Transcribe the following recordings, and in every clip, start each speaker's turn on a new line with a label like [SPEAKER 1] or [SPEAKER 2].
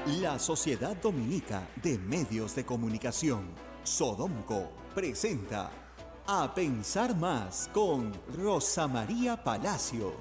[SPEAKER 1] La Sociedad Dominica de Medios de Comunicación, Sodomco, presenta A Pensar Más con Rosa María Palacios.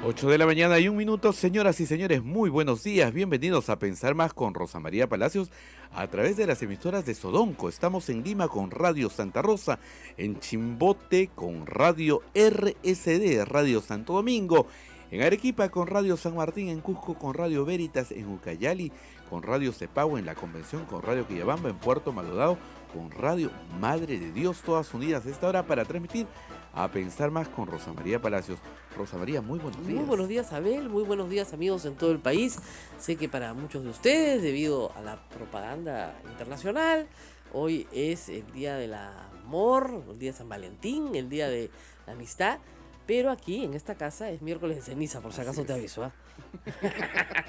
[SPEAKER 2] 8 de la mañana y 1 minuto, señoras y señores, muy buenos días, bienvenidos a Pensar Más con Rosa María Palacios a través de las emisoras de Sodomco. Estamos en Lima con Radio Santa Rosa, en Chimbote con Radio RSD, Radio Santo Domingo, en Arequipa con Radio San Martín, en Cusco con Radio Veritas, en Ucayali con Radio Cepagua, en La Convención con Radio Quillabamba, en Puerto Maldonado con Radio Madre de Dios, todas unidas a esta hora para transmitir A Pensar Más con Rosa María Palacios. Rosa María, muy buenos días.
[SPEAKER 3] Muy buenos días, Abel, muy buenos días, amigos en todo el país. Sé que para muchos de ustedes, debido a la propaganda internacional, hoy es el día del amor, el día de San Valentín, el día de la amistad, pero aquí en esta casa es miércoles de ceniza, por si acaso te aviso, ¿ah?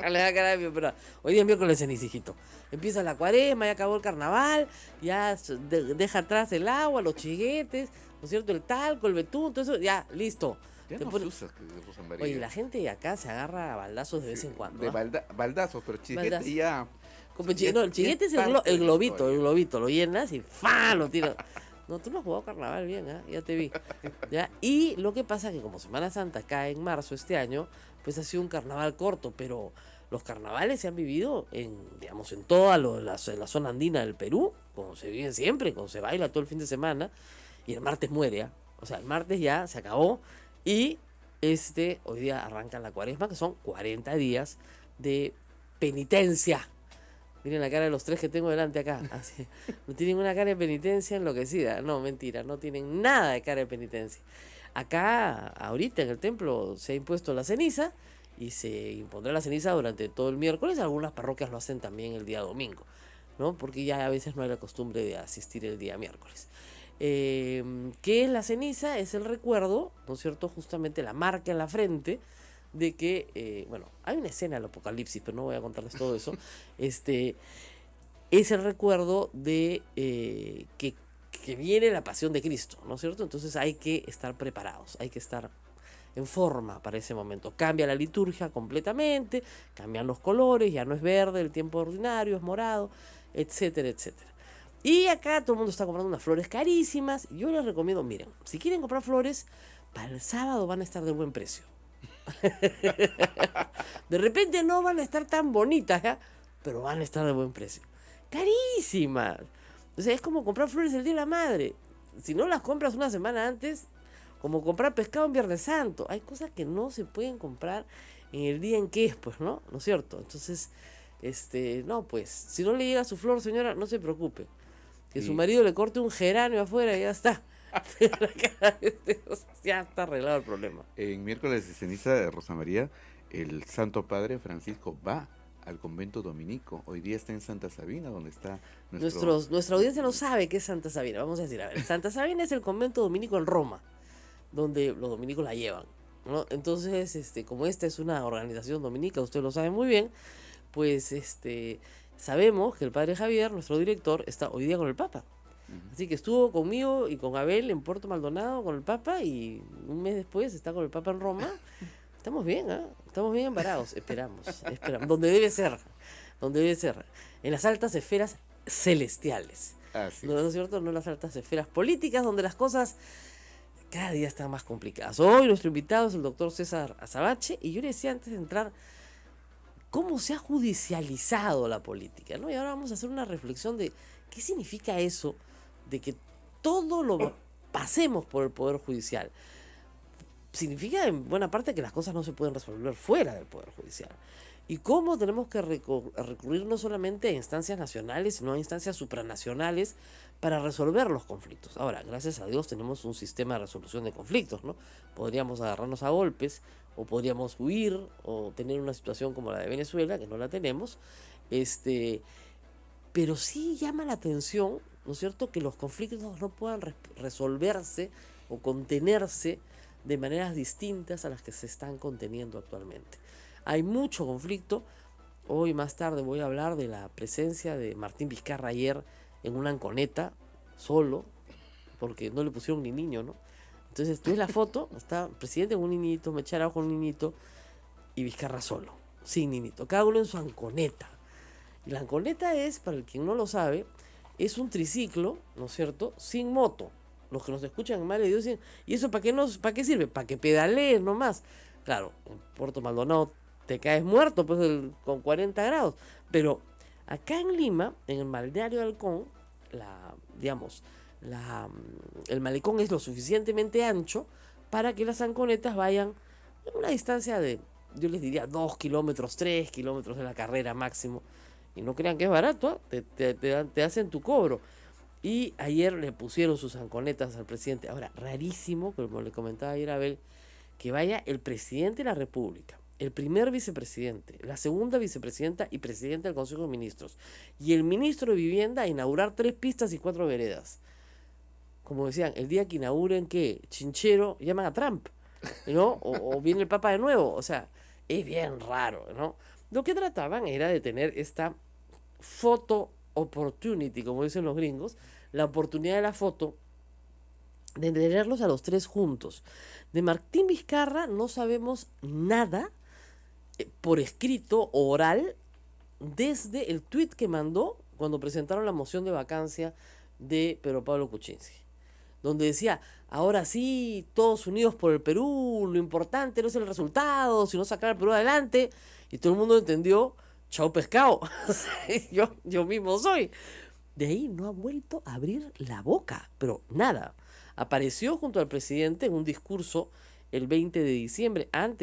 [SPEAKER 3] Le da cara de mí, pero hoy día es miércoles de ceniza, hijito. Empieza la cuaresma, ya acabó el carnaval, ya deja atrás el agua, los chiguetes, ¿no es cierto? El talco, el betún, todo eso, ya, listo.
[SPEAKER 2] Ya no usas, Rosa María.
[SPEAKER 3] Oye, la gente de acá se agarra a baldazos de vez en cuando.
[SPEAKER 2] De baldazos, pero chiguete ya.
[SPEAKER 3] Como no, el chiguete es el globito, lo llenas y ¡fa! Lo tiras. No, tú no has jugado carnaval bien, ¿eh? Ya te vi. ¿Ya? Y lo que pasa es que como Semana Santa cae en marzo este año, pues ha sido un carnaval corto, pero los carnavales se han vivido digamos, en toda la zona andina del Perú, como se viven siempre, como se baila todo el fin de semana, y el martes muere, ¿eh? O sea, el martes ya se acabó. Y hoy día arranca la cuaresma, que son 40 días de penitencia. Miren la cara de los tres que tengo delante acá. Así. No tienen una cara de penitencia enloquecida. No, mentira, no tienen nada de cara de penitencia. Acá, ahorita en el templo, se ha impuesto la ceniza y se impondrá la ceniza durante todo el miércoles. Algunas parroquias lo hacen también el día domingo, ¿no? Porque ya a veces no hay la costumbre de asistir el día miércoles. ¿Qué es la ceniza? Es el recuerdo, ¿no es cierto? Justamente la marca en la frente de que, bueno, hay una escena del Apocalipsis, pero no voy a contarles todo eso. Es el recuerdo de que viene la pasión de Cristo, ¿no es cierto? Entonces hay que estar preparados, hay que estar en forma para ese momento. Cambia la liturgia completamente, cambian los colores, ya no es verde el tiempo ordinario, es morado, etcétera, etcétera. Y acá todo el mundo está comprando unas flores carísimas. Yo les recomiendo, miren, si quieren comprar flores, para el sábado van a estar de buen precio. De repente no van a estar tan bonitas, ¿eh? Pero van a estar de buen precio. Carísimas. O sea, es como comprar flores el Día de la Madre. Si no las compras una semana antes, como comprar pescado en Viernes Santo. Hay cosas que no se pueden comprar en el día en que es, pues, ¿no? ¿No es cierto? Entonces, no, pues, si no le llega su flor, señora, no se preocupe. Que su marido le corte un geranio afuera y ya está. Ya está arreglado el problema.
[SPEAKER 2] En miércoles de ceniza de Rosa María, el Santo Padre Francisco va al convento dominico. Hoy día está en Santa Sabina, donde está
[SPEAKER 3] Nuestra audiencia no sabe qué es Santa Sabina. Vamos a decir, a ver, Santa Sabina es el convento dominico en Roma, donde los dominicos la llevan, ¿no? Entonces, como esta es una organización dominica, usted lo sabe muy bien, pues sabemos que el padre Javier, nuestro director, está hoy día con el Papa. Así que estuvo conmigo y con Abel en Puerto Maldonado con el Papa y un mes después está con el Papa en Roma. Estamos bien, ¿eh? Estamos bien embarados, esperamos. Donde debe ser, en las altas esferas celestiales. ¿No es cierto? No en las altas esferas políticas, donde las cosas cada día están más complicadas. Hoy nuestro invitado es el doctor César Azabache y yo le decía antes de entrar cómo se ha judicializado la política, ¿no? Y ahora vamos a hacer una reflexión de qué significa eso de que todo lo pasemos por el Poder Judicial. Significa en buena parte que las cosas no se pueden resolver fuera del Poder Judicial. Y cómo tenemos que recurrir no solamente a instancias nacionales, sino a instancias supranacionales para resolver los conflictos. Ahora, gracias a Dios tenemos un sistema de resolución de conflictos, ¿no? Podríamos agarrarnos a golpes, o podríamos huir, o tener una situación como la de Venezuela, que no la tenemos, pero sí llama la atención, ¿no es cierto?, que los conflictos no puedan resolverse o contenerse de maneras distintas a las que se están conteniendo actualmente. Hay mucho conflicto. Hoy más tarde voy a hablar de la presencia de Martín Vizcarra ayer en una anconeta, solo, porque no le pusieron ni niño, ¿no? Entonces tú ves la foto, está el presidente con un niñito, Mechara con un niñito y Vizcarra solo, sin niñito, cada uno en su anconeta. Y la anconeta es, para el quien no lo sabe, es un triciclo, ¿no es cierto?, sin moto. Los que nos escuchan en Madre de Dios dicen, ¿y eso para qué sirve? Para que pedalees nomás. Claro, en Puerto Maldonado te caes muerto pues con 40 grados. Pero acá en Lima, en el balneario de Halcón, el malecón es lo suficientemente ancho para que las anconetas vayan en una distancia de, yo les diría, 2 kilómetros, 3 kilómetros de la carrera máximo. Y no crean que es barato, te hacen tu cobro. Y ayer le pusieron sus anconetas al presidente. Ahora, rarísimo, como le comentaba ayer a Abel, que vaya el presidente de la República, el primer vicepresidente, la segunda vicepresidenta y presidenta del Consejo de Ministros, y el ministro de Vivienda a inaugurar 3 pistas y 4 veredas. Como decían, el día que inauguren, ¿qué? Chinchero, llaman a Trump, ¿no? O viene el Papa de nuevo. O sea, es bien raro, ¿no? Lo que trataban era de tener esta photo opportunity, como dicen los gringos, la oportunidad de la foto, de tenerlos a los 3 juntos. De Martín Vizcarra no sabemos nada por escrito o oral desde el tuit que mandó cuando presentaron la moción de vacancia de Pedro Pablo Kuczynski, donde decía, ahora sí, todos unidos por el Perú, lo importante no es el resultado, sino sacar al Perú adelante, y todo el mundo entendió, chao pescado, yo mismo soy. De ahí no ha vuelto a abrir la boca, pero nada. Apareció junto al presidente en un discurso el 20 de diciembre, el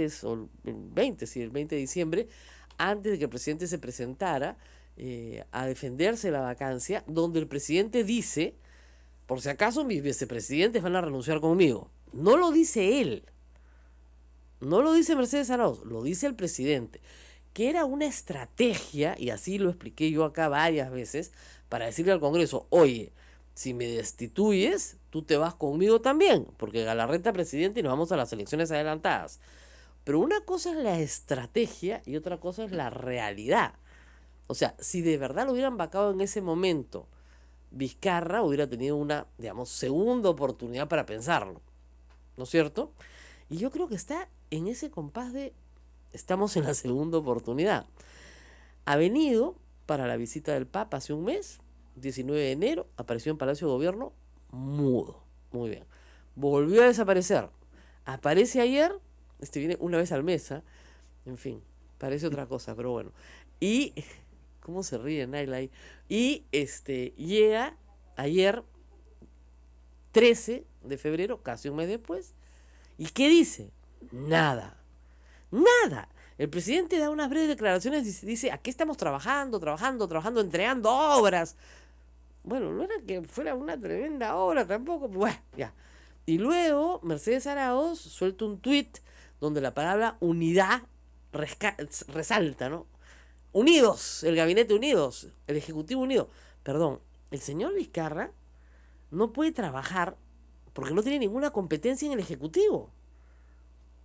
[SPEAKER 3] 20 de diciembre, antes de que el presidente se presentara a defenderse de la vacancia, donde el presidente dice, por si acaso mis vicepresidentes van a renunciar conmigo. No lo dice él, no lo dice Mercedes Arauz, lo dice el presidente, que era una estrategia, y así lo expliqué yo acá varias veces, para decirle al Congreso, oye, si me destituyes, tú te vas conmigo también, porque Galarreta presidente y nos vamos a las elecciones adelantadas. Pero una cosa es la estrategia y otra cosa es la realidad. O sea, si de verdad lo hubieran vacado en ese momento, Vizcarra hubiera tenido una, segunda oportunidad para pensarlo, ¿no es cierto? Y yo creo que está en ese compás de, estamos en la segunda oportunidad. Ha venido para la visita del Papa hace un mes, 19 de enero, apareció en Palacio de Gobierno, mudo, muy bien. Volvió a desaparecer. Aparece ayer, viene una vez al mes, en fin, parece otra cosa, pero bueno. Y, ¿cómo se ríe Naila ahí? Y llega ayer, 13 de febrero, casi un mes después, ¿y qué dice? Nada. El presidente da unas breves declaraciones y dice, aquí estamos trabajando, entregando obras. Bueno, no era que fuera una tremenda obra tampoco, pues bueno, ya. Y luego Mercedes Arauz suelta un tuit donde la palabra unidad resalta, ¿no? Unidos, el gabinete unidos, el ejecutivo unido. Perdón, el señor Vizcarra no puede trabajar porque no tiene ninguna competencia en el ejecutivo.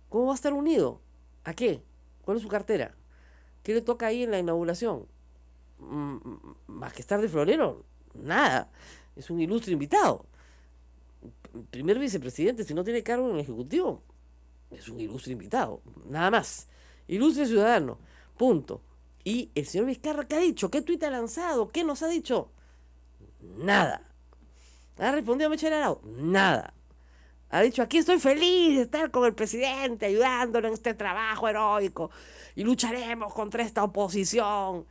[SPEAKER 3] ¿Cómo va a estar unido? ¿A qué? ¿Cuál es su cartera? ¿Qué le toca ahí en la inauguración? Más que estar de florero, nada. Es un ilustre invitado. Primer vicepresidente, si no tiene cargo en el Ejecutivo, es un ilustre invitado. Nada más. Ilustre ciudadano. Punto. Y el señor Vizcarra, ¿qué ha dicho? ¿Qué tuit ha lanzado? ¿Qué nos ha dicho? Nada. ¿Ha respondido a Mechara Arauz? Nada. Ha dicho, aquí estoy feliz de estar con el presidente, ayudándolo en este trabajo heroico, y lucharemos contra esta oposición.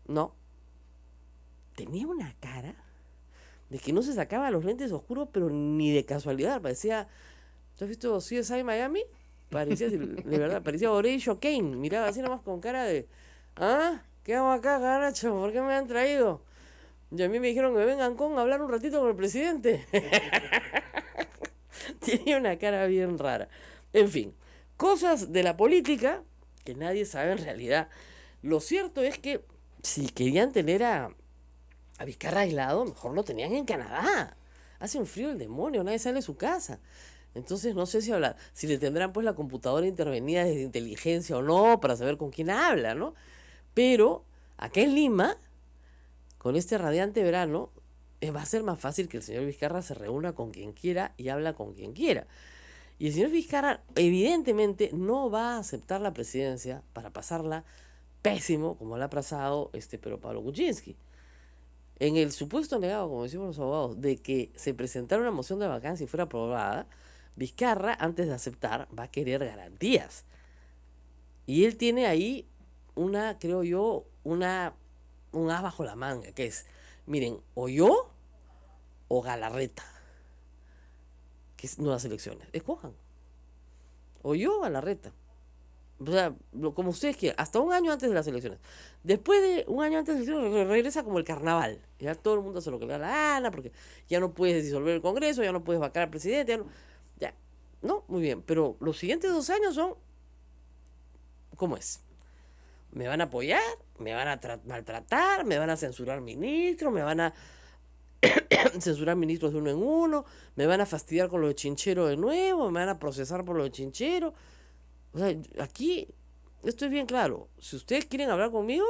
[SPEAKER 3] No. Tenía una cara de que no se sacaba los lentes oscuros, pero ni de casualidad. Parecía, ¿tú has visto CSI Miami? Parecía, de verdad, parecía Horatio Kane. Miraba así nomás con cara de, ¿qué hago acá, caracho? ¿Por qué me han traído? Y a mí me dijeron que vengan a hablar un ratito con el presidente. Tenía una cara bien rara. En fin, cosas de la política que nadie sabe en realidad. Lo cierto es que si querían tener a Vizcarra aislado, mejor lo tenían en Canadá. Hace un frío el demonio, nadie sale de su casa. Entonces no sé si le tendrán pues la computadora intervenida desde inteligencia o no, para saber con quién habla, ¿no? Pero acá en Lima, con este radiante verano, va a ser más fácil que el señor Vizcarra se reúna con quien quiera y habla con quien quiera. Y el señor Vizcarra evidentemente no va a aceptar la presidencia para pasarla pésimo como la ha pasado pero Pablo Kuczynski. En el supuesto negado, como decimos los abogados, de que se presentara una moción de vacancia y fuera aprobada, Vizcarra, antes de aceptar, va a querer garantías. Y él tiene ahí creo yo, un as bajo la manga, que es, miren, o yo o Galarreta, que es nuevas elecciones. Escojan. O yo o Galarreta. O sea, como ustedes quieran, hasta un año antes de las elecciones. Después de un año antes de las elecciones, regresa como el carnaval. Ya todo el mundo hace lo que le da la gana, porque ya no puedes disolver el Congreso, ya no puedes vacar al presidente, no, muy bien. Pero los siguientes 2 años son, ¿cómo es? Me van a apoyar, me van a maltratar, me van a censurar ministros, me van a censurar ministros de uno en uno, me van a fastidiar con lo de Chinchero de nuevo, me van a procesar por lo de Chinchero. O sea, aquí esto es bien claro. Si ustedes quieren hablar conmigo,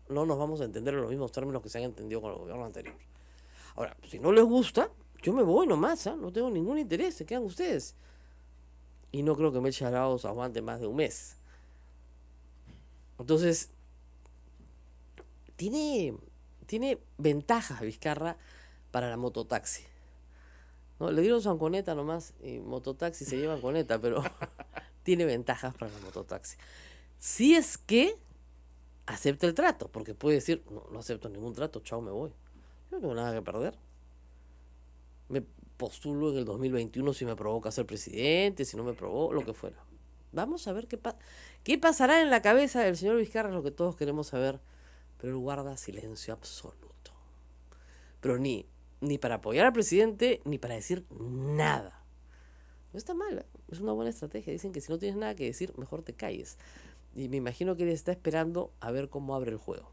[SPEAKER 3] no nos vamos a entender en los mismos términos que se han entendido con el gobierno anterior. Ahora, si no les gusta, yo me voy nomás, no tengo ningún interés, se quedan ustedes. Y no creo que Melchor Arauz aguante más de un mes. Entonces, tiene ventajas Vizcarra para la mototaxi. ¿No? Le dieron Sanconeta nomás y mototaxi se llevan coneta, pero tiene ventajas para la mototaxi. Si es que acepta el trato, porque puede decir, no acepto ningún trato, chao, me voy. Yo no tengo nada que perder. Me postulo en el 2021 si me provoca ser presidente, si no me provoca, lo que fuera. Vamos a ver qué pasará en la cabeza del señor Vizcarra, es lo que todos queremos saber, pero él guarda silencio absoluto. Pero ni para apoyar al presidente, ni para decir nada. No está mal, es una buena estrategia. Dicen que si no tienes nada que decir, mejor te calles. Y me imagino que él está esperando a ver cómo abre el juego.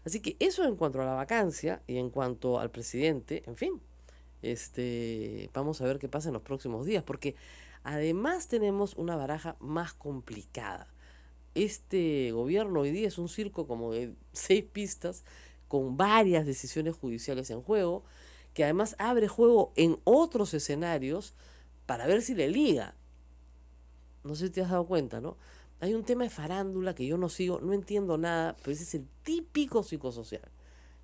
[SPEAKER 3] Así que eso en cuanto a la vacancia y en cuanto al presidente, en fin, vamos a ver qué pasa en los próximos días, porque además tenemos una baraja más complicada. Este gobierno hoy día es un circo como de 6 pistas con varias decisiones judiciales en juego, que además abre juego en otros escenarios para ver si le liga. No sé si te has dado cuenta, ¿no? Hay un tema de farándula que yo no sigo, no entiendo nada, pero ese es el típico psicosocial.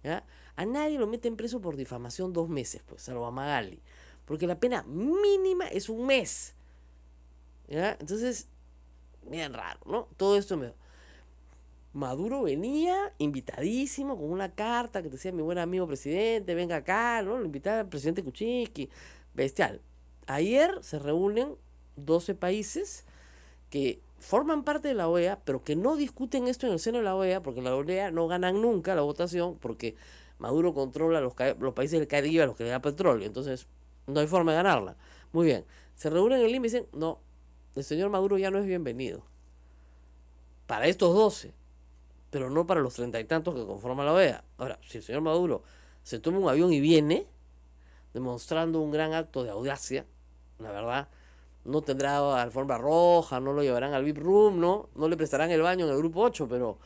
[SPEAKER 3] ¿Ya? A nadie lo meten preso por difamación 2 meses, pues, salvo a Magali, porque la pena mínima es 1 mes. ¿Ya? Entonces, bien raro, ¿no? Todo esto Maduro venía invitadísimo con una carta que decía: mi buen amigo presidente, venga acá, ¿no? Lo invitaba al presidente Kuczynski, bestial. Ayer se reúnen 12 países que forman parte de la OEA, pero que no discuten esto en el seno de la OEA, porque en la OEA no ganan nunca la votación, porque Maduro controla los países del Caribe a los que le da petróleo, entonces no hay forma de ganarla. Muy bien, se reúnen en Lima y dicen: no, el señor Maduro ya no es bienvenido. Para estos 12, pero no para los 30 y tantos que conforman la OEA. Ahora, si el señor Maduro se toma un avión y viene, demostrando un gran acto de audacia, la verdad, no tendrá alfombra roja, no lo llevarán al VIP room, no le prestarán el baño en el grupo 8, pero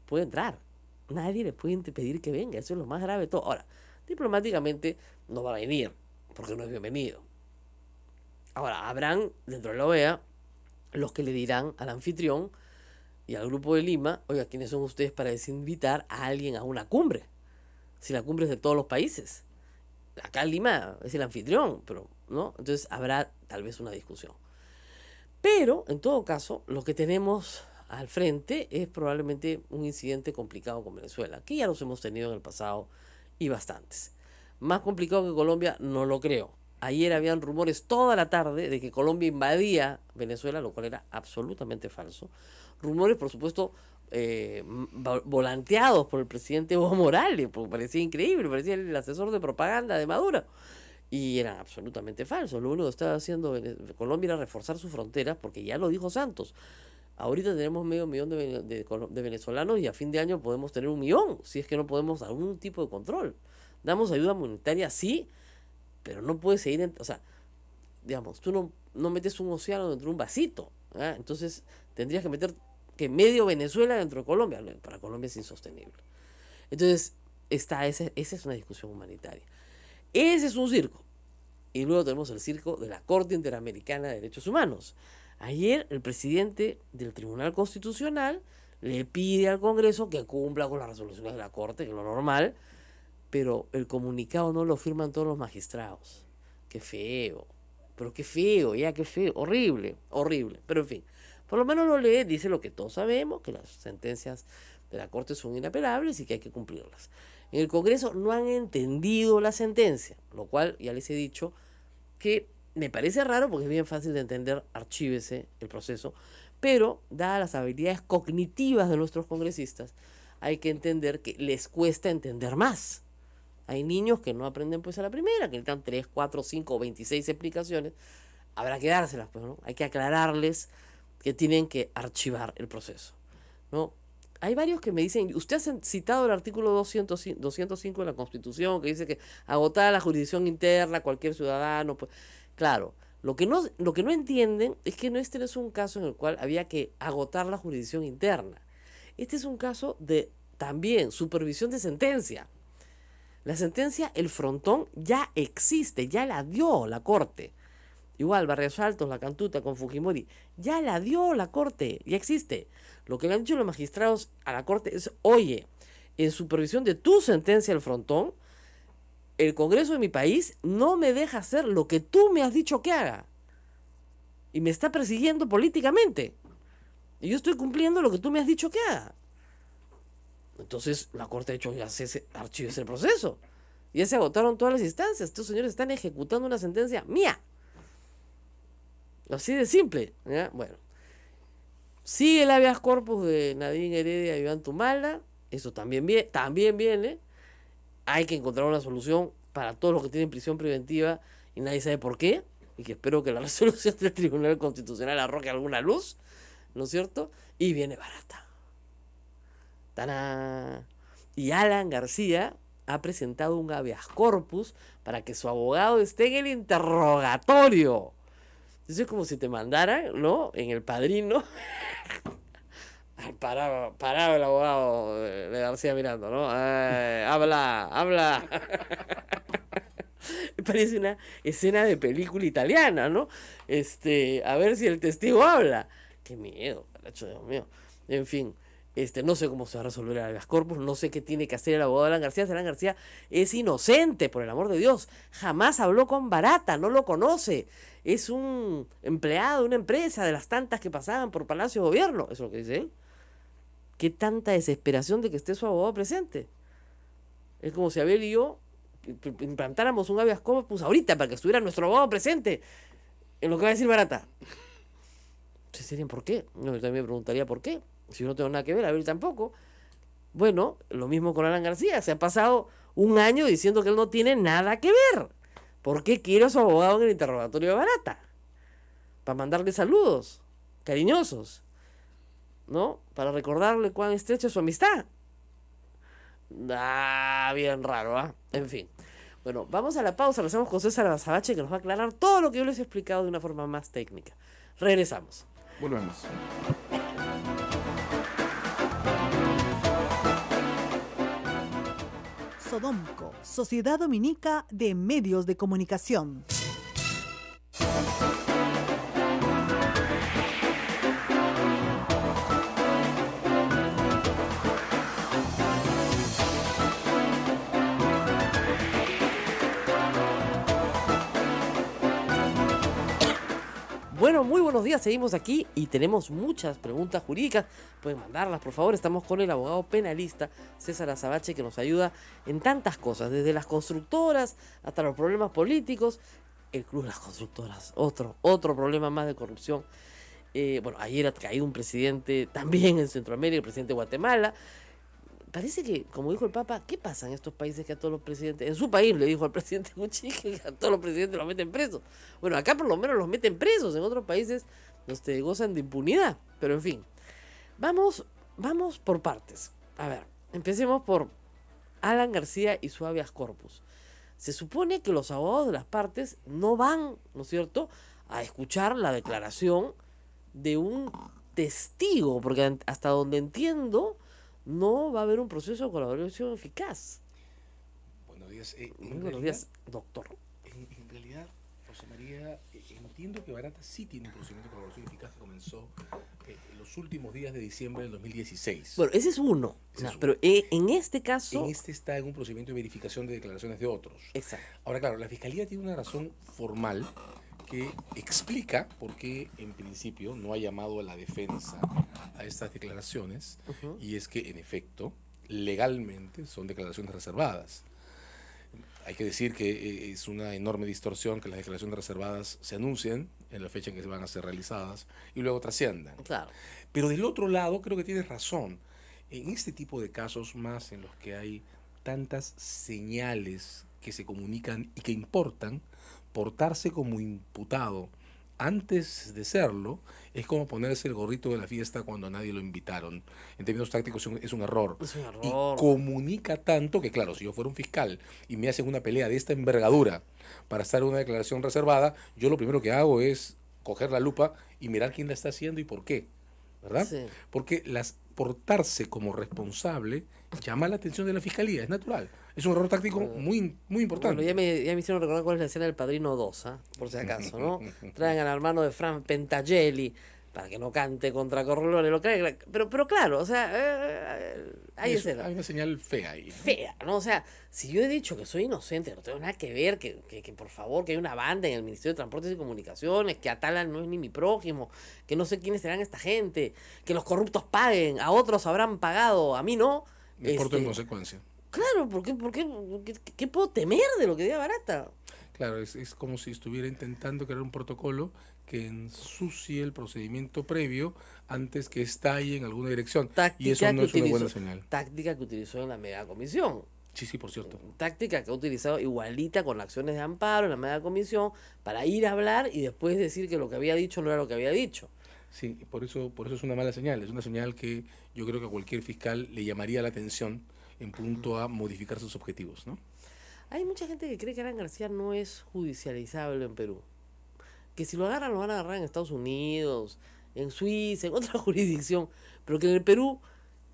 [SPEAKER 3] puede entrar. Nadie le puede impedir que venga, eso es lo más grave de todo. Ahora, diplomáticamente no va a venir, porque no es bienvenido. Ahora, habrán dentro de la OEA los que le dirán al anfitrión y al grupo de Lima: oiga, ¿quiénes son ustedes para desinvitar a alguien a una cumbre? Si la cumbre es de todos los países. Acá en Lima es el anfitrión, pero ¿no? Entonces habrá tal vez una discusión. Pero, en todo caso, lo que tenemos al frente es probablemente un incidente complicado con Venezuela, que ya los hemos tenido en el pasado y bastantes. Más complicado que Colombia, no lo creo. Ayer habían rumores toda la tarde de que Colombia invadía Venezuela, lo cual era absolutamente falso. Rumores, por supuesto, volanteados por el presidente Evo Morales, porque parecía increíble, parecía el asesor de propaganda de Maduro. Y eran absolutamente falsos. Lo único que estaba haciendo Colombia era reforzar sus fronteras, porque ya lo dijo Santos. Ahorita tenemos 500.000 de venezolanos y a fin de año podemos tener 1 millón, si es que no podemos algún tipo de control. Damos ayuda humanitaria, sí, pero no puedes seguir, o sea, digamos, tú no metes un océano dentro de un vasito, ¿eh? Entonces tendrías que meter que medio Venezuela dentro de Colombia. Para Colombia es insostenible. Entonces, esa es una discusión humanitaria. Ese es un circo. Y luego tenemos el circo de la Corte Interamericana de Derechos Humanos. Ayer el presidente del Tribunal Constitucional le pide al Congreso que cumpla con las resoluciones de la Corte, que es lo normal, pero el comunicado no lo firman todos los magistrados. Qué feo, pero qué feo, ya qué feo, horrible, horrible. Pero en fin, por lo menos lo lee, dice lo que todos sabemos, que las sentencias de la Corte son inapelables y que hay que cumplirlas. En el Congreso no han entendido la sentencia, lo cual ya les he dicho que me parece raro porque es bien fácil de entender, archívese el proceso, pero dadas las habilidades cognitivas de nuestros congresistas, hay que entender que les cuesta entender más. Hay niños que no aprenden pues a la primera, que necesitan 3, 4, 5 o 26 explicaciones, habrá que dárselas, pues, ¿no? Hay que aclararles que tienen que archivar el proceso, ¿no? Hay varios que me dicen, usted ha citado el artículo 205 de la Constitución, que dice que agotada la jurisdicción interna, cualquier ciudadano, pues, claro, lo que no entienden es que este no es un caso en el cual había que agotar la jurisdicción interna. Este es un caso de, también, supervisión de sentencia. La sentencia, el frontón, ya existe, ya la dio la Corte. Igual, Barrios Altos, La Cantuta con Fujimori, ya la dio la Corte, ya existe. Lo que le han dicho los magistrados a la Corte es, oye, en supervisión de tu sentencia el frontón, el Congreso de mi país no me deja hacer lo que tú me has dicho que haga. Y me está persiguiendo políticamente. Y yo estoy cumpliendo lo que tú me has dicho que haga. Entonces la Corte ha dicho, ya se archive ese proceso. Ya se agotaron todas las instancias. Estos señores están ejecutando una sentencia mía. Así de simple, ¿ya? Bueno. Sigue el habeas corpus de Nadine Heredia y Iván Tumala. Eso también viene. Hay que encontrar una solución para todos los que tienen prisión preventiva y nadie sabe por qué. Y que espero que la resolución del Tribunal Constitucional arroje alguna luz, ¿no es cierto? Y viene Barata. ¡Tarán! Y Alan García ha presentado un habeas corpus para que su abogado esté en el interrogatorio. Eso es como si te mandaran, ¿no? En El Padrino. Paraba el abogado de García mirando, ¿no? Habla. Me parece una escena de película italiana, ¿no? A ver si el testigo habla. Qué miedo, caracho, Dios mío. En fin, no sé cómo se va a resolver el habeas corpus, no sé qué tiene que hacer el abogado de Alan García. Alan García es inocente, por el amor de Dios. Jamás habló con Barata, no lo conoce. Es un empleado de una empresa de las tantas que pasaban por Palacio de Gobierno. Eso es lo que dice él. Qué tanta desesperación de que esté su abogado presente. Es como si Abel y yo implantáramos un habeas corpus ahorita para que estuviera nuestro abogado presente en lo que va a decir Barata. Entonces serían, ¿por qué? Yo también me preguntaría por qué. Si yo no tengo nada que ver, Abel tampoco. Bueno, lo mismo con Alan García. Se ha pasado un año diciendo que él no tiene nada que ver. ¿Por qué quiere a su abogado en el interrogatorio de Barata? Para mandarle saludos cariñosos, ¿no? Para recordarle cuán estrecha es su amistad. Bien raro, ¿ah? En fin. Bueno, vamos a la pausa. Lo hacemos con César Azabache, que nos va a aclarar todo lo que yo les he explicado de una forma más técnica. Regresamos.
[SPEAKER 2] Volvemos.
[SPEAKER 4] Sodomco, Sociedad Dominica de Medios de Comunicación.
[SPEAKER 3] Bueno, muy buenos días, seguimos aquí y tenemos muchas preguntas jurídicas, pueden mandarlas por favor. Estamos con el abogado penalista César Azabache, que nos ayuda en tantas cosas, desde las constructoras hasta los problemas políticos. El Club de las Constructoras, otro problema más de corrupción. Bueno, ayer ha caído un presidente también en Centroamérica, el presidente de Guatemala. Parece que, como dijo el Papa, ¿qué pasa en estos países que a todos los presidentes, en su país le dijo al presidente Gucci que a todos los presidentes los meten presos? Bueno, acá por lo menos los meten presos, en otros países gozan de impunidad, pero en fin. Vamos por partes. A ver, empecemos por Alan García y su habeas corpus. Se supone que los abogados de las partes no van, ¿no es cierto?, a escuchar la declaración de un testigo, porque hasta donde entiendo no va a haber un proceso de colaboración eficaz.
[SPEAKER 5] días.
[SPEAKER 3] Muy buenos días, doctor.
[SPEAKER 5] En realidad, Rosa María, entiendo que Barata sí tiene un procedimiento de colaboración eficaz que comenzó en los últimos días de diciembre del 2016.
[SPEAKER 3] Bueno, ese es uno.
[SPEAKER 5] Ese es uno.
[SPEAKER 3] Pero en este caso...
[SPEAKER 5] En este está en un procedimiento de verificación de declaraciones de otros.
[SPEAKER 3] Exacto.
[SPEAKER 5] Ahora, claro, la Fiscalía tiene una razón formal que explica por qué en principio no ha llamado a la defensa a estas declaraciones, y es que en efecto, legalmente son declaraciones reservadas. Hay que decir que es una enorme distorsión que las declaraciones reservadas se anuncien en la fecha en que se van a ser realizadas y luego trasciendan.
[SPEAKER 3] Claro.
[SPEAKER 5] Pero del otro lado, creo que tienes razón. En este tipo de casos más en los que hay tantas señales que se comunican y que importan, portarse como imputado antes de serlo es como ponerse el gorrito de la fiesta cuando a nadie lo invitaron. En términos tácticos es un error.
[SPEAKER 3] Es un error.
[SPEAKER 5] Y comunica tanto que, claro, si yo fuera un fiscal y me hacen una pelea de esta envergadura para estar en una declaración reservada, yo lo primero que hago es coger la lupa y mirar quién la está haciendo y por qué, ¿verdad?
[SPEAKER 3] Sí.
[SPEAKER 5] Porque portarse como responsable llama la atención de la fiscalía, es natural. Es un error táctico muy, muy importante.
[SPEAKER 3] Bueno, ya me hicieron recordar cuál es la escena del Padrino 2, por si acaso, ¿no? Traen al hermano de Fran Pentagelli para que no cante contra Corleone, pero claro, o sea, hay escena.
[SPEAKER 5] Hay una señal fea ahí, ¿no?
[SPEAKER 3] Fea, ¿no? O sea, si yo he dicho que soy inocente, no tengo nada que ver, que por favor, que hay una banda en el Ministerio de Transportes y Comunicaciones, que Atala no es ni mi prójimo, que no sé quiénes serán esta gente, que los corruptos paguen, a otros habrán pagado, a mí no.
[SPEAKER 5] Me porto en consecuencia.
[SPEAKER 3] Claro, ¿qué puedo temer de lo que diga Barata?
[SPEAKER 5] Claro, es como si estuviera intentando crear un protocolo que ensucie el procedimiento previo antes que estalle en alguna dirección. Y eso no es una buena señal.
[SPEAKER 3] Táctica que utilizó en la megacomisión.
[SPEAKER 5] Sí, por cierto.
[SPEAKER 3] Táctica que ha utilizado igualita con acciones de amparo en la megacomisión para ir a hablar y después decir que lo que había dicho no era lo que había dicho.
[SPEAKER 5] Sí, por eso es una mala señal. Es una señal que yo creo que a cualquier fiscal le llamaría la atención en punto a modificar sus objetivos, ¿no?
[SPEAKER 3] Hay mucha gente que cree que Alan García no es judicializable en Perú. Que si lo agarran, lo van a agarrar en Estados Unidos, en Suiza, en otra jurisdicción, pero que en el Perú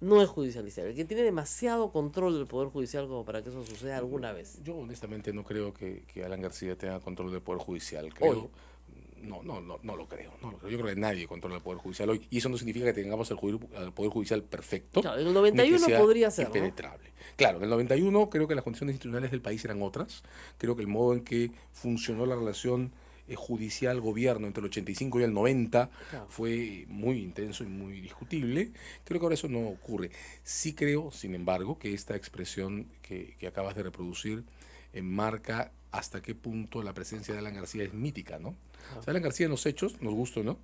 [SPEAKER 3] no es judicializable, que tiene demasiado control del Poder Judicial como para que eso suceda alguna vez.
[SPEAKER 5] Yo honestamente no creo que Alan García tenga control del Poder Judicial. Creo,
[SPEAKER 3] hoy.
[SPEAKER 5] No lo creo. Yo creo que nadie controla el Poder Judicial hoy. Y eso no significa que tengamos el Poder Judicial perfecto.
[SPEAKER 3] Claro, en el 91 podría ser,
[SPEAKER 5] impenetrable. ¿No? Claro, en el 91 creo que las condiciones institucionales del país eran otras. Creo que el modo en que funcionó la relación judicial-gobierno entre el 85 y el 90 fue muy intenso y muy discutible. Creo que ahora eso no ocurre. Sí creo, sin embargo, que esta expresión que acabas de reproducir enmarca hasta qué punto la presencia de Alan García es mítica, ¿no? O sea, Alan García en los hechos, nos gusta o no,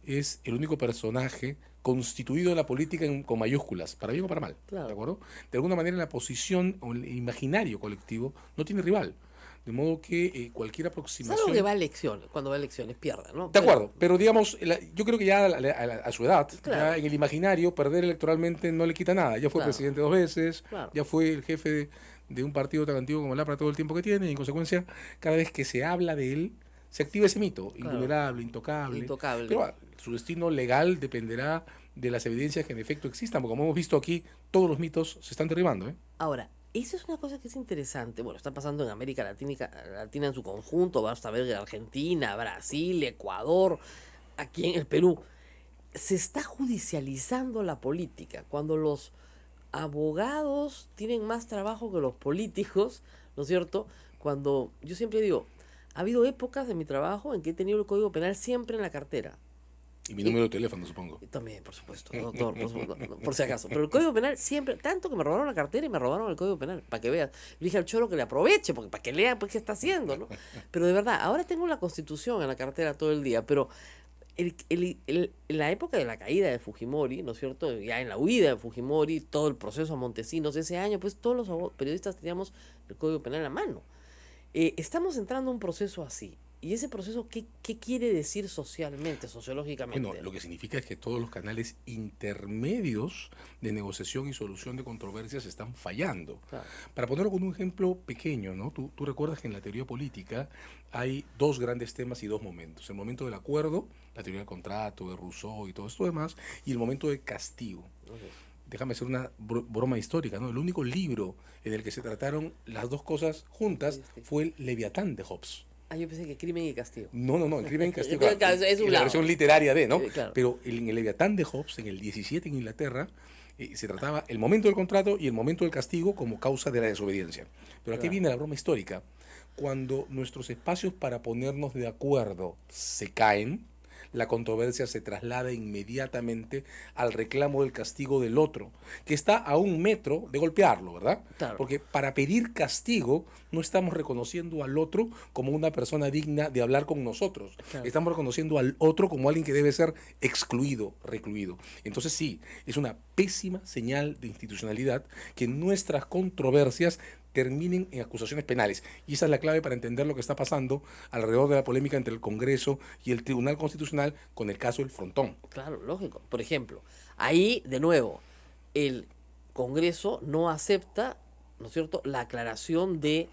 [SPEAKER 5] es el único personaje constituido en la política con mayúsculas, para bien o para mal, ¿de acuerdo? De alguna manera en la posición o en el imaginario colectivo no tiene rival. De modo que cualquier aproximación...
[SPEAKER 3] Salvo que va a elecciones, cuando va a elecciones pierde, ¿no?
[SPEAKER 5] De acuerdo, pero digamos, yo creo que ya a su edad, ya en el imaginario, perder electoralmente no le quita nada. Ya fue presidente 2 veces, ya fue el jefe de un partido tan antiguo como el APRA todo el tiempo que tiene, y en consecuencia, cada vez que se habla de él, se activa ese mito, invulnerable, intocable. Pero su destino legal dependerá de las evidencias que en efecto existan, porque como hemos visto aquí, todos los mitos se están derribando.
[SPEAKER 3] Ahora, eso es una cosa que es interesante. Bueno, está pasando en América Latina en su conjunto. Basta ver Argentina, Brasil, Ecuador, aquí en el Perú. Se está judicializando la política. Cuando los abogados tienen más trabajo que los políticos, ¿no es cierto? Cuando, yo siempre digo, ha habido épocas de mi trabajo en que he tenido el Código Penal siempre en la cartera.
[SPEAKER 5] Y mi número de teléfono, supongo.
[SPEAKER 3] También, por supuesto, doctor, por si acaso. Pero el Código Penal siempre, tanto que me robaron la cartera y me robaron el Código Penal, para que veas. Le dije al choro que le aproveche, porque para que lea pues, qué está haciendo, ¿no? Pero de verdad, ahora tengo la Constitución en la cartera todo el día, pero en la época de la caída de Fujimori, ¿no es cierto? Ya en la huida de Fujimori, todo el proceso a Montesinos ese año, pues todos los periodistas teníamos el Código Penal en la mano. Estamos entrando a un proceso así. ¿Y ese proceso qué quiere decir socialmente, sociológicamente?
[SPEAKER 5] Bueno, lo que significa es que todos los canales intermedios de negociación y solución de controversias están fallando. Claro. Para ponerlo con un ejemplo pequeño, ¿no? Tú recuerdas que en la teoría política hay dos grandes temas y dos momentos. El momento del acuerdo, la teoría del contrato, de Rousseau y todo esto demás, y el momento del castigo. Okay. déjame hacer una broma histórica, ¿no? El único libro en el que se trataron las dos cosas juntas fue el Leviatán de Hobbes.
[SPEAKER 3] Ah, yo pensé que Crimen y Castigo.
[SPEAKER 5] No, el Crimen y Castigo.
[SPEAKER 3] Claro, es un
[SPEAKER 5] la
[SPEAKER 3] lado.
[SPEAKER 5] versión literaria de, ¿no?
[SPEAKER 3] Sí, claro.
[SPEAKER 5] Pero en el Leviatán de Hobbes, en el 17 en Inglaterra, se trataba el momento del contrato y el momento del castigo como causa de la desobediencia. Pero aquí
[SPEAKER 3] Claro.
[SPEAKER 5] viene la broma histórica. Cuando nuestros espacios para ponernos de acuerdo se caen, la controversia se traslada inmediatamente al reclamo del castigo del otro, que está a 1 metro de golpearlo, ¿verdad?
[SPEAKER 3] Claro.
[SPEAKER 5] Porque para pedir castigo no estamos reconociendo al otro como una persona digna de hablar con nosotros.
[SPEAKER 3] Claro.
[SPEAKER 5] Estamos reconociendo al otro como alguien que debe ser excluido, recluido. Entonces sí, es una pésima señal de institucionalidad que nuestras controversias terminen en acusaciones penales. Y esa es la clave para entender lo que está pasando alrededor de la polémica entre el Congreso y el Tribunal Constitucional con el caso del Frontón.
[SPEAKER 3] Claro, lógico. Por ejemplo, ahí, de nuevo, el Congreso no acepta, ¿no es cierto?, la aclaración de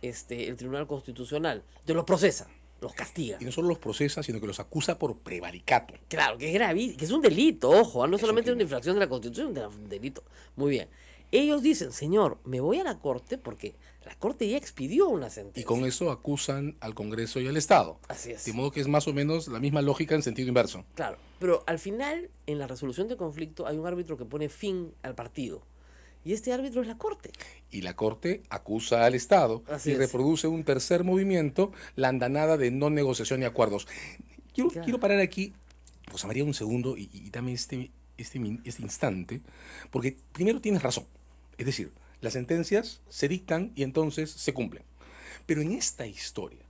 [SPEAKER 3] el Tribunal Constitucional. Entonces los procesa, los castiga.
[SPEAKER 5] Y no solo los procesa, sino que los acusa por prevaricato.
[SPEAKER 3] Claro, que es gravísimo, que es un delito, ojo, no
[SPEAKER 5] Es
[SPEAKER 3] solamente
[SPEAKER 5] un
[SPEAKER 3] una infracción de la Constitución, es un delito. Muy bien. Ellos dicen, señor, me voy a la Corte porque la Corte ya expidió una sentencia.
[SPEAKER 5] Y con eso acusan al Congreso y al Estado.
[SPEAKER 3] Así es.
[SPEAKER 5] De modo que es más o menos la misma lógica en sentido inverso.
[SPEAKER 3] Claro, pero al final, en la resolución de conflicto, hay un árbitro que pone fin al partido. Y este árbitro es la Corte.
[SPEAKER 5] Y la Corte acusa al Estado
[SPEAKER 3] Así
[SPEAKER 5] y
[SPEAKER 3] es.
[SPEAKER 5] reproduce un tercer movimiento, la andanada de no negociación y acuerdos.
[SPEAKER 3] Claro.
[SPEAKER 5] Quiero parar aquí, Rosa María, un segundo y dame este instante, porque primero tienes razón. Es decir, las sentencias se dictan y entonces se cumplen. Pero en esta historia,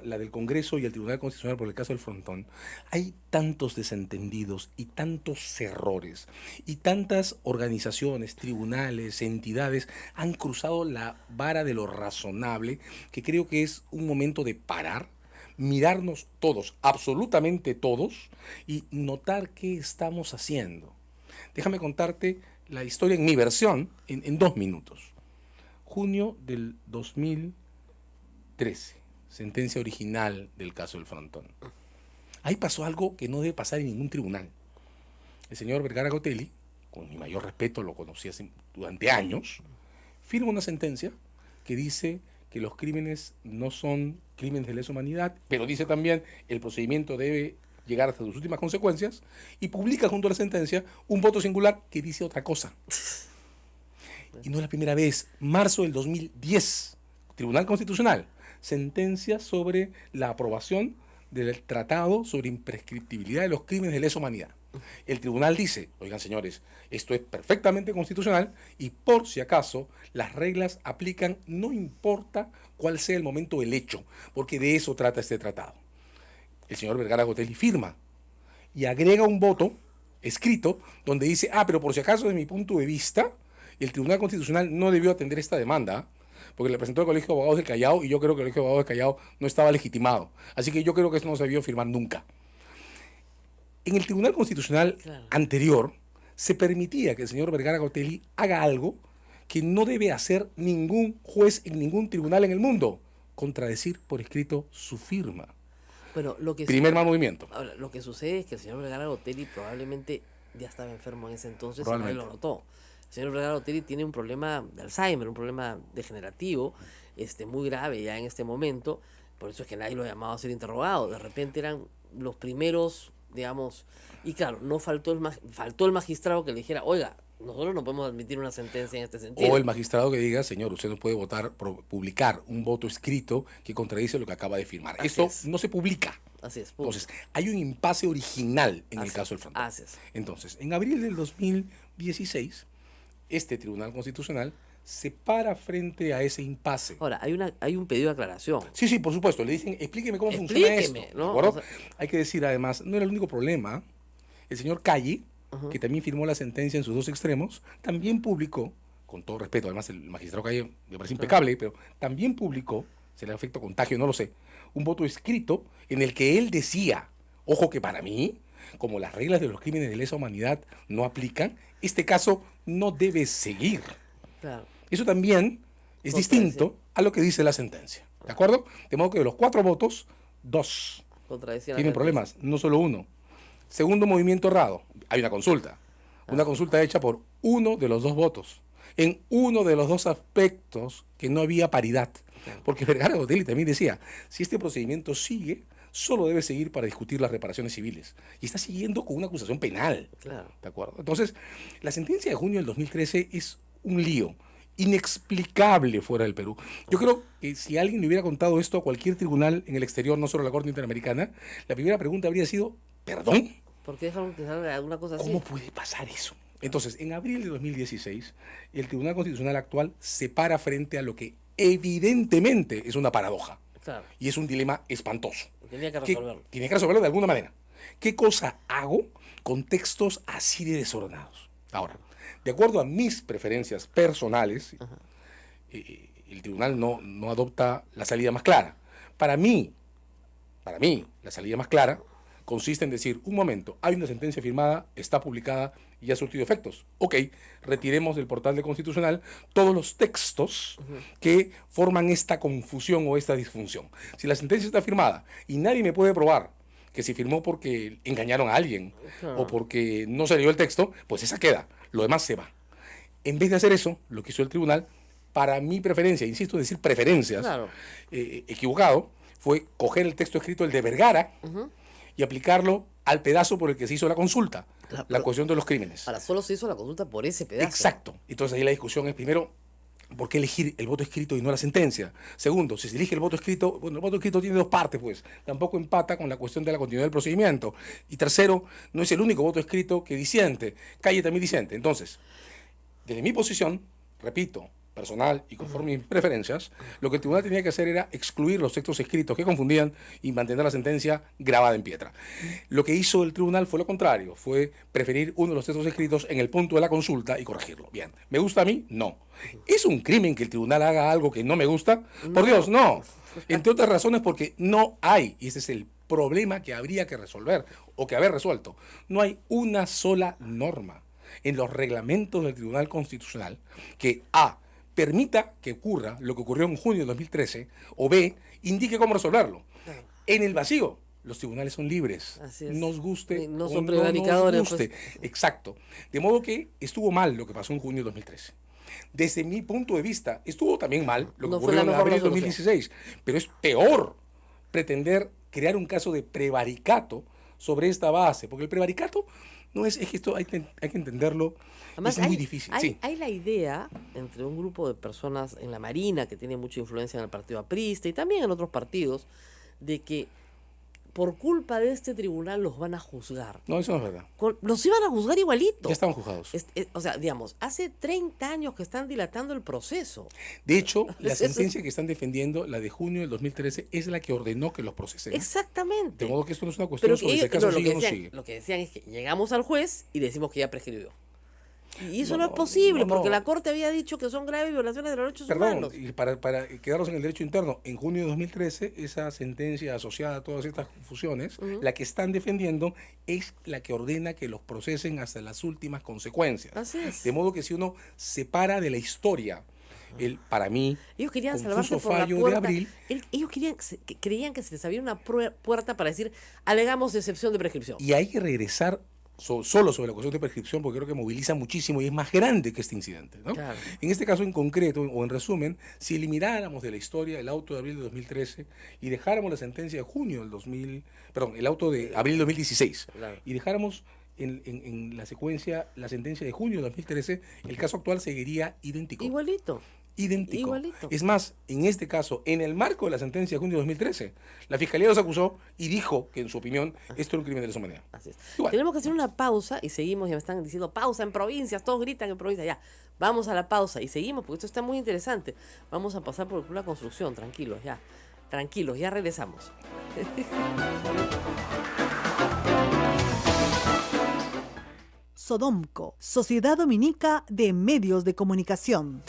[SPEAKER 5] la del Congreso y el Tribunal Constitucional por el caso del Frontón, hay tantos desentendidos y tantos errores y tantas organizaciones, tribunales, entidades han cruzado la vara de lo razonable que creo que es un momento de parar, mirarnos todos, absolutamente todos, y notar qué estamos haciendo. Déjame contarte la historia en mi versión en 2 minutos. Junio del 2013, sentencia original del caso del Frontón. Ahí pasó algo que no debe pasar en ningún tribunal. El señor Vergara Gotelli, con mi mayor respeto, lo conocí durante años, firma una sentencia que dice que los crímenes no son crímenes de lesa humanidad, pero dice también el procedimiento debe llegar hasta sus últimas consecuencias, y publica junto a la sentencia un voto singular que dice otra cosa. Y no es la primera vez. Marzo del 2010, Tribunal Constitucional, sentencia sobre la aprobación del Tratado sobre Imprescriptibilidad de los Crímenes de Lesa Humanidad. El tribunal dice, oigan señores, esto es perfectamente constitucional y por si acaso las reglas aplican no importa cuál sea el momento del hecho, porque de eso trata este tratado. El señor Vergara Gotelli firma y agrega un voto escrito donde dice, pero por si acaso, desde mi punto de vista, el Tribunal Constitucional no debió atender esta demanda, porque le presentó el Colegio de Abogados del Callao y yo creo que el Colegio de Abogados del Callao no estaba legitimado. Así que yo creo que esto no se debió firmar nunca. En el Tribunal Constitucional anterior se permitía que el señor Vergara Gotelli haga algo que no debe hacer ningún juez en ningún tribunal en el mundo, contradecir por escrito su firma.
[SPEAKER 3] Bueno,
[SPEAKER 5] Primer mal movimiento.
[SPEAKER 3] Ahora, lo que sucede es que el señor Vergara Gotelli probablemente ya estaba enfermo en ese entonces y nadie lo notó. El señor Vergara Gotelli tiene un problema de Alzheimer, un problema degenerativo muy grave ya en este momento, por eso es que nadie lo ha llamado a ser interrogado. De repente eran los primeros, digamos, y claro, no faltó el magistrado que le dijera, oiga, nosotros no podemos admitir una sentencia en este sentido.
[SPEAKER 5] O el magistrado que diga, señor, usted no puede publicar un voto escrito que contradice lo que acaba de firmar. Esto no se publica.
[SPEAKER 3] Así es.
[SPEAKER 5] Entonces, hay un impasse original en el caso del Frontón.
[SPEAKER 3] Así es.
[SPEAKER 5] Entonces, en abril del 2016, este Tribunal Constitucional se para frente a ese impasse.
[SPEAKER 3] Ahora, hay un pedido de aclaración.
[SPEAKER 5] Sí, por supuesto. Le dicen, explíqueme cómo funciona esto.
[SPEAKER 3] ¿no?
[SPEAKER 5] O sea, hay que decir, además, no era el único problema. El señor Calle, que también firmó la sentencia en sus 2 extremos, también publicó, con todo respeto, además el magistrado Calle me parece impecable, pero también publicó, será efecto contagio, no lo sé, un voto escrito en el que él decía, ojo que para mí, como las reglas de los crímenes de lesa humanidad no aplican, este caso no debe seguir.
[SPEAKER 3] Claro.
[SPEAKER 5] Eso también es distinto a lo que dice la sentencia, ¿de acuerdo? De modo que de los 4 votos, 2 tienen problemas, no solo 1. Segundo movimiento errado, hay una consulta. Una consulta hecha por uno de los dos votos, en uno de los dos aspectos que no había paridad. Porque Vergara Gotelli también decía, si este procedimiento sigue, solo debe seguir para discutir las reparaciones civiles. Y está siguiendo con una acusación penal.
[SPEAKER 3] Claro.
[SPEAKER 5] ¿De acuerdo? Entonces, la sentencia de junio del 2013 es un lío inexplicable fuera del Perú. Yo creo que si alguien le hubiera contado esto a cualquier tribunal en el exterior, no solo a la Corte Interamericana, la primera pregunta habría sido, ¿perdón?
[SPEAKER 3] ¿Por qué dejaron que salga alguna cosa así?
[SPEAKER 5] ¿Cómo puede pasar eso? Entonces, en abril de 2016, el Tribunal Constitucional actual se para frente a lo que evidentemente es una paradoja.
[SPEAKER 3] Claro.
[SPEAKER 5] Y es un dilema espantoso.
[SPEAKER 3] Tenía que resolverlo.
[SPEAKER 5] Tiene que resolverlo de alguna manera. ¿Qué cosa hago con textos así de desordenados? Ahora, de acuerdo a mis preferencias personales, el tribunal no adopta la salida más clara. Para mí, la salida más clara consiste en decir, un momento, hay una sentencia firmada, está publicada y ha surtido efectos. Ok, retiremos del portal de Constitucional todos los textos que forman esta confusión o esta disfunción. Si la sentencia está firmada y nadie me puede probar que se firmó porque engañaron a alguien o porque no se leyó el texto, pues esa queda, lo demás se va. En vez de hacer eso, lo que hizo el tribunal, para mi preferencia, insisto en decir preferencias, equivocado, fue coger el texto escrito, el de Vergara, y aplicarlo al pedazo por el que se hizo la consulta, la cuestión de los crímenes.
[SPEAKER 3] Ahora, solo se hizo la consulta por ese pedazo.
[SPEAKER 5] Exacto. Entonces ahí la discusión es, primero, ¿por qué elegir el voto escrito y no la sentencia? Segundo, si se elige el voto escrito, bueno, el voto escrito tiene dos partes, pues, tampoco empata con la cuestión de la continuidad del procedimiento. Y tercero, no es el único voto escrito que disiente, Calle también disiente. Entonces, desde mi posición, repito, personal y conforme mis preferencias, lo que el tribunal tenía que hacer era excluir los textos escritos que confundían y mantener la sentencia grabada en piedra. Lo que hizo el tribunal fue lo contrario, fue preferir uno de los textos escritos en el punto de la consulta y corregirlo. Bien, ¿me gusta a mí? No. ¿Es un crimen que el tribunal haga algo que no me gusta? Por Dios, no. Entre otras razones porque no hay, y ese es el problema que habría que resolver o que haber resuelto, no hay una sola norma en los reglamentos del Tribunal Constitucional que A, permita que ocurra lo que ocurrió en junio de 2013, o B, indique cómo resolverlo. Claro. En el vacío, los tribunales son libres.
[SPEAKER 3] Así es.
[SPEAKER 5] Nos guste
[SPEAKER 3] no
[SPEAKER 5] o
[SPEAKER 3] son
[SPEAKER 5] no
[SPEAKER 3] prevaricadores,
[SPEAKER 5] nos guste. Pues. Exacto. De modo que estuvo mal lo que pasó en junio de 2013. Desde mi punto de vista, estuvo también mal lo que ocurrió en abril de 2016. Pero es peor pretender crear un caso de prevaricato sobre esta base, porque el prevaricato no es que esto hay que entenderlo. Además, es muy difícil.
[SPEAKER 3] Hay la idea entre un grupo de personas en la Marina que tiene mucha influencia en el partido aprista y también en otros partidos, de que por culpa de este tribunal los van a juzgar.
[SPEAKER 5] No, eso no es verdad.
[SPEAKER 3] Los iban a juzgar igualito.
[SPEAKER 5] Ya estaban juzgados.
[SPEAKER 3] O sea, digamos, hace 30 años que están dilatando el proceso.
[SPEAKER 5] De hecho, la sentencia que están defendiendo, la de junio del 2013, es la que ordenó que los procesen.
[SPEAKER 3] Exactamente.
[SPEAKER 5] De modo que esto no es una cuestión sobre ese caso sigue o no sigue.
[SPEAKER 3] Lo que decían es que llegamos al juez y decimos que ya prescribió. Y eso no es posible, porque la Corte había dicho que son graves violaciones de los derechos humanos.
[SPEAKER 5] Y para quedarnos en el derecho interno, en junio de 2013, esa sentencia asociada a todas estas confusiones, la que están defendiendo es la que ordena que los procesen hasta las últimas consecuencias.
[SPEAKER 3] Así es.
[SPEAKER 5] De modo que si uno separa de la historia, para mí,
[SPEAKER 3] ellos querían salvarse por la puerta. De abril, ellos creían que se les abría una puerta para decir, alegamos excepción de prescripción.
[SPEAKER 5] Y hay que regresar solo sobre la cuestión de prescripción, porque creo que moviliza muchísimo y es más grande que este incidente, ¿no? Claro. En este caso en concreto, o en resumen, si elimináramos de la historia el auto de abril de 2013 y dejáramos la sentencia de junio del el auto de abril de 2016, claro, y dejáramos en la secuencia la sentencia de junio de 2013, el caso actual seguiría idéntico.
[SPEAKER 3] Igualito.
[SPEAKER 5] Idéntico.
[SPEAKER 3] Igualito.
[SPEAKER 5] Es más, en este caso, en el marco de la sentencia de junio de 2013, la Fiscalía los acusó y dijo que, en su opinión, esto era un crimen de lesa humanidad.
[SPEAKER 3] Así es. Tenemos que hacer una pausa y seguimos. Ya me están diciendo pausa en provincias, todos gritan en provincias. Ya, vamos a la pausa y seguimos porque esto está muy interesante. Vamos a pasar por la construcción, tranquilos, ya regresamos.
[SPEAKER 4] Sodomco, Sociedad Dominica de Medios de Comunicación.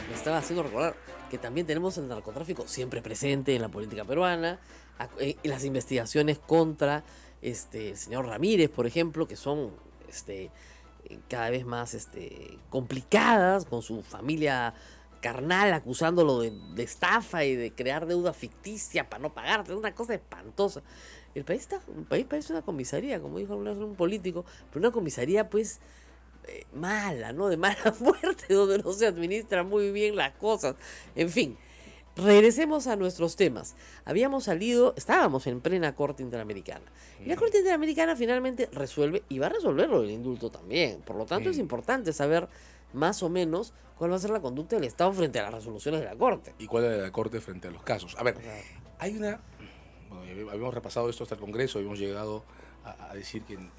[SPEAKER 3] Me estaba haciendo recordar que también tenemos el narcotráfico siempre presente en la política peruana, las investigaciones contra el señor Ramírez, por ejemplo, que son cada vez más complicadas, con su familia carnal acusándolo de estafa y de crear deuda ficticia para no pagarte, es una cosa espantosa. El país parece una comisaría, como dijo alguna vez un político, pero una comisaría pues mala, ¿no? De mala muerte, donde no se administran muy bien las cosas. En fin, regresemos a nuestros temas. Estábamos en plena Corte Interamericana. Y la Corte Interamericana finalmente resuelve, y va a resolverlo el indulto también. Por lo tanto, es importante saber más o menos cuál va a ser la conducta del Estado frente a las resoluciones de la Corte.
[SPEAKER 5] ¿Y cuál es la Corte frente a los casos? A ver, hay una... Bueno, habíamos repasado esto hasta el Congreso, habíamos llegado a decir que no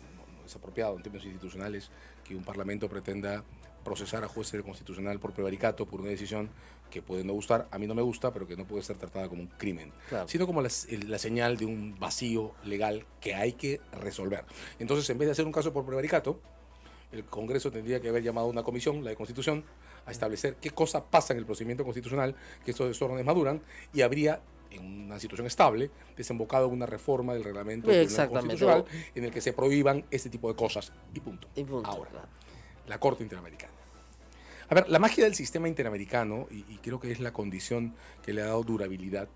[SPEAKER 5] es apropiado en términos institucionales que un parlamento pretenda procesar a jueces del Constitucional por prevaricato, por una decisión que puede no gustar, a mí no me gusta, pero que no puede ser tratada como un crimen, sino como la señal de un vacío legal que hay que resolver. Entonces, en vez de hacer un caso por prevaricato, el Congreso tendría que haber llamado a una comisión, la de Constitución, a establecer qué cosa pasa en el procedimiento constitucional, que estos desórdenes maduran, y habría, en una situación estable, desembocado en una reforma del reglamento del Tribunal Constitucional en el que se prohíban este tipo de cosas, y punto. Ahora, la Corte Interamericana. A ver, la magia del sistema interamericano, y creo que es la condición que le ha dado durabilidad,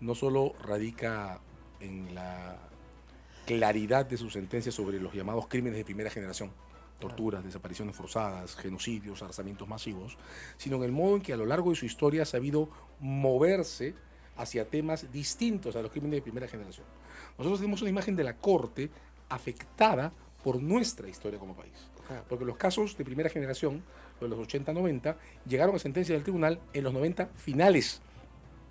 [SPEAKER 5] no solo radica en la claridad de sus sentencias sobre los llamados crímenes de primera generación, torturas, desapariciones forzadas, genocidios, arrasamientos masivos, sino en el modo en que a lo largo de su historia ha sabido moverse hacia temas distintos a los crímenes de primera generación. Nosotros tenemos una imagen de la Corte afectada por nuestra historia como país. Porque los casos de primera generación, de los 80-90, llegaron a sentencia del tribunal en los 90 finales.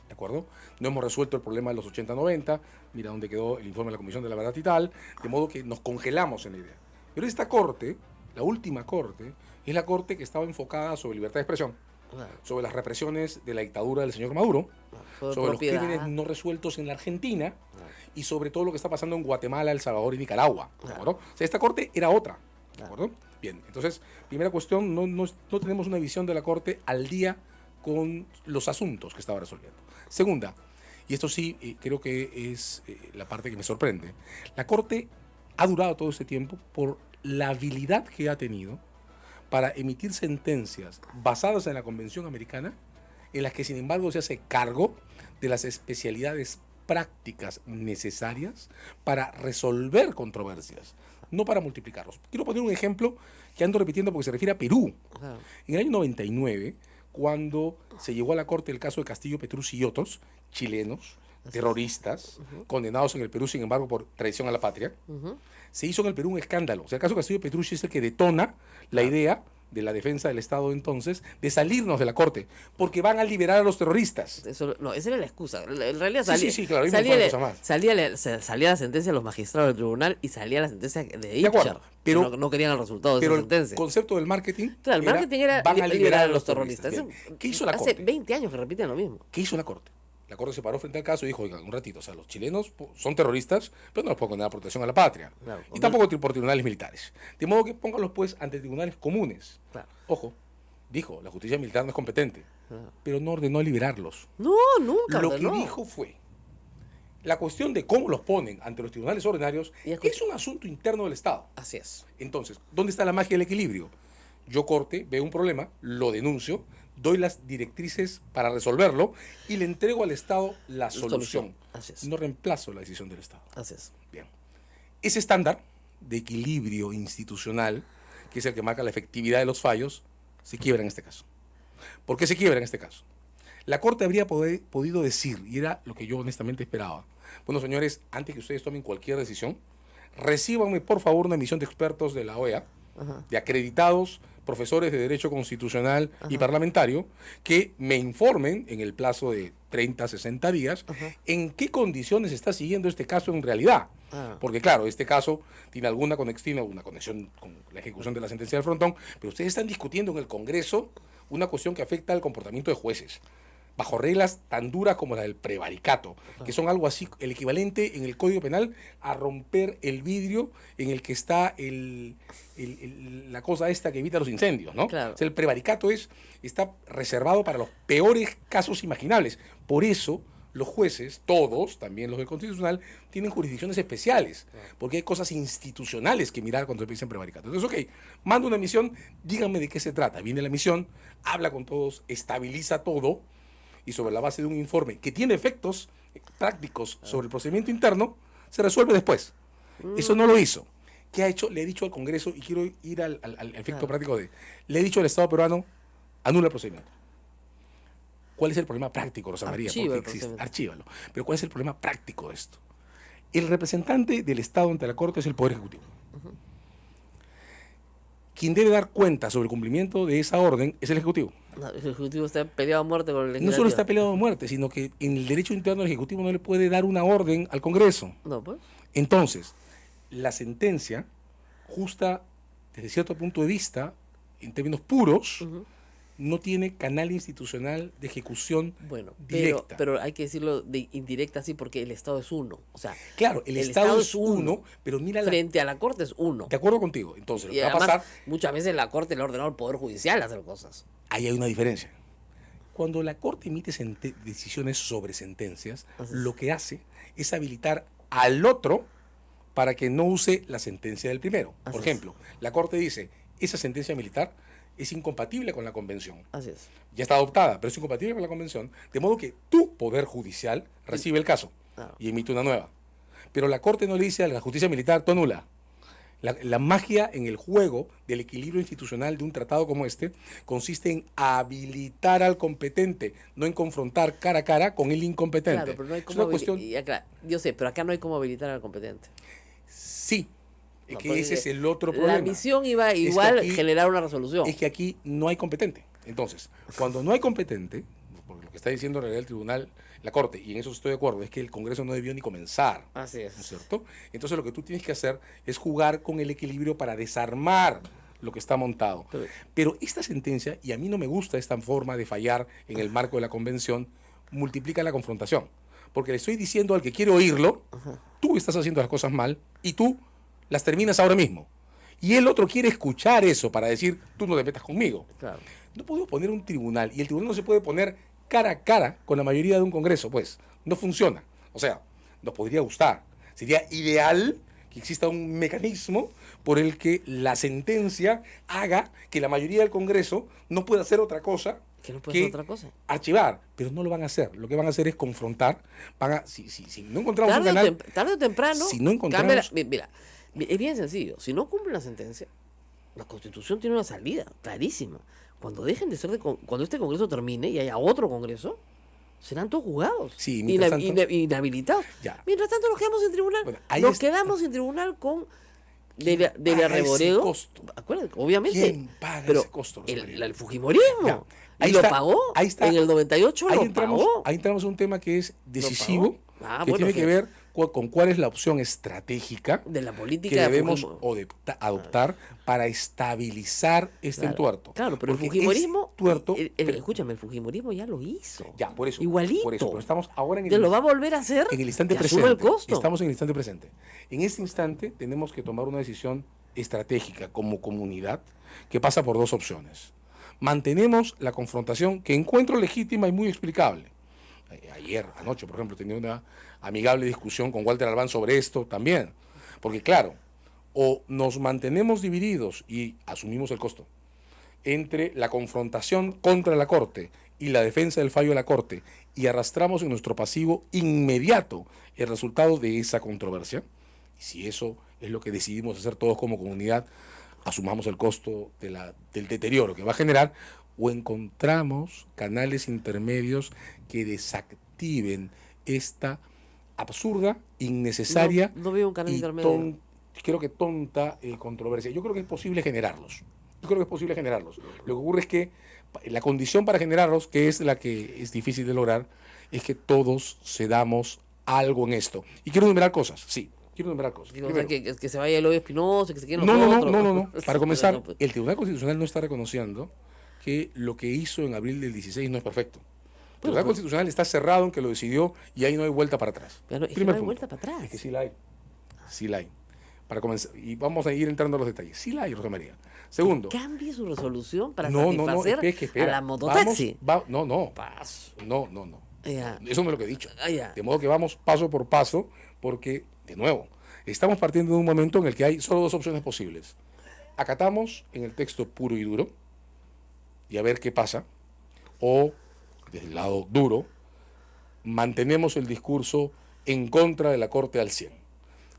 [SPEAKER 5] ¿De acuerdo? No hemos resuelto el problema de los 80-90, mira dónde quedó el informe de la Comisión de la Verdad y tal, de modo que nos congelamos en la idea. Pero esta Corte, la última Corte, es la Corte que estaba enfocada sobre libertad de expresión, sobre las represiones de la dictadura del señor Maduro, sobre los crímenes no resueltos en la Argentina y sobre todo lo que está pasando en Guatemala, El Salvador y Nicaragua. ¿De acuerdo? O sea, esta Corte era otra. ¿De acuerdo? Bien, entonces, primera cuestión, no tenemos una visión de la Corte al día con los asuntos que estaba resolviendo. Segunda, y esto sí creo que es la parte que me sorprende, la Corte ha durado todo este tiempo por la habilidad que ha tenido para emitir sentencias basadas en la Convención Americana, en las que sin embargo se hace cargo de las especialidades prácticas necesarias para resolver controversias, no para multiplicarlos. Quiero poner un ejemplo que ando repitiendo porque se refiere a Perú. En el año 99, cuando se llevó a la Corte el caso de Castillo, Petrucci y otros, chilenos, terroristas, condenados en el Perú, sin embargo, por traición a la patria, se hizo en el Perú un escándalo. O sea, el caso de Castillo Petrucci es el que detona la idea de la defensa del Estado entonces de salirnos de la Corte, porque van a liberar a los terroristas.
[SPEAKER 3] No, esa era la excusa. En realidad
[SPEAKER 5] claro,
[SPEAKER 3] salía la sentencia de los magistrados del tribunal y salía la sentencia de Ipchar.
[SPEAKER 5] Pero
[SPEAKER 3] no querían el resultado de esa sentencia.
[SPEAKER 5] El concepto del marketing,
[SPEAKER 3] claro, el marketing era
[SPEAKER 5] van a liberar a los terroristas.
[SPEAKER 3] ¿Qué hizo la Corte? Hace 20 años que repiten lo mismo.
[SPEAKER 5] ¿Qué hizo la Corte? La Corte se paró frente al caso y dijo, oigan, un ratito, o sea, los chilenos son terroristas, pero no los puedo condenar por protección a la patria. Claro, y tampoco por tribunales militares. De modo que pónganlos, pues, ante tribunales comunes. Claro. Ojo, dijo, la justicia militar no es competente, pero no ordenó liberarlos.
[SPEAKER 3] No, nunca.
[SPEAKER 5] Lo que dijo fue, la cuestión de cómo los ponen ante los tribunales ordinarios es un asunto interno del Estado.
[SPEAKER 3] Así es.
[SPEAKER 5] Entonces, ¿dónde está la magia del equilibrio? Yo, Corte, veo un problema, lo denuncio, doy las directrices para resolverlo y le entrego al Estado la solución.
[SPEAKER 3] Así es.
[SPEAKER 5] No reemplazo la decisión del Estado.
[SPEAKER 3] Así es.
[SPEAKER 5] Bien. Ese estándar de equilibrio institucional, que es el que marca la efectividad de los fallos, se quiebra en este caso. ¿Por qué se quiebra en este caso? La Corte habría podido decir, y era lo que yo honestamente esperaba, bueno, señores, antes que ustedes tomen cualquier decisión, recíbanme por favor una misión de expertos de la OEA, de acreditados profesores de Derecho Constitucional y Parlamentario, que me informen en el plazo de 30, 60 días en qué condiciones está siguiendo este caso en realidad. Porque claro, este caso tiene una conexión con la ejecución de la sentencia del Frontón, pero ustedes están discutiendo en el Congreso una cuestión que afecta al comportamiento de jueces, bajo reglas tan duras como la del prevaricato, que son algo así, el equivalente en el Código Penal a romper el vidrio en el que está la cosa esta que evita los incendios, ¿no?
[SPEAKER 3] Claro.
[SPEAKER 5] O sea, el prevaricato está reservado para los peores casos imaginables. Por eso los jueces, todos, también los del Constitucional, tienen jurisdicciones especiales, porque hay cosas institucionales que mirar cuando se piensa en prevaricato. Entonces, ok, mando una misión, díganme de qué se trata. Viene la misión, habla con todos, estabiliza todo, y sobre la base de un informe que tiene efectos prácticos sobre el procedimiento interno, se resuelve después. Eso no lo hizo. ¿Qué ha hecho? Le he dicho al Congreso, y quiero ir al efecto práctico le he dicho al Estado peruano, anula el procedimiento. ¿Cuál es el problema práctico, Rosa María? Porque existe, archívalo. Pero ¿cuál es el problema práctico de esto? El representante del Estado ante la Corte es el Poder Ejecutivo. Quien debe dar cuenta sobre el cumplimiento de esa orden es el Ejecutivo.
[SPEAKER 3] No, el Ejecutivo está peleado a muerte con el Legislativo.
[SPEAKER 5] No solo está peleado a muerte, sino que en el derecho interno el Ejecutivo no le puede dar una orden al Congreso.
[SPEAKER 3] No, pues.
[SPEAKER 5] Entonces, la sentencia, justa desde cierto punto de vista, en términos puros, no tiene canal institucional de ejecución directa.
[SPEAKER 3] Pero hay que decirlo de indirecta así porque el Estado es uno. O sea,
[SPEAKER 5] claro, el Estado es uno, pero mira
[SPEAKER 3] frente a la Corte es uno.
[SPEAKER 5] De acuerdo contigo. Entonces, lo
[SPEAKER 3] y
[SPEAKER 5] que va a
[SPEAKER 3] además,
[SPEAKER 5] pasar,
[SPEAKER 3] muchas veces la Corte le ha ordenado al Poder Judicial hacer cosas.
[SPEAKER 5] Ahí hay una diferencia. Cuando la Corte emite decisiones sobre sentencias, lo que hace es habilitar al otro para que no use la sentencia del primero. Por ejemplo, la Corte dice, esa sentencia militar es incompatible con la Convención.
[SPEAKER 3] Así es.
[SPEAKER 5] Ya está adoptada, pero es incompatible con la Convención, de modo que tu Poder Judicial recibe el caso y emite una nueva. Pero la Corte no le dice a la justicia militar, tú anula. La magia en el juego del equilibrio institucional de un tratado como este consiste en habilitar al competente, no en confrontar cara a cara con el incompetente.
[SPEAKER 3] Claro, pero no hay
[SPEAKER 5] es
[SPEAKER 3] cómo
[SPEAKER 5] una cuestión...
[SPEAKER 3] yo sé, pero acá no hay cómo habilitar al competente.
[SPEAKER 5] Sí,
[SPEAKER 3] No,
[SPEAKER 5] que ese es el otro problema.
[SPEAKER 3] La misión iba igual
[SPEAKER 5] aquí,
[SPEAKER 3] generar una resolución.
[SPEAKER 5] Es que aquí no hay competente. Entonces, cuando no hay competente, porque lo que está diciendo en realidad el tribunal, la Corte, y en eso estoy de acuerdo, es que el Congreso no debió ni comenzar.
[SPEAKER 3] Así es.
[SPEAKER 5] ¿No es cierto? Entonces lo que tú tienes que hacer es jugar con el equilibrio para desarmar lo que está montado. Pero esta sentencia, y a mí no me gusta esta forma de fallar en el marco de la Convención, multiplica la confrontación. Porque le estoy diciendo al que quiere oírlo, tú estás haciendo las cosas mal y tú las terminas ahora mismo. Y el otro quiere escuchar eso para decir, tú no te metas conmigo.
[SPEAKER 3] Claro.
[SPEAKER 5] No podemos poner un tribunal, y el tribunal no se puede poner cara a cara con la mayoría de un Congreso, pues. No funciona. O sea, nos podría gustar. Sería ideal que exista un mecanismo por el que la sentencia haga que la mayoría del Congreso no pueda hacer otra cosa
[SPEAKER 3] que no puede hacer otra cosa.
[SPEAKER 5] Archivar, pero no lo van a hacer. Lo que van a hacer es confrontar. Si no encontramos un canal...
[SPEAKER 3] Tarde o temprano...
[SPEAKER 5] Si no encontramos...
[SPEAKER 3] Mira, es bien sencillo. Si no cumple la sentencia, la Constitución tiene una salida clarísima. Cuando dejen de ser cuando este Congreso termine y haya otro Congreso, serán todos juzgados.
[SPEAKER 5] Sí,
[SPEAKER 3] inhabilitados.
[SPEAKER 5] Ya.
[SPEAKER 3] Mientras tanto nos quedamos sin tribunal.
[SPEAKER 5] Bueno,
[SPEAKER 3] quedamos sin tribunal con de la Reboredo. Acuérdate, obviamente.
[SPEAKER 5] ¿Quién paga ese costo?
[SPEAKER 3] El Fujimorismo.
[SPEAKER 5] Ya.
[SPEAKER 3] Ahí lo pagó. Ahí está. En el 98 lo pagó.
[SPEAKER 5] Ahí entramos a un tema que es decisivo, que tiene que ver con cuál es la opción estratégica
[SPEAKER 3] de la política
[SPEAKER 5] que debemos adoptar para estabilizar este entuerto.
[SPEAKER 3] Claro, pero
[SPEAKER 5] porque
[SPEAKER 3] el Fujimorismo,
[SPEAKER 5] escúchame,
[SPEAKER 3] el Fujimorismo ya lo hizo.
[SPEAKER 5] Ya, por eso.
[SPEAKER 3] Igualito.
[SPEAKER 5] Por eso, pero estamos ahora en
[SPEAKER 3] el lo va a volver a hacer
[SPEAKER 5] en el instante presente. El costo. Estamos en el instante presente. En este instante tenemos que tomar una decisión estratégica como comunidad que pasa por dos opciones. Mantenemos la confrontación que encuentro legítima y muy explicable. Anoche, por ejemplo, tenía una amigable discusión con Walter Albán sobre esto también. Porque claro, o nos mantenemos divididos y asumimos el costo entre la confrontación contra la Corte y la defensa del fallo de la Corte y arrastramos en nuestro pasivo inmediato el resultado de esa controversia. Y si eso es lo que decidimos hacer todos como comunidad, asumamos el costo del deterioro que va a generar, o encontramos canales intermedios que desactiven esta absurda, innecesaria
[SPEAKER 3] no veo un canal intermedio.
[SPEAKER 5] Creo que tonta controversia. Yo creo que es posible generarlos. Lo que ocurre es que la condición para generarlos, que es la que es difícil de lograr, es que todos cedamos algo en esto. Y quiero enumerar cosas, sí. Quiero enumerar cosas.
[SPEAKER 3] Digo, o sea, que se vaya Eloy Espinosa, que se queden
[SPEAKER 5] No. Para comenzar, el Tribunal Constitucional no está reconociendo que lo que hizo en abril del 16 no es perfecto. El Tribunal Constitucional está cerrado en que lo decidió y ahí no hay vuelta para atrás.
[SPEAKER 3] Pero no hay vuelta para atrás.
[SPEAKER 5] Es que sí la hay. Sí la hay. Para comenzar, y vamos a ir entrando a los detalles. Sí la hay, Rosa María. Segundo.
[SPEAKER 3] Cambie su resolución para satisfacer a la mototaxi.
[SPEAKER 5] No.
[SPEAKER 3] Ya.
[SPEAKER 5] Eso no es lo que he dicho.
[SPEAKER 3] Ya.
[SPEAKER 5] De modo que vamos paso por paso, porque, de nuevo, estamos partiendo de un momento en el que hay solo dos opciones posibles. Acatamos en el texto puro y duro y a ver qué pasa, o, desde el lado duro, mantenemos el discurso en contra de la Corte al 100.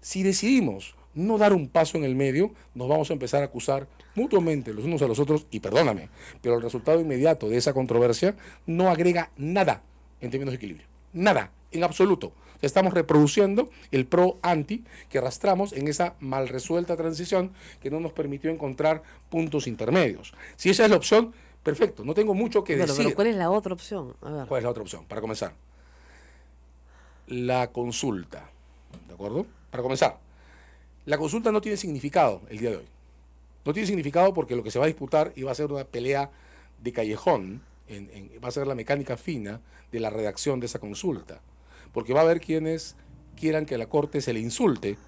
[SPEAKER 5] Si decidimos no dar un paso en el medio, nos vamos a empezar a acusar mutuamente los unos a los otros, y perdóname, pero el resultado inmediato de esa controversia no agrega nada en términos de equilibrio. Nada, en absoluto. Estamos reproduciendo el pro-anti que arrastramos en esa mal resuelta transición que no nos permitió encontrar puntos intermedios. Si esa es la opción, perfecto, no tengo mucho que decir.
[SPEAKER 3] Pero ¿cuál es la otra opción? A ver.
[SPEAKER 5] ¿Cuál es la otra opción? Para comenzar, la consulta. ¿De acuerdo? Para comenzar, la consulta no tiene significado el día de hoy. No tiene significado porque lo que se va a disputar iba a ser una pelea de callejón, va a ser la mecánica fina de la redacción de esa consulta. Porque va a haber quienes quieran que a la Corte se le insulte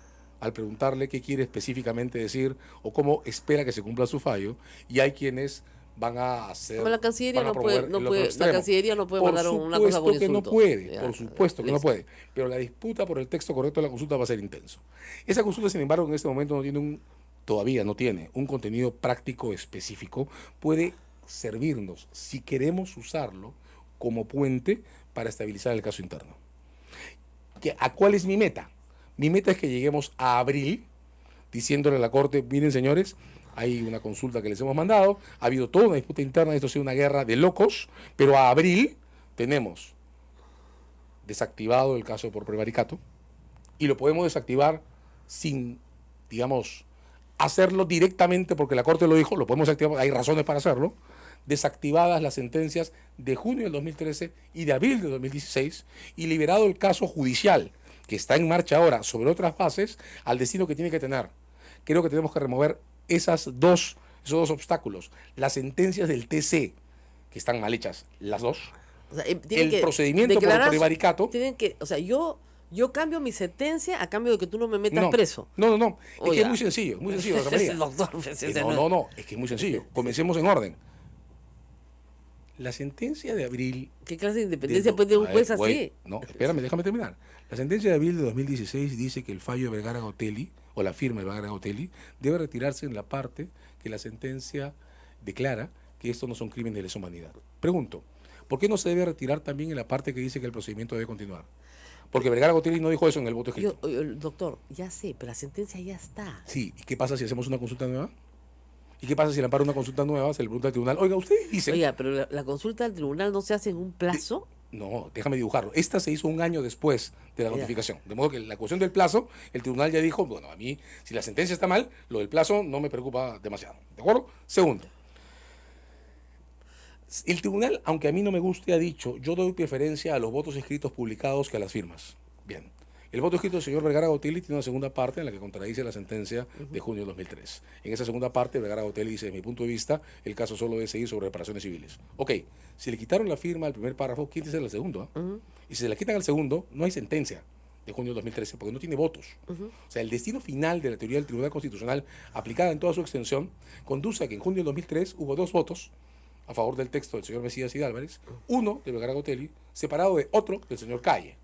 [SPEAKER 5] al preguntarle qué quiere específicamente decir o cómo espera que se cumpla su fallo, y hay quienes van a hacer...
[SPEAKER 3] Como la Cancillería
[SPEAKER 5] van a
[SPEAKER 3] no puede,
[SPEAKER 5] promover el otro
[SPEAKER 3] la
[SPEAKER 5] extremo.
[SPEAKER 3] Cancillería no puede
[SPEAKER 5] Por
[SPEAKER 3] mandar una cosa con
[SPEAKER 5] supuesto que no
[SPEAKER 3] insulto.
[SPEAKER 5] puede,
[SPEAKER 3] Ya,
[SPEAKER 5] por supuesto que no
[SPEAKER 3] listo.
[SPEAKER 5] puede, pero la disputa por el texto correcto de la consulta va a ser intenso. Esa consulta, sin embargo, en este momento todavía no tiene un contenido práctico específico. Puede servirnos, si queremos usarlo, como puente para estabilizar el caso interno. ¿A cuál es mi meta? Mi meta es que lleguemos a abril diciéndole a la Corte: miren, señores, hay una consulta que les hemos mandado, ha habido toda una disputa interna, esto ha sido una guerra de locos, pero a abril tenemos desactivado el caso por prevaricato, y lo podemos desactivar sin, digamos, hacerlo directamente porque la Corte lo dijo, lo podemos activar, hay razones para hacerlo. Desactivadas las sentencias de junio del 2013 y de abril del 2016, y liberado el caso judicial que está en marcha ahora sobre otras bases al destino que tiene que tener. Creo que tenemos que remover esos dos obstáculos. Las sentencias del TC, que están mal hechas, las dos.
[SPEAKER 3] O sea,
[SPEAKER 5] El procedimiento por prevaricato.
[SPEAKER 3] Tienen que, o sea, yo cambio mi sentencia a cambio de que tú no me metas preso.
[SPEAKER 5] No. Es
[SPEAKER 3] Oye,
[SPEAKER 5] que es muy sencillo, Rosa María.
[SPEAKER 3] Doctor,
[SPEAKER 5] Es que es muy sencillo. Comencemos en orden. La sentencia de abril...
[SPEAKER 3] ¿Qué clase de independencia puede tener un juez así?
[SPEAKER 5] No, espérame, déjame terminar. La sentencia de abril de 2016 dice que el fallo de Vergara Gotelli, o la firma de Vergara Gotelli, debe retirarse en la parte que la sentencia declara que estos no son crímenes de lesa humanidad. Pregunto, ¿por qué no se debe retirar también en la parte que dice que el procedimiento debe continuar? Porque Vergara Gotelli no dijo eso en el voto escrito.
[SPEAKER 3] Doctor, ya sé, pero la sentencia ya está.
[SPEAKER 5] Sí, ¿y qué pasa si hacemos una consulta nueva? ¿Y qué pasa si le ampara una consulta nueva, se le pregunta al tribunal? Oiga, ustedes dicen...
[SPEAKER 3] Oiga, pero la consulta del tribunal no se hace en un plazo.
[SPEAKER 5] No, déjame dibujarlo. Esta se hizo un año después de la notificación. De modo que la cuestión del plazo, el tribunal ya dijo, bueno, a mí, si la sentencia está mal, lo del plazo no me preocupa demasiado. ¿De acuerdo? Segundo, el tribunal, aunque a mí no me guste, ha dicho: yo doy preferencia a los votos escritos publicados que a las firmas. Bien. El voto escrito del señor Vergara Gotelli tiene una segunda parte en la que contradice la sentencia de junio de 2003. En esa segunda parte, Vergara Gotelli dice: desde mi punto de vista, el caso solo debe seguir sobre reparaciones civiles. Ok, si le quitaron la firma al primer párrafo, quítese la segunda. Y si se la quitan al segundo, no hay sentencia de junio de 2013, porque no tiene votos. O sea, el destino final de la teoría del Tribunal Constitucional, aplicada en toda su extensión, conduce a que en junio de 2003 hubo 2 votos a favor del texto del señor Mesías y de Álvarez, uno de Vergara Gotelli, separado de otro del señor Calle.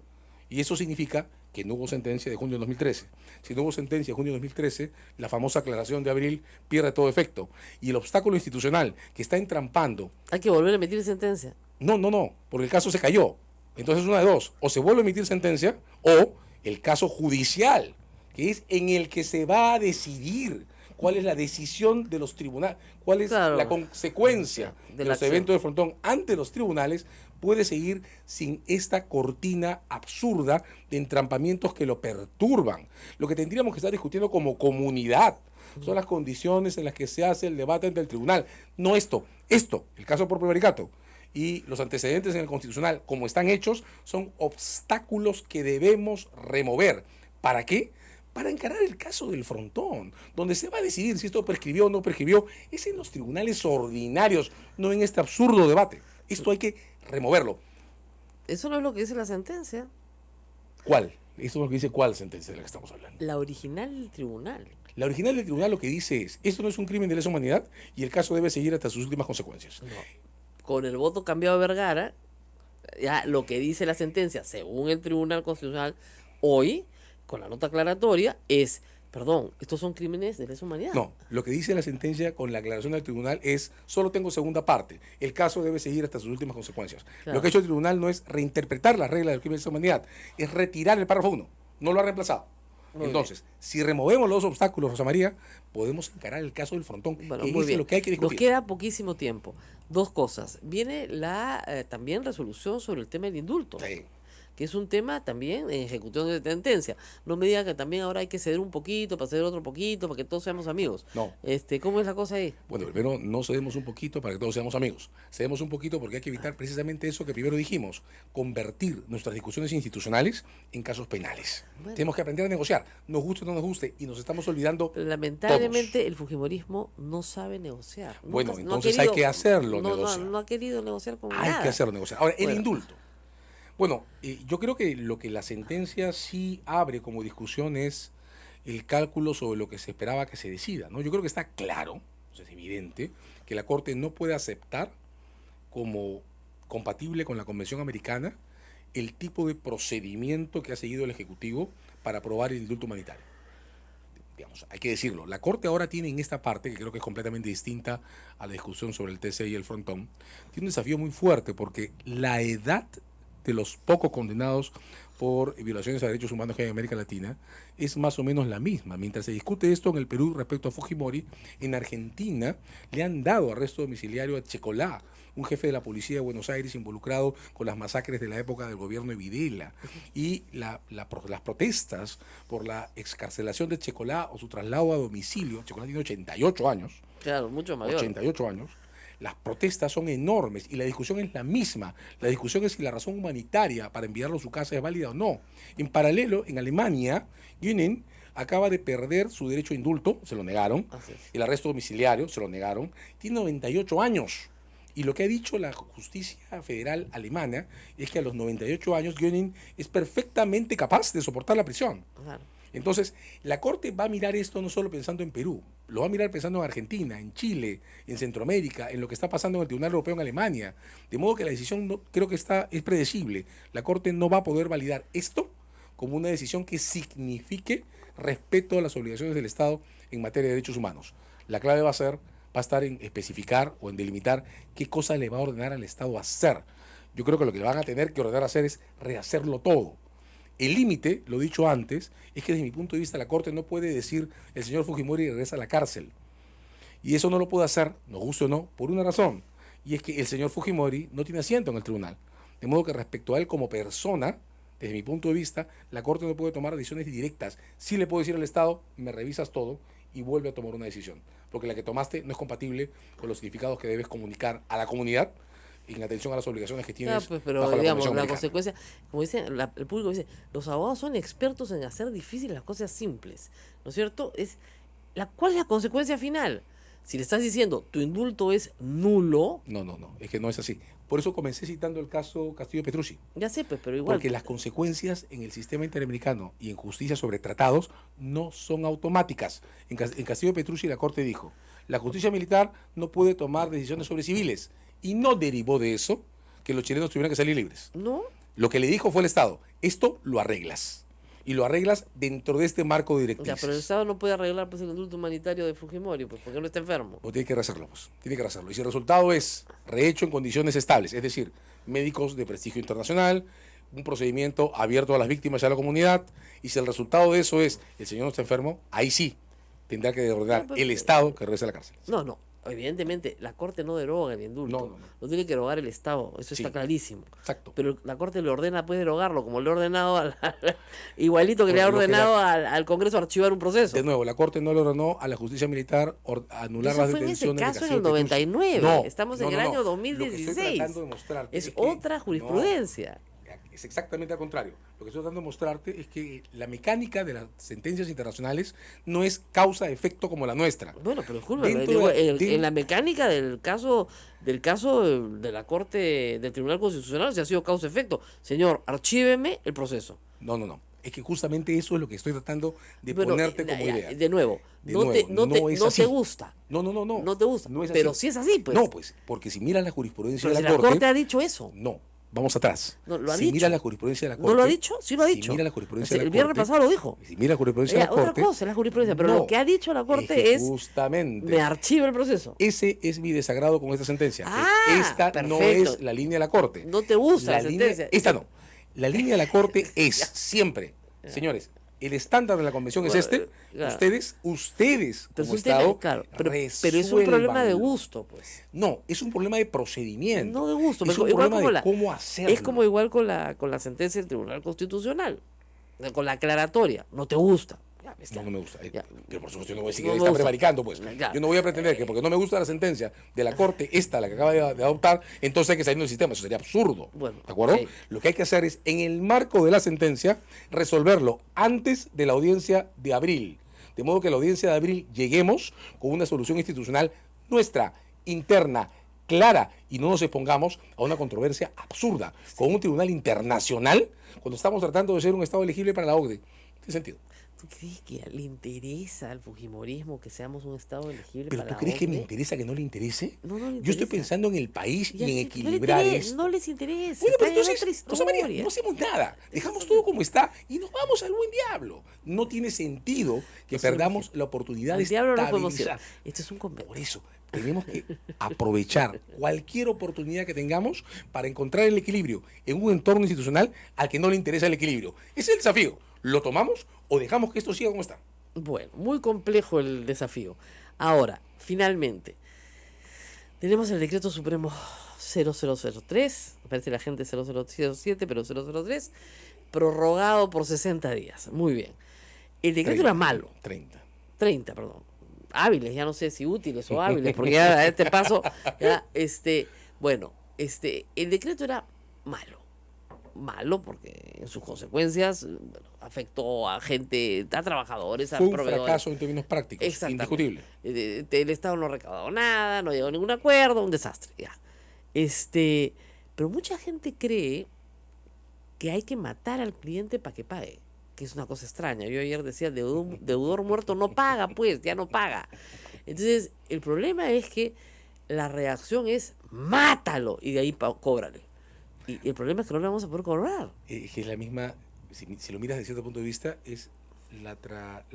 [SPEAKER 5] Y eso significa que no hubo sentencia de junio de 2013. Si no hubo sentencia de junio de 2013, la famosa aclaración de abril pierde todo efecto. Y el obstáculo institucional que está entrampando...
[SPEAKER 3] Hay que volver a emitir sentencia.
[SPEAKER 5] No, porque el caso se cayó. Entonces, una de dos: o se vuelve a emitir sentencia, o el caso judicial, que es en el que se va a decidir cuál es la decisión de los tribunales, cuál es la consecuencia de los eventos de Frontón ante los tribunales, puede seguir sin esta cortina absurda de entrampamientos que lo perturban. Lo que tendríamos que estar discutiendo como comunidad son las condiciones en las que se hace el debate ante el tribunal. No esto, el caso por prevaricato y los antecedentes en el Constitucional, como están hechos, son obstáculos que debemos remover. ¿Para qué? Para encarar el caso del Frontón, donde se va a decidir si esto prescribió o no prescribió. Es en los tribunales ordinarios, no en este absurdo debate. Esto hay que removerlo.
[SPEAKER 3] Eso no es lo que dice la sentencia.
[SPEAKER 5] ¿Cuál? Esto es lo que dice cuál sentencia de la que estamos hablando.
[SPEAKER 3] La original del tribunal.
[SPEAKER 5] La original del tribunal lo que dice es: esto no es un crimen de lesa humanidad y el caso debe seguir hasta sus últimas consecuencias.
[SPEAKER 3] No. Con el voto cambiado de Vergara, Ya lo que dice la sentencia, según el Tribunal Constitucional, hoy, con la nota aclaratoria, es, perdón, estos son crímenes de lesa humanidad.
[SPEAKER 5] No, lo que dice la sentencia con la aclaración del tribunal es, solo tengo segunda parte, el caso debe seguir hasta sus últimas consecuencias.
[SPEAKER 3] Claro.
[SPEAKER 5] Lo que ha hecho el tribunal no es reinterpretar las reglas del crimen de lesa humanidad, es retirar el párrafo 1, no lo ha reemplazado.
[SPEAKER 3] Muy
[SPEAKER 5] Entonces, si removemos los obstáculos, Rosa María, podemos encarar el caso del frontón,
[SPEAKER 3] Bueno,
[SPEAKER 5] que
[SPEAKER 3] muy
[SPEAKER 5] es
[SPEAKER 3] bien.
[SPEAKER 5] lo que hay que
[SPEAKER 3] Nos
[SPEAKER 5] discutir.
[SPEAKER 3] queda poquísimo tiempo. Dos cosas. Viene la también resolución sobre el tema del indulto,
[SPEAKER 5] Sí.
[SPEAKER 3] que es un tema también en ejecución de sentencia. No me diga que también ahora hay que ceder un poquito, para ceder otro poquito, para que todos seamos amigos.
[SPEAKER 5] No.
[SPEAKER 3] ¿Cómo es la cosa ahí?
[SPEAKER 5] Bueno, primero no cedemos un poquito para que todos seamos amigos. Cedemos un poquito porque hay que evitar precisamente eso que primero dijimos, convertir nuestras discusiones institucionales en casos penales.
[SPEAKER 3] Bueno.
[SPEAKER 5] Tenemos que aprender a negociar, nos guste o no nos guste, y nos estamos olvidando.
[SPEAKER 3] Lamentablemente el fujimorismo no sabe negociar.
[SPEAKER 5] Bueno,
[SPEAKER 3] Nunca-
[SPEAKER 5] entonces hay que hacerlo,
[SPEAKER 3] no,
[SPEAKER 5] negociar.
[SPEAKER 3] no ha querido negociar con
[SPEAKER 5] Hay
[SPEAKER 3] nada.
[SPEAKER 5] que hacerlo negociar. Ahora, el
[SPEAKER 3] Bueno.
[SPEAKER 5] indulto. Bueno, yo creo que lo que la sentencia sí abre como discusión es el cálculo sobre lo que se esperaba que se decida, ¿no? Yo creo que está claro, o sea, es evidente, que la Corte no puede aceptar como compatible con la Convención Americana el tipo de procedimiento que ha seguido el Ejecutivo para aprobar el indulto humanitario. Digamos, hay que decirlo, la Corte ahora tiene en esta parte, que creo que es completamente distinta a la discusión sobre el TC y el frontón, tiene un desafío muy fuerte porque la edad de los pocos condenados por violaciones a derechos humanos que hay en América Latina es más o menos la misma. Mientras se discute esto en el Perú respecto a Fujimori, en Argentina le han dado arresto domiciliario a Checolá, un jefe de la policía de Buenos Aires involucrado con las masacres de la época del gobierno de Videla. Y las protestas por la excarcelación de Checolá o su traslado a domicilio, Checolá tiene 88 años,
[SPEAKER 3] Claro, mucho mayor.
[SPEAKER 5] 88 años, las protestas son enormes y la discusión es la misma. La discusión es si la razón humanitaria para enviarlo a su casa es válida o no. En paralelo, en Alemania, Günen acaba de perder su derecho a indulto, se lo negaron,
[SPEAKER 3] Así es.
[SPEAKER 5] el arresto domiciliario, se lo negaron, tiene 98 años. Y lo que ha dicho la justicia federal alemana es que a los 98 años Günen es perfectamente capaz de soportar la prisión.
[SPEAKER 3] Claro.
[SPEAKER 5] Entonces, la Corte va a mirar esto no solo pensando en Perú, lo va a mirar pensando en Argentina, en Chile, en Centroamérica, en lo que está pasando en el Tribunal Europeo en Alemania. De modo que la decisión creo que es predecible. La Corte no va a poder validar esto como una decisión que signifique respeto a las obligaciones del Estado en materia de derechos humanos. La clave va a estar en especificar o en delimitar qué cosa le va a ordenar al Estado hacer. Yo creo que lo que le van a tener que ordenar hacer es rehacerlo todo. El límite, lo dicho antes, es que desde mi punto de vista la Corte no puede decir el señor Fujimori regresa a la cárcel. Y eso no lo puede hacer, nos guste o no, por una razón. Y es que el señor Fujimori no tiene asiento en el tribunal. De modo que respecto a él como persona, desde mi punto de vista, la Corte no puede tomar decisiones directas. Sí le puedo decir al Estado, me revisas todo y vuelve a tomar una decisión. Porque la que tomaste no es compatible con los significados que debes comunicar a la comunidad en atención a las obligaciones que tienes.
[SPEAKER 3] Claro, pues, pero
[SPEAKER 5] bajo
[SPEAKER 3] digamos,
[SPEAKER 5] Convención
[SPEAKER 3] la
[SPEAKER 5] Americana.
[SPEAKER 3] consecuencia, como dice el público dice, los abogados son expertos en hacer difíciles las cosas simples, ¿no es cierto? ¿Cuál es la consecuencia final? Si le estás diciendo, tu indulto es nulo,
[SPEAKER 5] No, es que no es así. Por eso comencé citando el caso Castillo Petrucci.
[SPEAKER 3] ya sé, pues, pero igual.
[SPEAKER 5] Porque las consecuencias en el sistema interamericano y en justicia sobre tratados no son automáticas. En Castillo Petrucci la Corte dijo, la justicia militar no puede tomar decisiones sobre civiles. Y no derivó de eso que los chilenos tuvieran que salir libres.
[SPEAKER 3] ¿No?
[SPEAKER 5] Lo que le dijo fue el Estado, esto lo arreglas. Y lo arreglas dentro de este marco de
[SPEAKER 3] Ya,
[SPEAKER 5] directrices.
[SPEAKER 3] pero el Estado no puede arreglar pues, el indulto humanitario de Fujimori, pues, porque no está enfermo.
[SPEAKER 5] O tiene que rehacerlo, pues. Tiene que rehacerlo. Y si el resultado es rehecho en condiciones estables, es decir, médicos de prestigio internacional, un procedimiento abierto a las víctimas y a la comunidad, y si el resultado de eso es el señor no está enfermo, ahí sí tendrá que ordenar
[SPEAKER 3] No, pues,
[SPEAKER 5] el Estado que regrese a la cárcel.
[SPEAKER 3] No. Evidentemente, la Corte no deroga el indulto.
[SPEAKER 5] No.
[SPEAKER 3] Lo tiene que derogar el Estado, eso
[SPEAKER 5] Sí.
[SPEAKER 3] está clarísimo.
[SPEAKER 5] Exacto.
[SPEAKER 3] Pero la Corte le ordena, puede derogarlo, como le ha ordenado, igualito que le ha
[SPEAKER 5] Lo que
[SPEAKER 3] ordenado al Congreso archivar un proceso.
[SPEAKER 5] De nuevo, la Corte no le ordenó a la justicia militar anular
[SPEAKER 3] Eso
[SPEAKER 5] las
[SPEAKER 3] fue en ese
[SPEAKER 5] detenciones de
[SPEAKER 3] caso en
[SPEAKER 5] Castillo
[SPEAKER 3] el
[SPEAKER 5] Petrucci.
[SPEAKER 3] 99.
[SPEAKER 5] No,
[SPEAKER 3] Estamos
[SPEAKER 5] no,
[SPEAKER 3] en el
[SPEAKER 5] no,
[SPEAKER 3] año
[SPEAKER 5] no.
[SPEAKER 3] 2016.
[SPEAKER 5] Lo que estoy tratando de mostrarte
[SPEAKER 3] Es
[SPEAKER 5] que
[SPEAKER 3] otra
[SPEAKER 5] no,
[SPEAKER 3] jurisprudencia.
[SPEAKER 5] es exactamente al contrario. Lo que estoy tratando de mostrarte es que la mecánica de las sentencias internacionales no es causa-efecto como la nuestra.
[SPEAKER 3] Bueno, pero disculpe,
[SPEAKER 5] Dentro de-
[SPEAKER 3] en la mecánica del caso de la Corte del Tribunal Constitucional se ha sido causa-efecto. Señor, archíveme el proceso.
[SPEAKER 5] No. Es que justamente eso es lo que estoy tratando de
[SPEAKER 3] Bueno,
[SPEAKER 5] ponerte como idea.
[SPEAKER 3] de nuevo,
[SPEAKER 5] De
[SPEAKER 3] no,
[SPEAKER 5] nuevo,
[SPEAKER 3] no
[SPEAKER 5] es así.
[SPEAKER 3] te gusta.
[SPEAKER 5] No.
[SPEAKER 3] No te gusta.
[SPEAKER 5] No es
[SPEAKER 3] Pero
[SPEAKER 5] así.
[SPEAKER 3] sí es así, pues.
[SPEAKER 5] No, pues, porque si miras la jurisprudencia
[SPEAKER 3] Pero
[SPEAKER 5] de
[SPEAKER 3] si
[SPEAKER 5] la
[SPEAKER 3] la
[SPEAKER 5] Corte,
[SPEAKER 3] Corte ha dicho eso.
[SPEAKER 5] no. vamos atrás.
[SPEAKER 3] No, lo ha
[SPEAKER 5] si
[SPEAKER 3] dicho.
[SPEAKER 5] mira la jurisprudencia de la Corte...
[SPEAKER 3] ¿No lo ha dicho? Sí lo ha dicho.
[SPEAKER 5] Si mira la jurisprudencia de la
[SPEAKER 3] El
[SPEAKER 5] Corte...
[SPEAKER 3] viernes pasado lo dijo.
[SPEAKER 5] Si mira la jurisprudencia de la Corte...
[SPEAKER 3] Otra cosa es la jurisprudencia, pero
[SPEAKER 5] no,
[SPEAKER 3] lo que ha dicho la Corte
[SPEAKER 5] que
[SPEAKER 3] es...
[SPEAKER 5] justamente...
[SPEAKER 3] Me archiva el proceso.
[SPEAKER 5] Ese es mi desagrado con esta sentencia.
[SPEAKER 3] Ah,
[SPEAKER 5] esta no
[SPEAKER 3] perfecto.
[SPEAKER 5] es la línea de la Corte.
[SPEAKER 3] No te gusta la sentencia.
[SPEAKER 5] Esta no. La línea de la Corte es siempre, señores, el estándar de la convención es este.
[SPEAKER 3] Claro.
[SPEAKER 5] Ustedes
[SPEAKER 3] Pero
[SPEAKER 5] como
[SPEAKER 3] es un tema,
[SPEAKER 5] Estado,
[SPEAKER 3] claro, pero es un problema de gusto, pues.
[SPEAKER 5] No, es un problema de procedimiento.
[SPEAKER 3] No de gusto,
[SPEAKER 5] es
[SPEAKER 3] pero
[SPEAKER 5] un
[SPEAKER 3] igual
[SPEAKER 5] problema
[SPEAKER 3] como
[SPEAKER 5] de cómo hacerlo.
[SPEAKER 3] Es como igual con la sentencia del Tribunal Constitucional, con la aclaratoria. No te gusta. Ya, ves, ya.
[SPEAKER 5] No me gusta.
[SPEAKER 3] Ya.
[SPEAKER 5] Pero por supuesto yo no voy a decir
[SPEAKER 3] No
[SPEAKER 5] que
[SPEAKER 3] me
[SPEAKER 5] está
[SPEAKER 3] gusta.
[SPEAKER 5] prevaricando, pues.
[SPEAKER 3] Claro.
[SPEAKER 5] Yo no voy a pretender que porque no me gusta la sentencia de la Corte, la que acaba de adoptar, entonces hay que salir del sistema. Eso sería absurdo.
[SPEAKER 3] Bueno,
[SPEAKER 5] ¿de acuerdo?
[SPEAKER 3] ok.
[SPEAKER 5] Lo que hay que hacer es, en el marco de la sentencia, resolverlo antes de la audiencia de abril. De modo que la audiencia de abril lleguemos con una solución institucional nuestra, interna, clara, y no nos expongamos a una controversia absurda con un tribunal internacional cuando estamos tratando de ser un Estado elegible para la OCDE. ¿Qué sentido?
[SPEAKER 3] ¿Tú crees que le interesa al fujimorismo que seamos un Estado elegible
[SPEAKER 5] ¿Pero
[SPEAKER 3] para
[SPEAKER 5] tú
[SPEAKER 3] la
[SPEAKER 5] crees que me
[SPEAKER 3] OCDE?
[SPEAKER 5] interesa que no le interese?
[SPEAKER 3] No, no le
[SPEAKER 5] Yo estoy
[SPEAKER 3] interesa.
[SPEAKER 5] pensando en el país
[SPEAKER 3] Ya
[SPEAKER 5] y en
[SPEAKER 3] sé,
[SPEAKER 5] equilibrar esto.
[SPEAKER 3] no les interesa.
[SPEAKER 5] Bueno, pero
[SPEAKER 3] está en
[SPEAKER 5] entonces,
[SPEAKER 3] otra
[SPEAKER 5] Rosa María,
[SPEAKER 3] historia.
[SPEAKER 5] no hacemos nada. Dejamos todo como está y nos vamos al buen diablo. No tiene sentido que
[SPEAKER 3] No sé,
[SPEAKER 5] perdamos la oportunidad de
[SPEAKER 3] Al diablo no podemos ir.
[SPEAKER 5] estabilizar.
[SPEAKER 3] Esto es un convenio.
[SPEAKER 5] Por eso, tenemos que aprovechar cualquier oportunidad que tengamos para encontrar el equilibrio en un entorno institucional al que no le interesa el equilibrio. Ese es el desafío. ¿Lo tomamos o dejamos que esto siga como está?
[SPEAKER 3] Bueno, muy complejo el desafío. Ahora, finalmente, tenemos el decreto supremo 0003, me parece la gente 0007, pero 003, prorrogado por 60 días. Muy bien. El decreto era malo. 30, perdón. Hábiles, ya no sé si útiles o hábiles, porque ya a este paso, ya, el decreto era malo porque en sus consecuencias afectó a gente, a trabajadores, a
[SPEAKER 5] Fue un
[SPEAKER 3] proveedores.
[SPEAKER 5] fracaso en términos prácticos,
[SPEAKER 3] Exactamente.
[SPEAKER 5] indiscutible.
[SPEAKER 3] El Estado no ha recaudado nada, no llegó a ningún acuerdo, un desastre, ya. Pero mucha gente cree que hay que matar al cliente para que pague, que es una cosa extraña. Yo ayer decía, deudor muerto no paga, pues, ya no paga. Entonces, el problema es que la reacción es mátalo y de ahí cóbrale. Y el problema es que no le vamos a poder cobrar.
[SPEAKER 5] Que es la misma, si lo miras desde cierto punto de vista, es la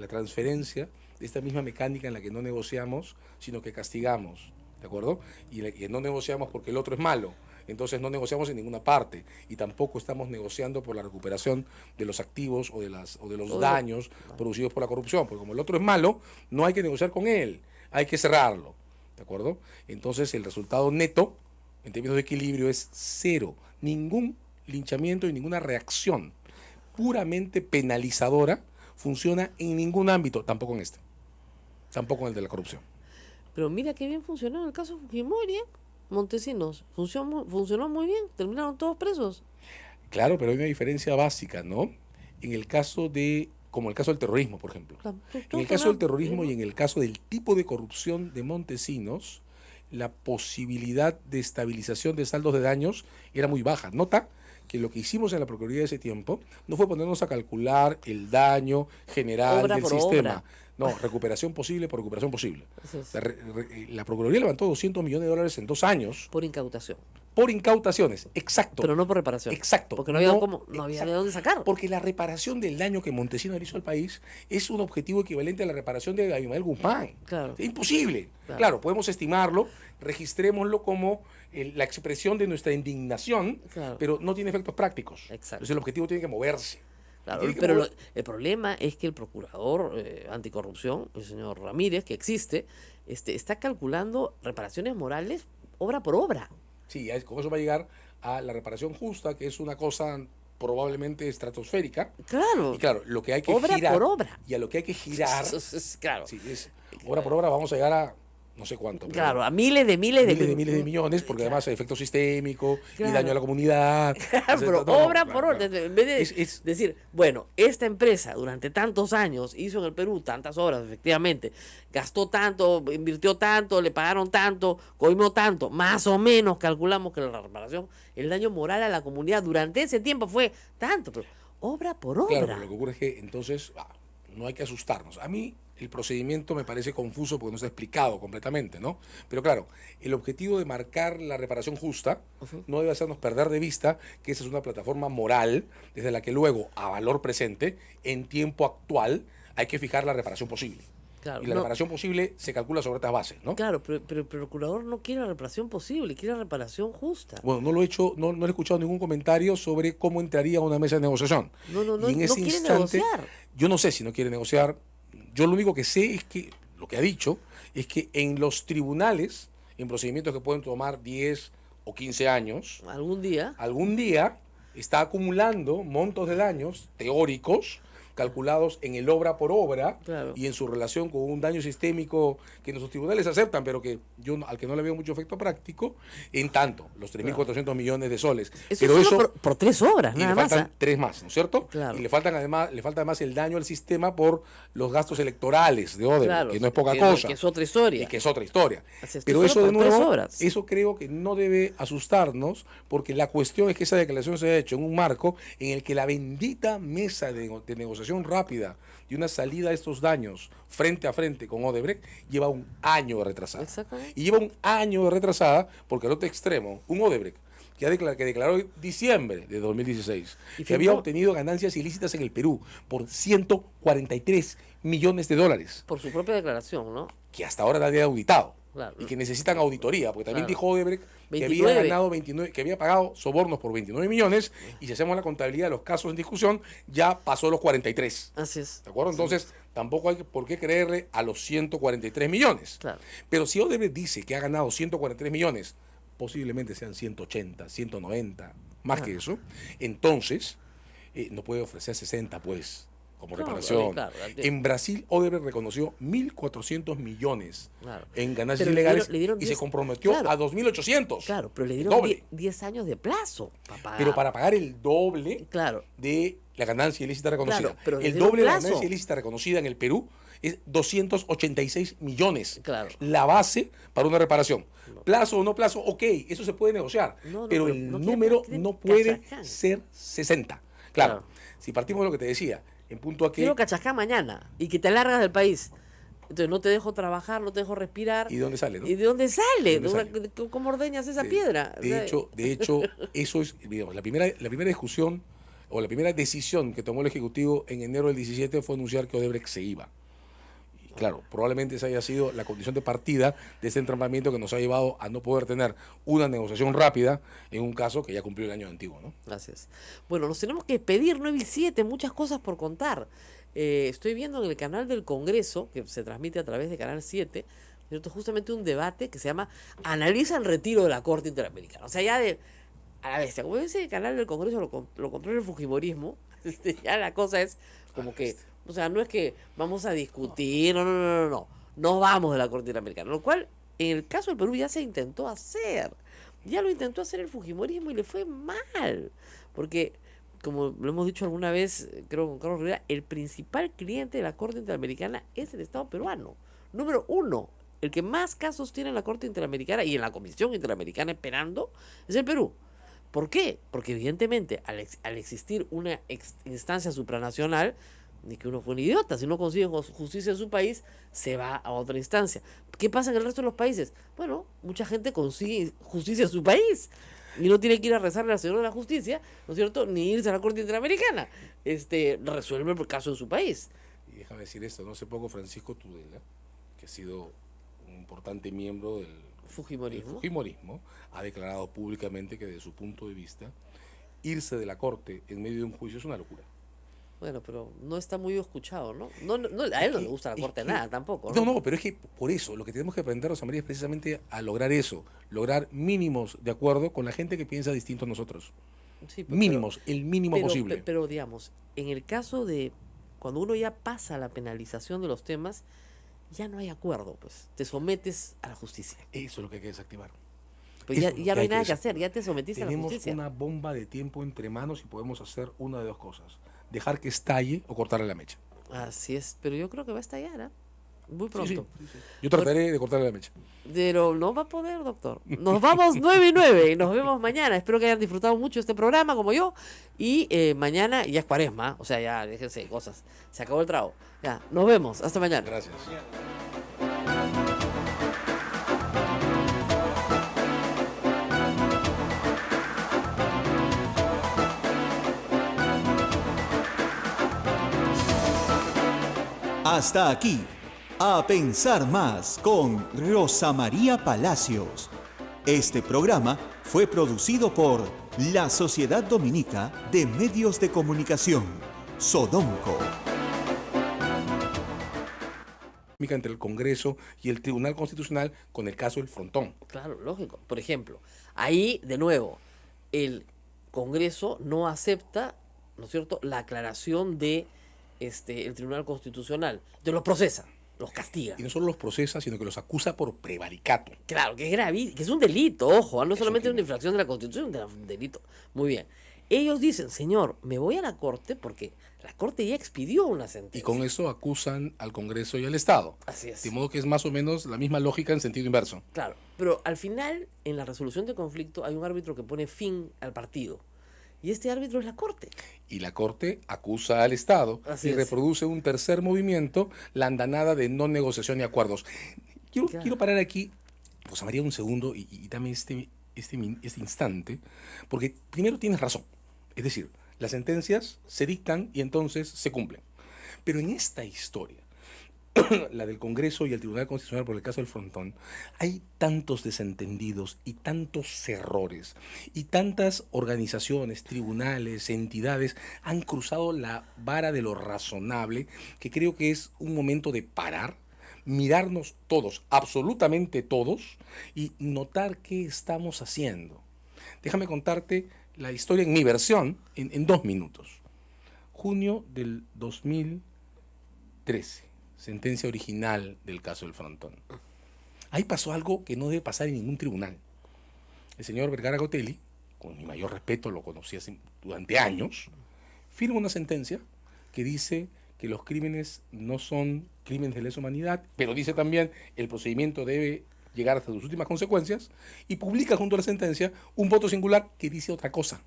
[SPEAKER 5] transferencia de esta misma mecánica en la que no negociamos, sino que castigamos, ¿de acuerdo? Y no negociamos porque el otro es malo, entonces no negociamos en ninguna parte, y tampoco estamos negociando por la recuperación de los activos o de los daños producidos por la corrupción, porque como el otro es malo, no hay que negociar con él, hay que cerrarlo, ¿de acuerdo? Entonces el resultado neto, en términos de equilibrio, es cero. Ningún linchamiento y ninguna reacción puramente penalizadora funciona en ningún ámbito, tampoco en este, tampoco en el de la corrupción.
[SPEAKER 3] Pero mira qué bien funcionó en el caso de Fujimori, Montesinos. Funcionó muy bien, terminaron todos presos.
[SPEAKER 5] Claro, pero hay una diferencia básica, ¿no? En el caso como el caso del terrorismo, por ejemplo. En el caso del terrorismo y en el caso del tipo de corrupción de Montesinos, la posibilidad de estabilización de saldos de daños era muy baja. Nota que lo que hicimos en la Procuraduría de ese tiempo no fue ponernos a calcular el daño general
[SPEAKER 3] Obra
[SPEAKER 5] del
[SPEAKER 3] por
[SPEAKER 5] sistema.
[SPEAKER 3] obra.
[SPEAKER 5] No, recuperación posible por recuperación posible.
[SPEAKER 3] Eso es.
[SPEAKER 5] La Procuraduría levantó $200 millones en 2 años
[SPEAKER 3] Por incautación.
[SPEAKER 5] por incautaciones, exacto.
[SPEAKER 3] Pero no por reparación.
[SPEAKER 5] Exacto.
[SPEAKER 3] Porque no había no había de dónde sacar.
[SPEAKER 5] Porque la reparación del daño que Montesinos le hizo al país es un objetivo equivalente a la reparación de Abimael Guzmán.
[SPEAKER 3] Claro.
[SPEAKER 5] Es imposible. Claro, podemos estimarlo, registrémoslo como la expresión de nuestra indignación,
[SPEAKER 3] Claro.
[SPEAKER 5] pero no tiene efectos prácticos.
[SPEAKER 3] Exacto.
[SPEAKER 5] Entonces el objetivo tiene que moverse.
[SPEAKER 3] Claro,
[SPEAKER 5] Tiene que
[SPEAKER 3] pero
[SPEAKER 5] mover-
[SPEAKER 3] el problema es que el procurador anticorrupción, el señor Ramírez, que existe, está calculando reparaciones morales obra por obra.
[SPEAKER 5] Sí, con eso va a llegar a la reparación justa, que es una cosa probablemente estratosférica.
[SPEAKER 3] Claro.
[SPEAKER 5] Y claro, lo que hay que
[SPEAKER 3] Obra
[SPEAKER 5] girar.
[SPEAKER 3] por obra.
[SPEAKER 5] Y a lo que hay que girar.
[SPEAKER 3] Claro.
[SPEAKER 5] Sí, obra por obra vamos a llegar a no sé cuánto. pero
[SPEAKER 3] Claro, a miles de
[SPEAKER 5] miles de millones, porque además hay efecto sistémico
[SPEAKER 3] Claro.
[SPEAKER 5] y daño a la comunidad.
[SPEAKER 3] Claro, pero obra por obra.
[SPEAKER 5] claro.
[SPEAKER 3] En vez de
[SPEAKER 5] Es-
[SPEAKER 3] decir, bueno, esta empresa durante tantos años hizo en el Perú tantas obras, efectivamente, gastó tanto, invirtió tanto, le pagaron tanto, coimió tanto, más o menos calculamos que la reparación, el daño moral a la comunidad durante ese tiempo fue tanto, pero obra por obra.
[SPEAKER 5] Claro, pero lo que ocurre es que entonces no hay que asustarnos. A mí el procedimiento me parece confuso porque no está explicado completamente, ¿no? Pero claro, el objetivo de marcar la reparación justa no debe hacernos perder de vista que esa es una plataforma moral desde la que luego, a valor presente, en tiempo actual, hay que fijar la reparación posible.
[SPEAKER 3] Claro,
[SPEAKER 5] Y la reparación posible se calcula sobre estas bases, ¿no?
[SPEAKER 3] Claro, pero el procurador no quiere la reparación posible, quiere la reparación justa.
[SPEAKER 5] Bueno, no lo he hecho, no he escuchado ningún comentario sobre cómo entraría a una mesa de negociación.
[SPEAKER 3] No
[SPEAKER 5] Y en ese
[SPEAKER 3] quiere
[SPEAKER 5] instante,
[SPEAKER 3] negociar.
[SPEAKER 5] yo no sé si no quiere negociar. Yo lo único que sé es que, lo que ha dicho, es que en los tribunales, en procedimientos que pueden tomar 10 o 15 años,
[SPEAKER 3] Algún día.
[SPEAKER 5] algún día está acumulando montos de daños teóricos calculados en el obra por obra
[SPEAKER 3] Claro.
[SPEAKER 5] y en su relación con un daño sistémico que nuestros tribunales aceptan, pero que yo al que no le veo mucho efecto práctico, en tanto, los 3.400 millones de soles.
[SPEAKER 3] Eso
[SPEAKER 5] Pero
[SPEAKER 3] solo
[SPEAKER 5] eso
[SPEAKER 3] por 3 obras,
[SPEAKER 5] y
[SPEAKER 3] nada
[SPEAKER 5] le
[SPEAKER 3] más.
[SPEAKER 5] faltan 3 más, ¿no es cierto?
[SPEAKER 3] Claro.
[SPEAKER 5] Y le falta además el daño al sistema por los gastos electorales de Odebrecht,
[SPEAKER 3] Claro,
[SPEAKER 5] que no es poca
[SPEAKER 3] que-
[SPEAKER 5] cosa.
[SPEAKER 3] que es otra historia.
[SPEAKER 5] Y que es otra historia.
[SPEAKER 3] Así es,
[SPEAKER 5] Pero
[SPEAKER 3] que
[SPEAKER 5] eso
[SPEAKER 3] solo
[SPEAKER 5] de
[SPEAKER 3] por 3
[SPEAKER 5] nuevo,
[SPEAKER 3] obras.
[SPEAKER 5] eso creo que no debe asustarnos, porque la cuestión es que esa declaración se ha hecho en un marco en el que la bendita mesa de negociación rápida y una salida a estos daños frente a frente con Odebrecht lleva un año de retrasada.
[SPEAKER 3] Exactamente.
[SPEAKER 5] Y lleva un año de retrasada porque al otro extremo, un Odebrecht que declaró en diciembre de 2016
[SPEAKER 3] Y
[SPEAKER 5] que había
[SPEAKER 3] firmó.
[SPEAKER 5] obtenido ganancias ilícitas en el Perú por 143 millones de dólares,
[SPEAKER 3] Por su propia declaración, ¿no?
[SPEAKER 5] que hasta ahora nadie ha auditado.
[SPEAKER 3] Claro.
[SPEAKER 5] Y que necesitan auditoría, porque también
[SPEAKER 3] Claro.
[SPEAKER 5] dijo Odebrecht que
[SPEAKER 3] 29.
[SPEAKER 5] había ganado 29, que había pagado sobornos por 29 millones, y si hacemos la contabilidad de los casos en discusión, ya pasó los 43.
[SPEAKER 3] Así es.
[SPEAKER 5] ¿De acuerdo? Entonces, tampoco hay por qué creerle a los 143 millones.
[SPEAKER 3] Claro.
[SPEAKER 5] Pero si Odebrecht dice que ha ganado 143 millones, posiblemente sean 180, 190, más que eso, entonces no puede ofrecer 60, pues, como
[SPEAKER 3] Claro,
[SPEAKER 5] reparación.
[SPEAKER 3] claro.
[SPEAKER 5] En Brasil, Odebrecht reconoció 1.400 millones
[SPEAKER 3] Claro.
[SPEAKER 5] en ganancias
[SPEAKER 3] Pero le
[SPEAKER 5] ilegales
[SPEAKER 3] dieron- le dieron
[SPEAKER 5] y
[SPEAKER 3] 10,
[SPEAKER 5] se comprometió
[SPEAKER 3] claro.
[SPEAKER 5] a 2.800.
[SPEAKER 3] Claro, pero le dieron
[SPEAKER 5] Doble.
[SPEAKER 3] 10 años de plazo para pagar.
[SPEAKER 5] Pero para pagar el doble
[SPEAKER 3] Claro.
[SPEAKER 5] de la ganancia ilícita reconocida.
[SPEAKER 3] Claro, pero le
[SPEAKER 5] El
[SPEAKER 3] dieron
[SPEAKER 5] doble de la
[SPEAKER 3] plazo.
[SPEAKER 5] ganancia ilícita reconocida en el Perú es 286 millones.
[SPEAKER 3] Claro.
[SPEAKER 5] La base para una reparación. Plazo o no plazo, ok, eso se puede negociar.
[SPEAKER 3] No,
[SPEAKER 5] pero
[SPEAKER 3] pero
[SPEAKER 5] el
[SPEAKER 3] no quieren-
[SPEAKER 5] número
[SPEAKER 3] quieren
[SPEAKER 5] no puede
[SPEAKER 3] cachacán.
[SPEAKER 5] ser 60. Claro,
[SPEAKER 3] Claro.
[SPEAKER 5] si partimos de lo que te decía, en punto a que...
[SPEAKER 3] Quiero cachacá mañana y que te largas del país. Entonces no te dejo trabajar, no te dejo respirar.
[SPEAKER 5] ¿Y de dónde sale? ¿no?
[SPEAKER 3] ¿Y de dónde sale?
[SPEAKER 5] ¿De dónde sale?
[SPEAKER 3] ¿Cómo ordeñas esa
[SPEAKER 5] De-
[SPEAKER 3] piedra? O
[SPEAKER 5] De
[SPEAKER 3] sea,
[SPEAKER 5] hecho, eso es, digamos, la primera discusión o la primera decisión que tomó el Ejecutivo en enero del 17 fue anunciar que Odebrecht se iba. Y claro, probablemente esa haya sido la condición de partida de ese entrampamiento que nos ha llevado a no poder tener una negociación rápida en un caso que ya cumplió el año antiguo, ¿no?
[SPEAKER 3] Gracias. Bueno, nos tenemos que despedir, 9 y 7, muchas cosas por contar. Estoy viendo en el canal del Congreso, que se transmite a través de Canal 7, ¿cierto? Justamente un debate que se llama Analiza el retiro de la Corte Interamericana. O sea, ya de a la bestia. Como ese canal del Congreso lo compró el Fujimorismo, ya la cosa es como que, o sea, no es que vamos a discutir, no vamos de la Corte Interamericana. Lo cual, en el caso del Perú ya se intentó hacer. Ya lo intentó hacer el Fujimorismo y le fue mal. Porque, como lo hemos dicho alguna vez, creo con Carlos Rivera, el principal cliente de la Corte Interamericana es el Estado peruano. Número 1, el que más casos tiene en la Corte Interamericana y en la Comisión Interamericana esperando, es el Perú. ¿Por qué? Porque evidentemente al existir una instancia supranacional, ni que uno fue un idiota, si no consigue justicia en su país, se va a otra instancia. ¿Qué pasa en el resto de los países? Bueno, mucha gente consigue justicia en su país y no tiene que ir a rezarle al Señor de la Justicia, ¿no es cierto? Ni irse a la Corte Interamericana. Resuelve el caso en su país.
[SPEAKER 5] Y déjame decir esto, no hace poco Francisco Tudela, que ha sido un importante miembro del
[SPEAKER 3] Fujimorismo.
[SPEAKER 5] Fujimorismo, ha declarado públicamente que desde su punto de vista, irse de la Corte en medio de un juicio es una locura.
[SPEAKER 3] Bueno, pero no está muy escuchado, ¿no? A él no le gusta la
[SPEAKER 5] Es
[SPEAKER 3] Corte
[SPEAKER 5] que-
[SPEAKER 3] nada tampoco.
[SPEAKER 5] No, pero es que por eso, lo que tenemos que aprender, Rosa María, es precisamente a lograr eso, lograr mínimos de acuerdo con la gente que piensa distinto a nosotros.
[SPEAKER 3] Sí, pero-
[SPEAKER 5] Mínimos, el mínimo
[SPEAKER 3] pero,
[SPEAKER 5] posible.
[SPEAKER 3] Pero digamos, en el caso de cuando uno ya pasa la penalización de los temas, ya no hay acuerdo, pues. Te sometes a la justicia.
[SPEAKER 5] Eso es lo que hay que desactivar.
[SPEAKER 3] Pues
[SPEAKER 5] Eso
[SPEAKER 3] ya,
[SPEAKER 5] es lo
[SPEAKER 3] ya
[SPEAKER 5] que
[SPEAKER 3] no hay
[SPEAKER 5] hay que
[SPEAKER 3] nada que
[SPEAKER 5] desactivar.
[SPEAKER 3] hacer, ya te sometiste a la
[SPEAKER 5] Tenemos
[SPEAKER 3] justicia.
[SPEAKER 5] una bomba de tiempo entre manos y podemos hacer una de dos cosas. Dejar que estalle o cortarle la mecha.
[SPEAKER 3] Así es, pero yo creo que va a estallar, ¿ah? muy pronto.
[SPEAKER 5] Sí. Yo trataré de cortarle la mecha.
[SPEAKER 3] Pero no va a poder, doctor. Nos vamos 9:09 y nos vemos mañana. Espero que hayan disfrutado mucho este programa como yo. Y mañana ya es Cuaresma, o sea, ya déjense de cosas. Se acabó el trago. Ya, nos vemos. Hasta mañana.
[SPEAKER 5] Gracias.
[SPEAKER 1] Hasta aquí, A Pensar Más con Rosa María Palacios. Este programa fue producido por la Sociedad Dominica de Medios de Comunicación, Sodomco.
[SPEAKER 5] Entre el Congreso y el Tribunal Constitucional con el caso del Frontón.
[SPEAKER 3] Claro, lógico. Por ejemplo, ahí, de nuevo, el Congreso no acepta, ¿no es cierto?, la aclaración de el Tribunal Constitucional. De los procesa, los castiga.
[SPEAKER 5] Y no solo los procesa, sino que los acusa por prevaricato.
[SPEAKER 3] Claro, que es gravísimo, que es un delito, ojo, no solamente una infracción de la Constitución, es un delito. Muy bien. Ellos dicen, señor, me voy a la Corte porque la Corte ya expidió una sentencia.
[SPEAKER 5] Y con eso acusan al Congreso y al Estado.
[SPEAKER 3] Así es.
[SPEAKER 5] De modo que es más o menos la misma lógica en sentido inverso.
[SPEAKER 3] Claro, pero al final, en la resolución de conflicto, hay un árbitro que pone fin al partido. Y este árbitro es la Corte.
[SPEAKER 5] Y la Corte acusa al Estado y reproduce un tercer movimiento, la andanada de no negociación y acuerdos. Quiero parar aquí, Rosa María, un segundo y dame este instante, porque primero tienes razón. Es decir, las sentencias se dictan y entonces se cumplen. Pero en esta historia, la del Congreso y el Tribunal Constitucional por el caso del Frontón, hay tantos desentendidos y tantos errores y tantas organizaciones, tribunales, entidades han cruzado la vara de lo razonable que creo que es un momento de parar, mirarnos todos, absolutamente todos, y notar qué estamos haciendo. Déjame contarte la historia en mi versión en 2 minutos. Junio del 2013. Sentencia original del caso del Frontón. Ahí pasó algo que no debe pasar en ningún tribunal. El señor Vergara Gotelli, con mi mayor respeto, lo conocí durante años, firma una sentencia que dice que los crímenes no son crímenes de lesa humanidad, pero dice también el procedimiento debe llegar hasta sus últimas consecuencias, y publica junto a la sentencia un voto singular que dice otra cosa.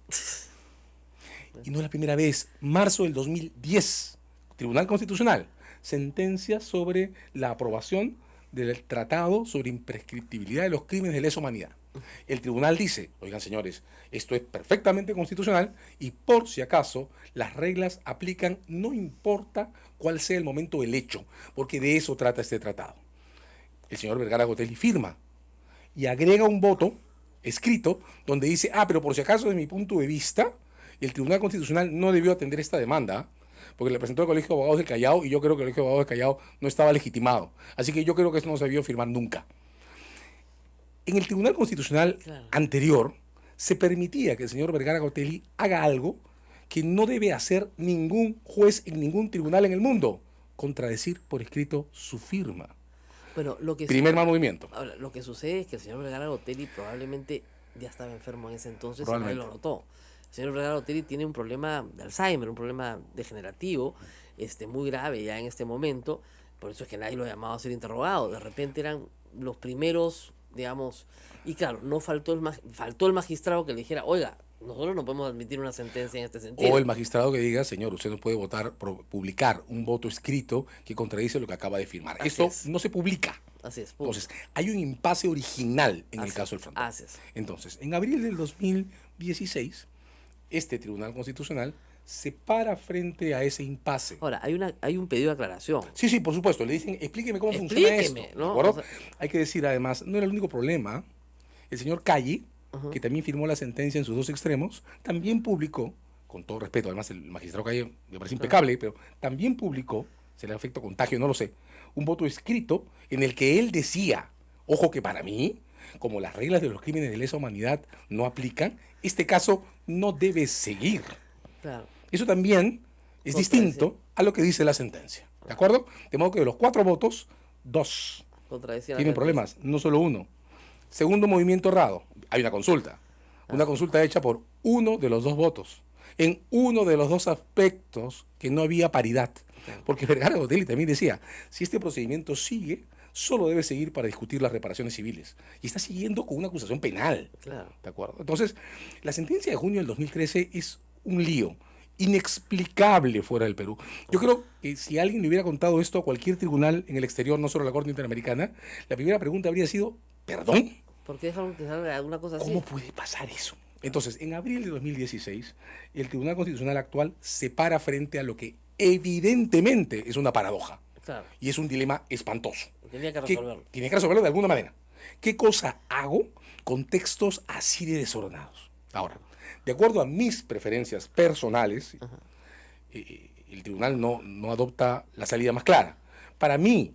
[SPEAKER 5] Y no es la primera vez. Marzo del 2010, Tribunal Constitucional, sentencia sobre la aprobación del Tratado sobre Imprescriptibilidad de los Crímenes de Lesa Humanidad. El tribunal dice, oigan señores, esto es perfectamente constitucional y por si acaso las reglas aplican no importa cuál sea el momento del hecho, porque de eso trata este tratado. El señor Vergara Gotelli firma y agrega un voto escrito donde dice, pero por si acaso desde mi punto de vista, el Tribunal Constitucional no debió atender esta demanda, porque le presentó el Colegio de Abogados del Callao y yo creo que el Colegio de Abogados del Callao no estaba legitimado. Así que yo creo que eso no se debió firmar nunca. En el Tribunal Constitucional anterior se permitía que el señor Vergara Gotelli haga algo que no debe hacer ningún juez en ningún tribunal en el mundo, contradecir por escrito su firma.
[SPEAKER 3] Bueno,
[SPEAKER 5] Primer mal movimiento.
[SPEAKER 3] Ahora, lo que sucede es que el señor Vergara Gotelli probablemente ya estaba enfermo en ese entonces y nadie lo notó. El señor Vergara Gotelli tiene un problema de Alzheimer, un problema degenerativo, muy grave ya en este momento, por eso es que nadie lo ha llamado a ser interrogado. De repente eran los primeros, digamos, y claro, no faltó el magistrado que le dijera, oiga, nosotros no podemos admitir una sentencia en este sentido.
[SPEAKER 5] O el magistrado que diga, señor, usted no puede publicar un voto escrito que contradice lo que acaba de firmar. Esto no se publica.
[SPEAKER 3] Así es.
[SPEAKER 5] Entonces, hay un impasse original en el caso del Frontón.
[SPEAKER 3] Así es.
[SPEAKER 5] Entonces, en abril del 2016, este Tribunal Constitucional se para frente a ese impasse.
[SPEAKER 3] Ahora, hay un pedido de aclaración.
[SPEAKER 5] Sí, por supuesto. Le dicen, explíqueme cómo funciona esto.
[SPEAKER 3] ¿No?
[SPEAKER 5] O sea, hay que decir, además, no era el único problema. El señor Calle, que también firmó la sentencia en sus dos extremos, también publicó, con todo respeto, además el magistrado Calle me parece impecable, pero también publicó, se le afectó contagio, no lo sé, un voto escrito en el que él decía, ojo que para mí, como las reglas de los crímenes de lesa humanidad no aplican, este caso no debe seguir.
[SPEAKER 3] Claro.
[SPEAKER 5] Eso también es distinto a lo que dice la sentencia. ¿De acuerdo? De modo que de los 4 votos, 2 tienen problemas, no solo 1. Segundo movimiento errado. Hay una consulta. Una consulta hecha por uno de los 2 votos. En uno de los 2 aspectos que no había paridad. Porque Vergara Gotelli también decía, si este procedimiento sigue, solo debe seguir para discutir las reparaciones civiles. Y está siguiendo con una acusación penal.
[SPEAKER 3] Claro.
[SPEAKER 5] ¿De acuerdo? Entonces, la sentencia de junio del 2013 es un lío inexplicable fuera del Perú. Yo creo que si alguien le hubiera contado esto a cualquier tribunal en el exterior, no solo a la Corte Interamericana, la primera pregunta habría sido, ¿perdón?
[SPEAKER 3] ¿Por qué dejaron que salga una cosa así?
[SPEAKER 5] ¿Cómo puede pasar eso? Entonces, en abril de 2016, el Tribunal Constitucional actual se para frente a lo que evidentemente es una paradoja.
[SPEAKER 3] Claro.
[SPEAKER 5] Y es un dilema espantoso.
[SPEAKER 3] Tenía que resolverlo.
[SPEAKER 5] Tiene que resolverlo de alguna manera. ¿Qué cosa hago con textos así de desordenados? Ahora, de acuerdo a mis preferencias personales, el tribunal no adopta la salida más clara. Para mí,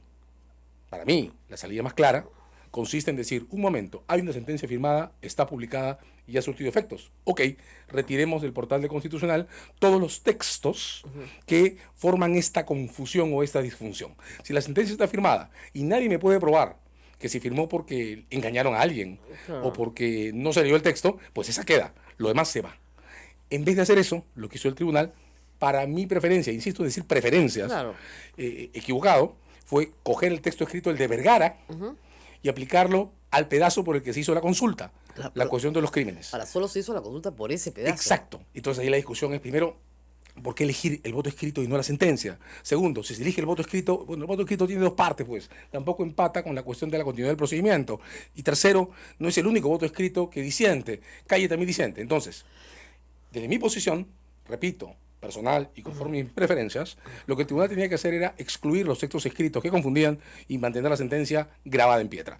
[SPEAKER 5] la salida más clara consiste en decir, un momento, hay una sentencia firmada, está publicada y ha surtido efectos. Ok, retiremos del portal de Constitucional todos los textos que forman esta confusión o esta disfunción. Si la sentencia está firmada y nadie me puede probar que se firmó porque engañaron a alguien o porque no se leyó el texto, pues esa queda, lo demás se va. En vez de hacer eso, lo que hizo el tribunal, para mi preferencia, insisto, decir preferencias,
[SPEAKER 3] Claro.
[SPEAKER 5] Equivocado, fue coger el texto escrito, el de Vergara, y aplicarlo al pedazo por el que se hizo la consulta,
[SPEAKER 3] Claro,
[SPEAKER 5] la cuestión de los crímenes.
[SPEAKER 3] Ahora, solo se hizo la consulta por ese pedazo.
[SPEAKER 5] Exacto. Entonces ahí la discusión es, primero, ¿por qué elegir el voto escrito y no la sentencia? Segundo, si se elige el voto escrito, bueno, el voto escrito tiene dos partes, pues, tampoco empata con la cuestión de la continuidad del procedimiento. Y tercero, no es el único voto escrito que disiente, Calle también disiente. Entonces, desde mi posición, repito, personal y conforme mis preferencias, lo que el tribunal tenía que hacer era excluir los textos escritos que confundían y mantener la sentencia grabada en piedra.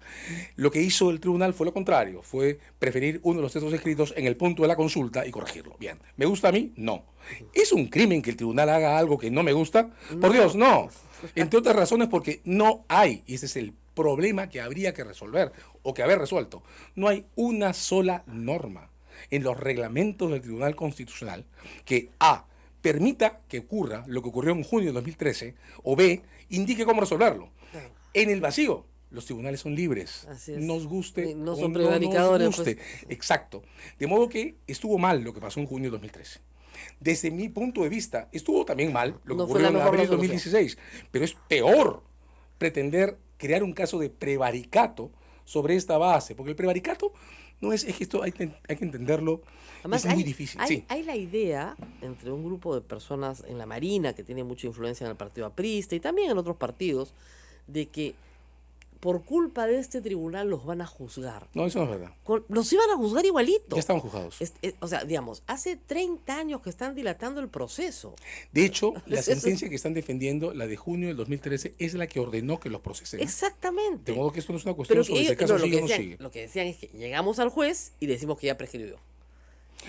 [SPEAKER 5] Lo que hizo el tribunal fue lo contrario, fue preferir uno de los textos escritos en el punto de la consulta y corregirlo. Bien, ¿me gusta a mí? No. ¿Es un crimen que el tribunal haga algo que no me gusta? Por Dios, no. Entre otras razones porque no hay, y ese es el problema que habría que resolver o que haber resuelto, no hay una sola norma en los reglamentos del Tribunal Constitucional que A, permita que ocurra lo que ocurrió en junio de 2013, o B, indique cómo resolverlo.
[SPEAKER 3] Claro.
[SPEAKER 5] En el vacío, los tribunales son libres.
[SPEAKER 3] Así es.
[SPEAKER 5] Nos guste
[SPEAKER 3] No
[SPEAKER 5] o
[SPEAKER 3] son
[SPEAKER 5] no
[SPEAKER 3] prevaricadores,
[SPEAKER 5] nos guste.
[SPEAKER 3] pues.
[SPEAKER 5] Exacto. De modo que estuvo mal lo que pasó en junio de 2013. Desde mi punto de vista, estuvo también mal lo que
[SPEAKER 3] No fue
[SPEAKER 5] ocurrió
[SPEAKER 3] la
[SPEAKER 5] en
[SPEAKER 3] mejor
[SPEAKER 5] abril de
[SPEAKER 3] resolución.
[SPEAKER 5] 2016. Pero es peor pretender crear un caso de prevaricato sobre esta base, porque el prevaricato no es que esto hay que entenderlo.
[SPEAKER 3] Además,
[SPEAKER 5] es muy difícil. Sí.
[SPEAKER 3] hay la idea entre un grupo de personas en la Marina que tiene mucha influencia en el partido aprista y también en otros partidos, de que por culpa de este tribunal los van a juzgar.
[SPEAKER 5] No, eso no es verdad.
[SPEAKER 3] Los iban a juzgar igualito.
[SPEAKER 5] Ya estaban juzgados.
[SPEAKER 3] O sea, digamos, hace 30 años que están dilatando el proceso.
[SPEAKER 5] De hecho, la
[SPEAKER 3] Eso-
[SPEAKER 5] sentencia que están defendiendo, la de junio del 2013, es la que ordenó que los procesen.
[SPEAKER 3] Exactamente.
[SPEAKER 5] De modo que esto no es una cuestión
[SPEAKER 3] Pero
[SPEAKER 5] sobre
[SPEAKER 3] que
[SPEAKER 5] si el caso
[SPEAKER 3] lo
[SPEAKER 5] sigue
[SPEAKER 3] que
[SPEAKER 5] o no
[SPEAKER 3] decían,
[SPEAKER 5] sigue.
[SPEAKER 3] lo que decían es que llegamos al juez y decimos que ya prescribió.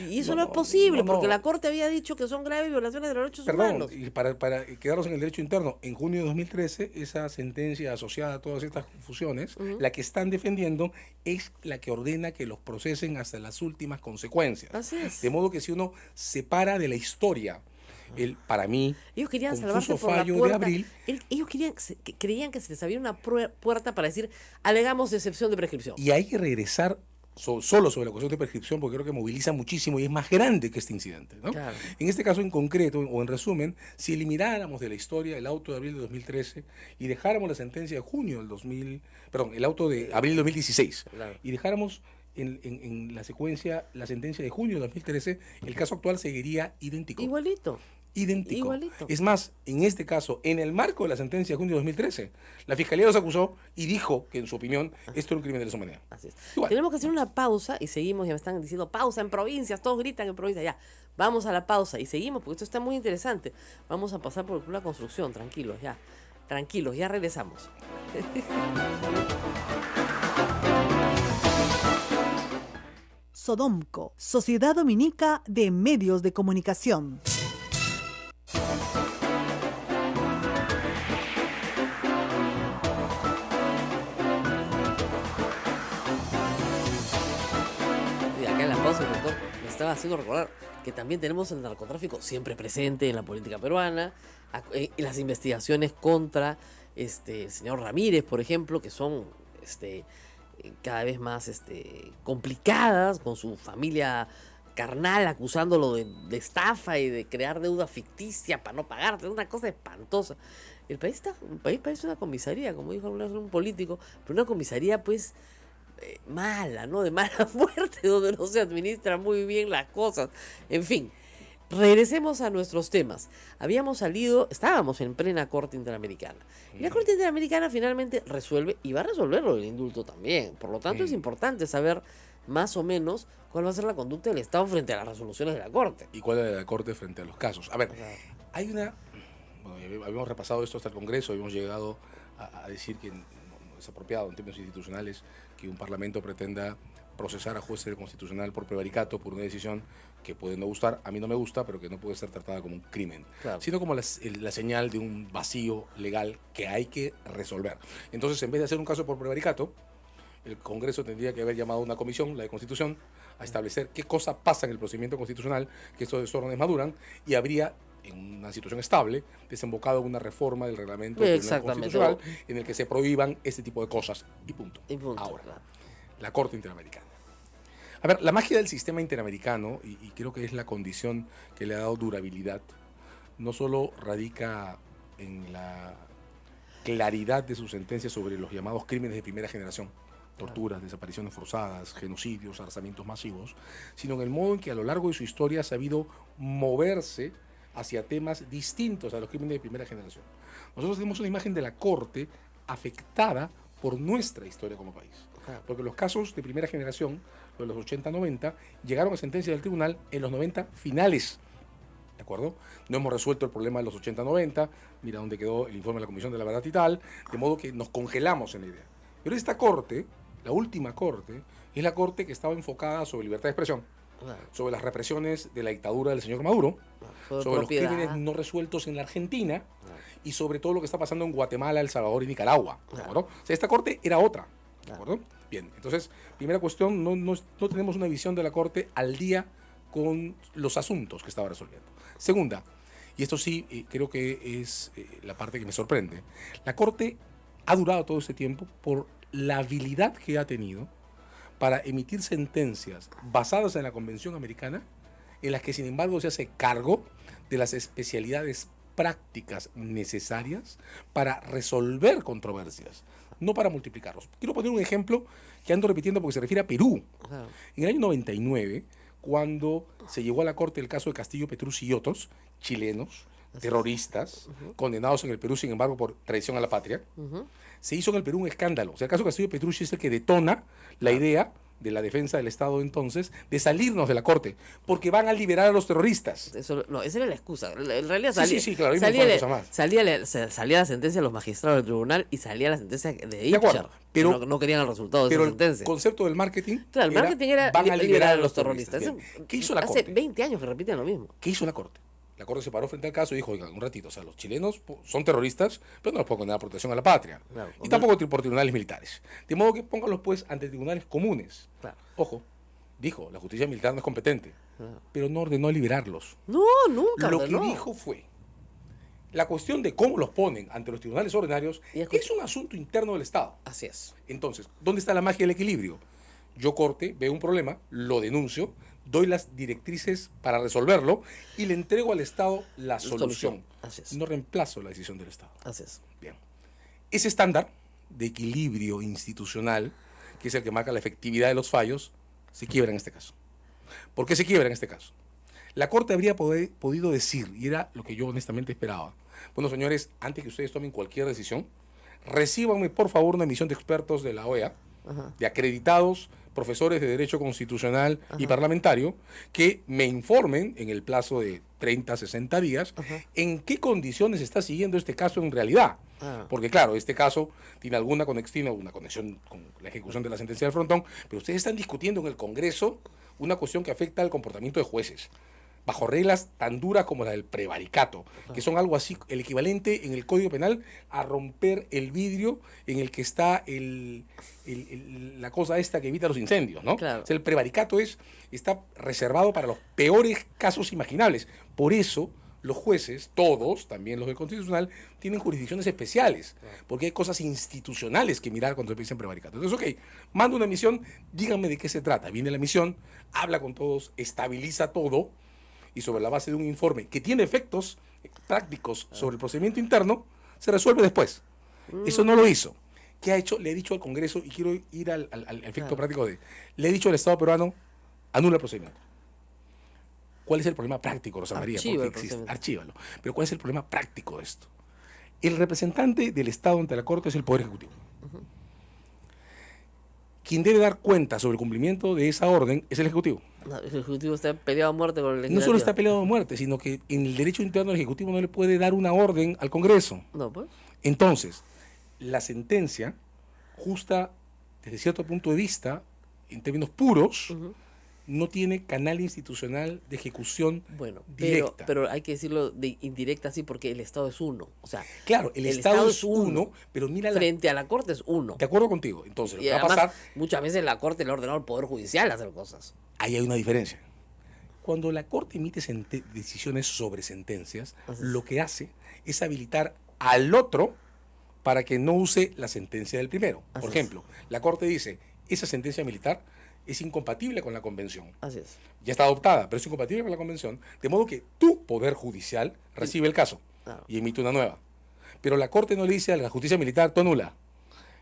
[SPEAKER 3] Y eso no,
[SPEAKER 5] No,
[SPEAKER 3] es posible,
[SPEAKER 5] no, no.
[SPEAKER 3] porque la Corte había dicho que son graves violaciones de los derechos
[SPEAKER 5] Perdón,
[SPEAKER 3] humanos.
[SPEAKER 5] y para quedarnos en el derecho interno, en junio de 2013, esa sentencia asociada a todas estas confusiones, la que están defendiendo es la que ordena que los procesen hasta las últimas consecuencias.
[SPEAKER 3] Así es.
[SPEAKER 5] De modo que si uno separa de la historia, para mí,
[SPEAKER 3] Ellos querían
[SPEAKER 5] confuso
[SPEAKER 3] salvarse por la
[SPEAKER 5] fallo de
[SPEAKER 3] puerta.
[SPEAKER 5] abril,
[SPEAKER 3] Ellos creían que se les abría una puerta para decir, alegamos excepción de prescripción.
[SPEAKER 5] y hay que regresar solo sobre la cuestión de prescripción, porque creo que moviliza muchísimo y es más grande que este incidente, ¿no?
[SPEAKER 3] Claro.
[SPEAKER 5] En este caso en concreto, o en resumen, si elimináramos de la historia el auto de abril de 2013 y dejáramos la sentencia de junio del 2000, perdón, el auto de abril de 2016,
[SPEAKER 3] Claro.
[SPEAKER 5] y dejáramos en la secuencia la sentencia de junio de 2013, el caso actual seguiría idéntico.
[SPEAKER 3] Igualito.
[SPEAKER 5] Idéntico.
[SPEAKER 3] Igualito.
[SPEAKER 5] Es más, en este caso, en el marco de la sentencia de junio de 2013, la Fiscalía los acusó y dijo que, en su opinión, esto era un crimen de lesa humanidad.
[SPEAKER 3] Así es.
[SPEAKER 5] Igual.
[SPEAKER 3] Tenemos que hacer una pausa y seguimos, ya me están diciendo pausa en provincias, todos gritan en provincias, ya. Vamos a la pausa y seguimos porque esto está muy interesante. Vamos a pasar por el Club de la Construcción, tranquilos, ya. Tranquilos, ya regresamos.
[SPEAKER 4] Sodomco, Sociedad Dominica de Medios de Comunicación.
[SPEAKER 3] Y acá en la pausa, el doctor me estaba haciendo recordar que también tenemos el narcotráfico siempre presente en la política peruana, en las investigaciones contra el señor Ramírez, por ejemplo, que son cada vez más complicadas con su familia carnal acusándolo de estafa y de crear deuda ficticia para no pagarte, una cosa espantosa. El país parece una comisaría, como dijo alguna vez un político, pero una comisaría pues mala, ¿no? De mala muerte, donde no se administran muy bien las cosas. En fin, regresemos a nuestros temas. Estábamos en plena Corte Interamericana. Y la Corte Interamericana finalmente resuelve, y va a resolver lo del indulto también. Por lo tanto, es importante saber más o menos cuál va a ser la conducta del Estado frente a las resoluciones de la Corte.
[SPEAKER 5] ¿Y cuál es la Corte frente a los casos? A ver, hay una... Bueno, habíamos repasado esto hasta el Congreso, habíamos llegado a decir que no es apropiado en términos institucionales que un Parlamento pretenda procesar a jueces del Constitucional por prevaricato, por una decisión que puede no gustar, a mí no me gusta, pero que no puede ser tratada como un crimen, sino como la señal de un vacío legal que hay que resolver. Entonces, en vez de hacer un caso por prevaricato, el Congreso tendría que haber llamado a una comisión, la de Constitución, a establecer qué cosa pasa en el procedimiento constitucional, que estos desórdenes maduran, y habría, en una situación estable, desembocado en una reforma del reglamento del Tribunal Constitucional en el que se prohíban este tipo de cosas, y punto. Ahora, la Corte Interamericana. A ver, la magia del sistema interamericano, y creo que es la condición que le ha dado durabilidad, no solo radica en la claridad de sus sentencias sobre los llamados crímenes de primera generación, torturas, desapariciones forzadas, genocidios, arrasamientos masivos, sino en el modo en que a lo largo de su historia ha sabido moverse hacia temas distintos a los crímenes de primera generación. Nosotros tenemos una imagen de la Corte afectada por nuestra historia como país. Porque los casos de primera generación, de los 80-90, llegaron a sentencia del tribunal en los 90 finales. ¿De acuerdo? No hemos resuelto el problema de los 80-90, mira dónde quedó el informe de la Comisión de la Verdad y tal, de modo que nos congelamos en la idea. Pero esta Corte, la última Corte, es la Corte que estaba enfocada sobre libertad de expresión, sobre las represiones de la dictadura del señor Maduro, sobre los crímenes no resueltos en la Argentina y sobre todo lo que está pasando en Guatemala, El Salvador y Nicaragua. ¿De acuerdo? O sea, esta Corte era otra. ¿De acuerdo? Bien, entonces, primera cuestión, no tenemos una visión de la Corte al día con los asuntos que estaba resolviendo. Segunda, y esto sí creo que es la parte que me sorprende, la Corte ha durado todo este tiempo por la habilidad que ha tenido para emitir sentencias basadas en la Convención Americana, en las que sin embargo se hace cargo de las especialidades prácticas necesarias para resolver controversias, no para multiplicarlos. Quiero poner un ejemplo que ando repitiendo porque se refiere a Perú. En el año 99, cuando se llevó a la Corte el caso de Castillo, Petruzzi y otros, chilenos, terroristas, condenados en el Perú, sin embargo, por traición a la patria, se hizo en el Perú un escándalo. O sea, el caso Castillo Petrucci es el que detona la idea de la defensa del Estado entonces de salirnos de la Corte, porque van a liberar a los terroristas.
[SPEAKER 3] No, esa era la excusa. En realidad
[SPEAKER 5] claro,
[SPEAKER 3] salía la sentencia de los magistrados del tribunal y salía la sentencia de Itcher.
[SPEAKER 5] Pero
[SPEAKER 3] no querían el resultado de esa sentencia.
[SPEAKER 5] El concepto del marketing,
[SPEAKER 3] claro, el marketing era
[SPEAKER 5] van a liberar a los
[SPEAKER 3] terroristas.
[SPEAKER 5] ¿Qué hizo la Corte?
[SPEAKER 3] Hace 20 años que repiten lo mismo.
[SPEAKER 5] ¿Qué hizo la Corte? La Corte se paró frente al caso y dijo, oigan, un ratito, o sea, los chilenos son terroristas, pero no los puedo condenar por protección a la patria. Claro, y tampoco por tribunales militares. De modo que pónganlos, pues, ante tribunales comunes. Claro. Ojo, dijo, la justicia militar no es competente, pero no ordenó liberarlos.
[SPEAKER 3] No, nunca
[SPEAKER 5] Lo que dijo fue, la cuestión de cómo los ponen ante los tribunales ordinarios es un asunto interno del Estado.
[SPEAKER 3] Así es.
[SPEAKER 5] Entonces, ¿dónde está la magia del equilibrio? Yo, Corte, veo un problema, lo denuncio, doy las directrices para resolverlo y le entrego al Estado la solución.
[SPEAKER 3] Así es.
[SPEAKER 5] No reemplazo la decisión del Estado.
[SPEAKER 3] Así es.
[SPEAKER 5] Bien. Ese estándar de equilibrio institucional, que es el que marca la efectividad de los fallos, se quiebra en este caso. ¿Por qué se quiebra en este caso? La Corte habría podido decir, y era lo que yo honestamente esperaba, bueno, señores, antes que ustedes tomen cualquier decisión, recíbanme por favor una misión de expertos de la OEA, de acreditados profesores de Derecho Constitucional y Parlamentario, que me informen en el plazo de 30, 60 días en qué condiciones está siguiendo este caso en realidad. Porque claro, este caso tiene alguna conexión con la ejecución de la sentencia del Frontón, pero ustedes están discutiendo en el Congreso una cuestión que afecta al comportamiento de jueces, bajo reglas tan duras como la del prevaricato, que son algo así, el equivalente en el Código Penal a romper el vidrio en el que está la cosa esta que evita los incendios, ¿no?
[SPEAKER 3] Claro.
[SPEAKER 5] O sea, el prevaricato está reservado para los peores casos imaginables. Por eso los jueces, todos, también los del Constitucional, tienen jurisdicciones especiales, porque hay cosas institucionales que mirar cuando se dicen prevaricato. Entonces, ok, mando una misión, díganme de qué se trata. Viene la misión, habla con todos, estabiliza todo, y sobre la base de un informe que tiene efectos prácticos sobre el procedimiento interno, se resuelve después. Eso no lo hizo. ¿Qué ha hecho? Le he dicho al Congreso, y quiero ir al efecto práctico le he dicho al Estado peruano, anula el procedimiento. ¿Cuál es el problema práctico, Rosa María?
[SPEAKER 3] Archiva
[SPEAKER 5] Porque existe, archívalo. Pero ¿cuál es el problema práctico de esto? El representante del Estado ante la Corte es el Poder Ejecutivo. Quien debe dar cuenta sobre el cumplimiento de esa orden es el Ejecutivo.
[SPEAKER 3] No, el Ejecutivo está peleado a muerte con el Legislativo.
[SPEAKER 5] No solo está peleado a muerte, sino que en el derecho interno el Ejecutivo no le puede dar una orden al Congreso.
[SPEAKER 3] No, pues.
[SPEAKER 5] Entonces, la sentencia, justa desde cierto punto de vista, en términos puros, no tiene canal institucional de ejecución directa.
[SPEAKER 3] Pero hay que decirlo de indirecta así porque el Estado es uno. O sea,
[SPEAKER 5] claro, el Estado es uno, pero mira
[SPEAKER 3] frente a la Corte es uno.
[SPEAKER 5] De acuerdo contigo. Entonces, lo
[SPEAKER 3] Y
[SPEAKER 5] que va a
[SPEAKER 3] además,
[SPEAKER 5] pasar,
[SPEAKER 3] muchas veces la Corte le ha ordenado al Poder Judicial hacer cosas.
[SPEAKER 5] ahí hay una diferencia. Cuando la Corte emite decisiones sobre sentencias, lo que hace es habilitar al otro para que no use la sentencia del primero. Por ejemplo, la Corte dice, esa sentencia militar es incompatible con la Convención.
[SPEAKER 3] Así es.
[SPEAKER 5] Ya está adoptada, pero es incompatible con la Convención, de modo que tu Poder Judicial recibe el caso y emite una nueva. Pero la Corte no le dice a la justicia militar, tú anula.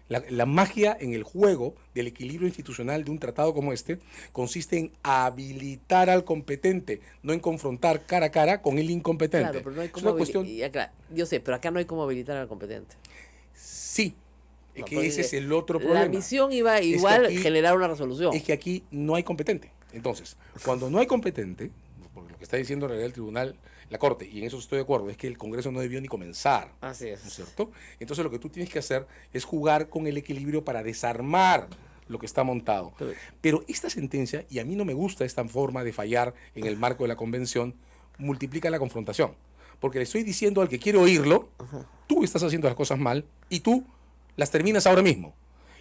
[SPEAKER 5] La magia en el juego del equilibrio institucional de un tratado como este consiste en habilitar al competente, no en confrontar cara a cara con el incompetente.
[SPEAKER 3] Claro, pero no hay
[SPEAKER 5] Es
[SPEAKER 3] cómo
[SPEAKER 5] una cuestión...
[SPEAKER 3] yo sé, pero acá no hay cómo habilitar al competente.
[SPEAKER 5] Sí,
[SPEAKER 3] No,
[SPEAKER 5] que ese es el otro problema.
[SPEAKER 3] La misión iba igual
[SPEAKER 5] aquí,
[SPEAKER 3] generar una resolución.
[SPEAKER 5] Es que aquí no hay competente. Entonces, cuando no hay competente, porque lo que está diciendo en realidad el tribunal, la Corte, y en eso estoy de acuerdo, es que el Congreso no debió ni comenzar.
[SPEAKER 3] Así es.
[SPEAKER 5] ¿No es cierto? Entonces lo que tú tienes que hacer es jugar con el equilibrio para desarmar lo que está montado. Pero esta sentencia, y a mí no me gusta esta forma de fallar en el marco de la Convención, multiplica la confrontación. Porque le estoy diciendo al que quiere oírlo, tú estás haciendo las cosas mal y tú las terminas ahora mismo.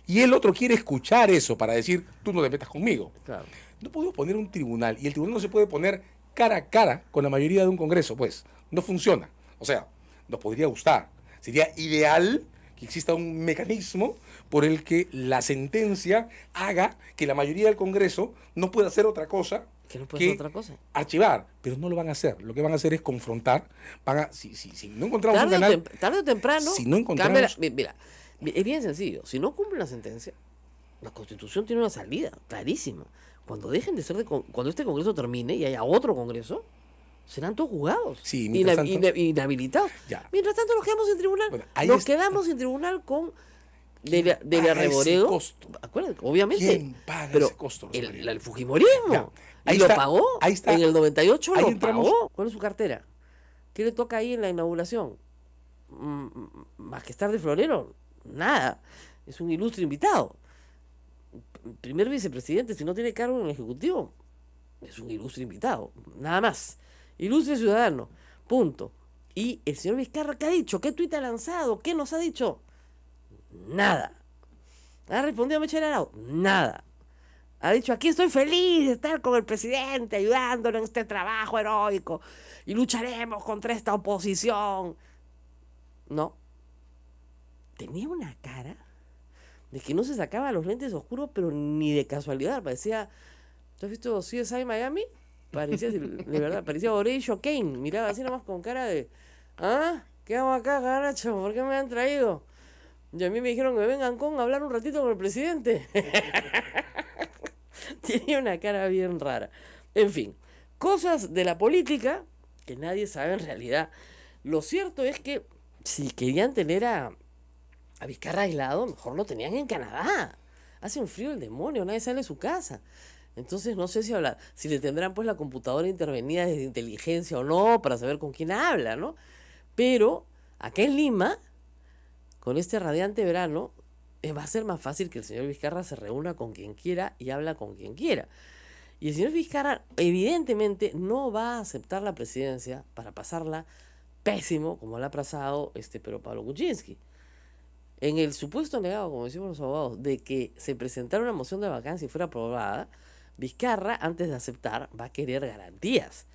[SPEAKER 5] Y el otro quiere escuchar eso para decir, tú no te metas conmigo.
[SPEAKER 3] Claro.
[SPEAKER 5] No podemos poner un tribunal, y el tribunal no se puede poner cara a cara con la mayoría de un Congreso, pues. No funciona. O sea, nos podría gustar. Sería ideal que exista un mecanismo por el que la sentencia haga que la mayoría del Congreso no pueda hacer otra cosa
[SPEAKER 3] Que no puede ser otra cosa.
[SPEAKER 5] archivar, pero no lo van a hacer. Lo que van a hacer es confrontar. Si no encontramos un canal...
[SPEAKER 3] Tarde o temprano,
[SPEAKER 5] si no encontramos...
[SPEAKER 3] mira, es bien sencillo. Si no cumple la sentencia, la Constitución tiene una salida clarísima. Cuando dejen de ser cuando este Congreso termine y haya otro Congreso, serán todos juzgados.
[SPEAKER 5] Sí, mientras tanto...
[SPEAKER 3] inhabilitados.
[SPEAKER 5] Ya.
[SPEAKER 3] Mientras tanto nos quedamos en tribunal.
[SPEAKER 5] Bueno,
[SPEAKER 3] nos quedamos en tribunal con Delia Reboredo. Acuérdate, obviamente.
[SPEAKER 5] ¿Quién paga
[SPEAKER 3] pero
[SPEAKER 5] ese costo?
[SPEAKER 3] el Fujimorismo.
[SPEAKER 5] Ya.
[SPEAKER 3] Y
[SPEAKER 5] Ahí
[SPEAKER 3] lo
[SPEAKER 5] está,
[SPEAKER 3] pagó.
[SPEAKER 5] ahí está.
[SPEAKER 3] En el 98
[SPEAKER 5] Ahí
[SPEAKER 3] lo
[SPEAKER 5] entramos.
[SPEAKER 3] pagó. ¿Cuál es su cartera? ¿Qué le toca ahí en la inauguración? Más que estar de florero, nada. Es un ilustre invitado. Primer vicepresidente, si no tiene cargo en el Ejecutivo, es un ilustre invitado. Nada más. Ilustre ciudadano. Punto. Y el señor Vizcarra, ¿qué ha dicho? ¿Qué tuit ha lanzado? ¿Qué nos ha dicho? Nada. ¿Ha respondido a Michelle Arau? Nada. Ha dicho, aquí estoy feliz de estar con el presidente, ayudándolo en este trabajo heroico, y lucharemos contra esta oposición. No. Tenía una cara de que no se sacaba los lentes oscuros, pero ni de casualidad. Parecía, ¿tú has visto CSI Miami? Parecía, de verdad, parecía Horatio Kane. Miraba así nomás con cara de, ¿ah? ¿Qué hago acá, caracho? ¿Por qué me han traído? Y a mí me dijeron que vengan a hablar un ratito con el presidente. Tenía una cara bien rara. En fin, cosas de la política que nadie sabe en realidad. Lo cierto es que si querían tener a Vizcarra aislado, mejor lo tenían en Canadá. Hace un frío el demonio, nadie sale de su casa. Entonces no sé si le tendrán pues la computadora intervenida desde inteligencia o no, para saber con quién habla, ¿no? Pero acá en Lima, con este radiante verano, va a ser más fácil que el señor Vizcarra se reúna con quien quiera y habla con quien quiera. Y el señor Vizcarra evidentemente no va a aceptar la presidencia para pasarla pésimo, como la ha pasado pero Pablo Kuczynski. En el supuesto negado, como decimos los abogados, de que se presentara una moción de vacancia y fuera aprobada, Vizcarra, antes de aceptar, va a querer garantías.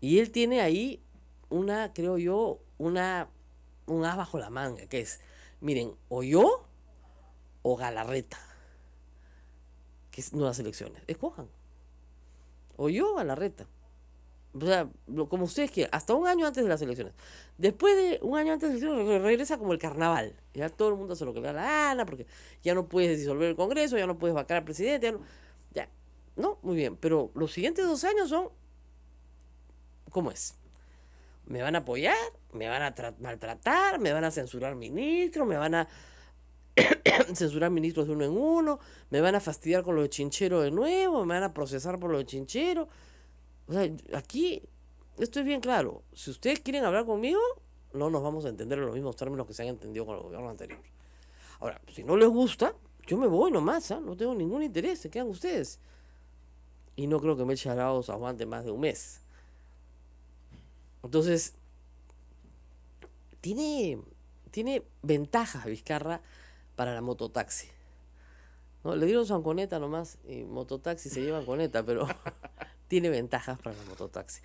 [SPEAKER 3] Y él tiene ahí creo yo, un as bajo la manga, que es, miren, o yo o Galarreta, que es nuevas elecciones. Escojan. O yo o Galarreta. O sea, como ustedes quieran, hasta un año antes de las elecciones. Después de un año antes de las elecciones, regresa como el carnaval. Ya todo el mundo hace lo que le da la gana, porque ya no puedes disolver el Congreso, ya no puedes vacar al presidente, no, muy bien. Pero los siguientes 2 años son, ¿cómo es? Me van a apoyar, me van a maltratar, me van a censurar ministros, me van a censurar ministros de uno en uno, me van a fastidiar con lo de Chinchero de nuevo, me van a procesar por lo de Chinchero. O sea, aquí esto es bien claro. Si ustedes quieren hablar conmigo, no nos vamos a entender en los mismos términos que se han entendido con el gobierno anterior. Ahora, si no les gusta, yo me voy nomás, no tengo ningún interés, se quedan ustedes. Y no creo que Melcha Arauz aguante más de un mes. Entonces, tiene ventajas Vizcarra para la mototaxi. ¿No? Le dieron su anconeta nomás y mototaxi se lleva anconeta, pero tiene ventajas para la mototaxi.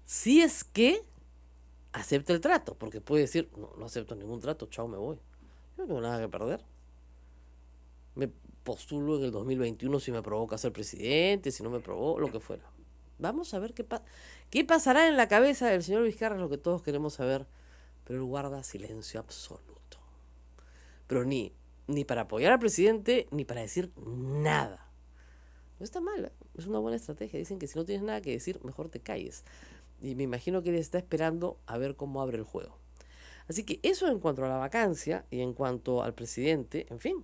[SPEAKER 3] Si es que acepta el trato, porque puede decir, no acepto ningún trato, chao, me voy. Yo no tengo nada que perder. Me postulo en el 2021 si me provoca ser presidente, si no me provoca, lo que fuera. Vamos a ver qué pasará en la cabeza del señor Vizcarra, es lo que todos queremos saber, pero él guarda silencio absoluto. Pero ni para apoyar al presidente, ni para decir nada. No está mal, es una buena estrategia. Dicen que si no tienes nada que decir, mejor te calles. Y me imagino que él está esperando a ver cómo abre el juego. Así que eso en cuanto a la vacancia y en cuanto al presidente, en fin,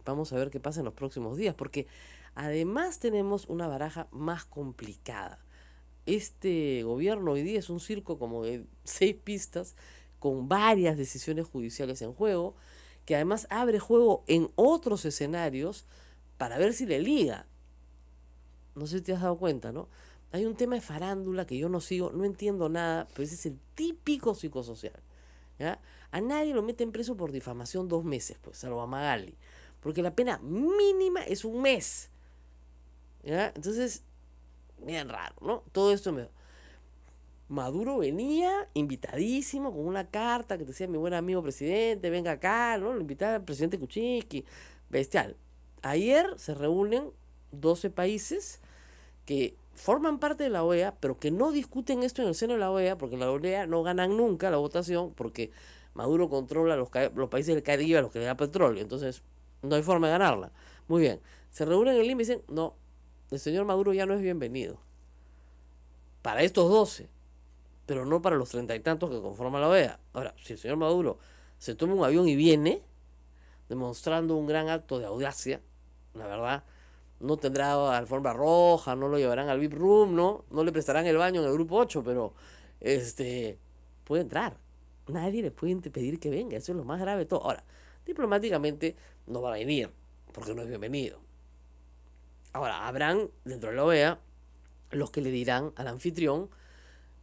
[SPEAKER 3] vamos a ver qué pasa en los próximos días, porque además tenemos una baraja más complicada. Este gobierno hoy día es un circo como de 6 pistas con varias decisiones judiciales en juego, que además abre juego en otros escenarios para ver si le liga. No sé si te has dado cuenta, ¿no? Hay un tema de farándula que yo no sigo, no entiendo nada, pero ese es el típico psicosocial, ¿ya? A nadie lo meten preso por difamación 2 meses, pues, salvo a Magali, porque la pena mínima es 1 mes, ¿ya? Entonces, bien raro, ¿no? Todo esto Maduro venía invitadísimo con una carta que decía: mi buen amigo presidente, venga acá, ¿no? Lo invitaba al presidente Kuczynski, bestial. Ayer se reúnen 12 países que forman parte de la OEA, pero que no discuten esto en el seno de la OEA, porque la OEA no ganan nunca la votación, porque Maduro controla los países del Caribe a los que le da petróleo, entonces no hay forma de ganarla. Muy bien, se reúnen en Lima y dicen: no, el señor Maduro ya no es bienvenido. Para estos 12, pero no para los 30 y tantos que conforman la OEA. Ahora, si el señor Maduro se toma un avión y viene, demostrando un gran acto de audacia, la verdad, no tendrá alfombra roja, no lo llevarán al VIP Room, no le prestarán el baño en el grupo 8, pero puede entrar. Nadie le puede impedir que venga, eso es lo más grave de todo. Ahora, diplomáticamente no va a venir, porque no es bienvenido. Ahora, habrán dentro de la OEA los que le dirán al anfitrión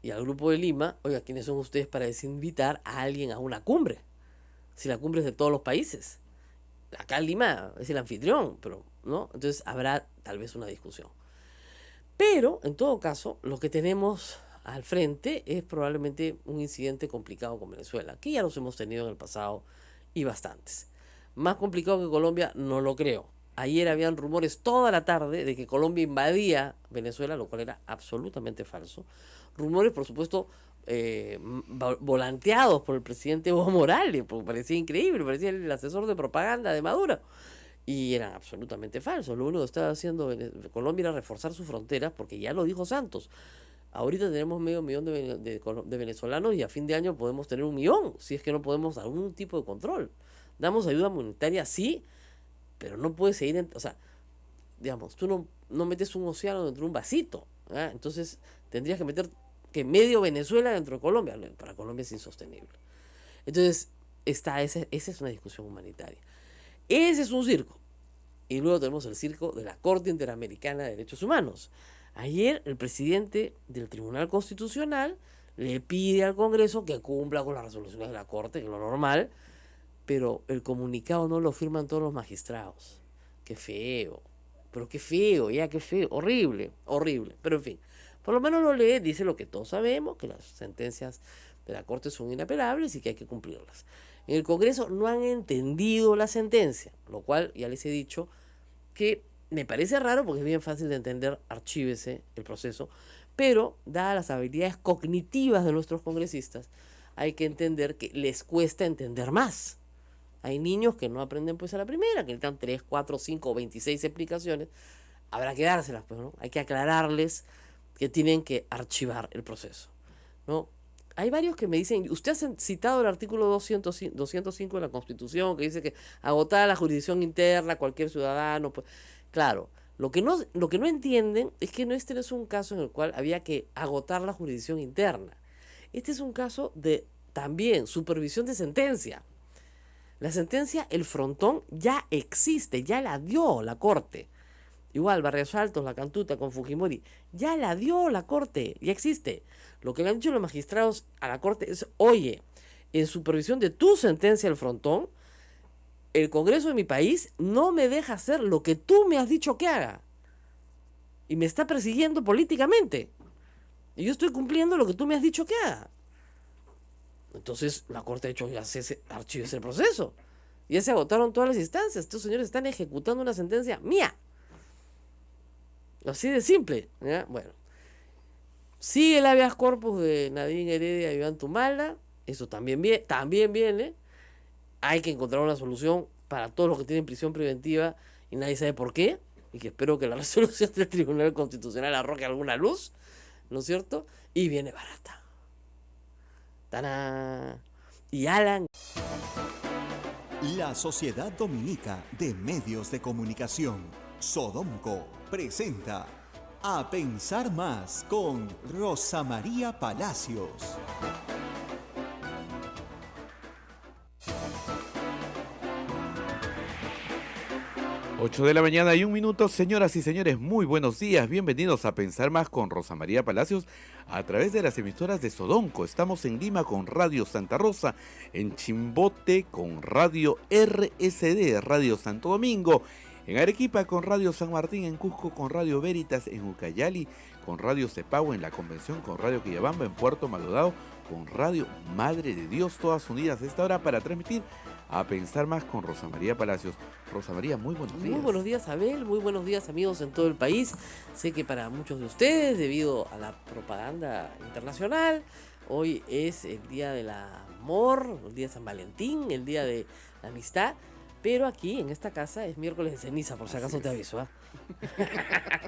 [SPEAKER 3] y al grupo de Lima: oiga, ¿quiénes son ustedes para desinvitar a alguien a una cumbre? Si la cumbre es de todos los países. Acá en Lima es el anfitrión, pero ¿no? Entonces habrá tal vez una discusión. Pero, en todo caso, lo que tenemos al frente es probablemente un incidente complicado con Venezuela, que ya los hemos tenido en el pasado y bastantes. Más complicado que Colombia, no lo creo. Ayer habían rumores toda la tarde de que Colombia invadía Venezuela, lo cual era absolutamente falso. Rumores, por supuesto, volanteados por el presidente Evo Morales, porque parecía increíble, parecía el asesor de propaganda de Maduro, y eran absolutamente falsos. Lo único que estaba haciendo Colombia era reforzar sus fronteras, porque ya lo dijo Santos: ahorita tenemos 500.000 de venezolanos y a fin de año podemos tener 1.000.000, si es que no podemos algún tipo de control. Damos ayuda monetaria, sí, pero no puedes seguir, o sea, digamos, tú no metes un océano dentro de un vasito, ¿eh? Entonces tendrías que meter que medio Venezuela dentro de Colombia. Para Colombia es insostenible. Entonces, esa es una discusión humanitaria. Ese es un circo. Y luego tenemos el circo de la Corte Interamericana de Derechos Humanos. Ayer el presidente del Tribunal Constitucional le pide al Congreso que cumpla con las resoluciones de la Corte, que es lo normal, pero el comunicado no lo firman todos los magistrados. Qué feo. Pero qué feo, qué feo. Horrible, horrible. Pero en fin, Por lo menos lo lee, dice lo que todos sabemos, que las sentencias de la Corte son inapelables y que hay que cumplirlas. En el Congreso no han entendido la sentencia, lo cual ya les he dicho que me parece raro porque es bien fácil de entender, archívese el proceso, pero dadas las habilidades cognitivas de nuestros congresistas, hay que entender que les cuesta entender más. Hay niños que no aprenden pues a la primera, que necesitan 3, 4, 5 o 26 explicaciones. Habrá que dárselas, pues, ¿no? Hay que aclararles que tienen que archivar el proceso, ¿no? Hay varios que me dicen, usted ha citado el artículo 205 de la Constitución, que dice que agotada la jurisdicción interna, cualquier ciudadano, pues, claro, lo que no entienden es que este no es un caso en el cual había que agotar la jurisdicción interna. Este es un caso de, también, supervisión de sentencia. La sentencia, el frontón, ya existe, ya la dio la Corte. Igual, Barrios Altos, La Cantuta con Fujimori, ya la dio la Corte, ya existe. Lo que le han dicho los magistrados a la Corte es, oye, en supervisión de tu sentencia, el frontón, el Congreso de mi país no me deja hacer lo que tú me has dicho que haga. Y me está persiguiendo políticamente. Y yo estoy cumpliendo lo que tú me has dicho que haga. Entonces, la Corte ha hecho, ya se archivó ese proceso. Ya se agotaron todas las instancias. Estos señores están ejecutando una sentencia mía. Así de simple, ¿ya? Bueno. Sigue el habeas corpus de Nadine Heredia y Iván Tumala. Eso también viene. Hay que encontrar una solución para todos los que tienen prisión preventiva y nadie sabe por qué. Y que espero que la resolución del Tribunal Constitucional arroje alguna luz, ¿no es cierto? Y viene barata. ¡Tarán! Y Alan.
[SPEAKER 1] La Sociedad Dominica de Medios de Comunicación, Sodomco, presenta A Pensar Más con Rosa María Palacios.
[SPEAKER 2] Ocho de la mañana y 1 minuto, señoras y señores, muy buenos días, bienvenidos a Pensar Más con Rosa María Palacios a través de las emisoras de Sodonco. Estamos en Lima con Radio Santa Rosa, en Chimbote con Radio RSD, Radio Santo Domingo, en Arequipa con Radio San Martín, en Cusco con Radio Veritas, en Ucayali con Radio Cepagua, en La Convención con Radio Quillabamba, en Puerto Maldonado con Radio Madre de Dios, todas unidas a esta hora para transmitir A Pensar Más con Rosa María Palacios. Rosa María, muy buenos días.
[SPEAKER 3] Muy buenos días, Abel, muy buenos días, amigos en todo el país. Sé que para muchos de ustedes, debido a la propaganda internacional, hoy es el Día del Amor, el Día de San Valentín, el Día de la Amistad, pero aquí, en esta casa, es miércoles de ceniza, por si acaso te aviso, ¿ah?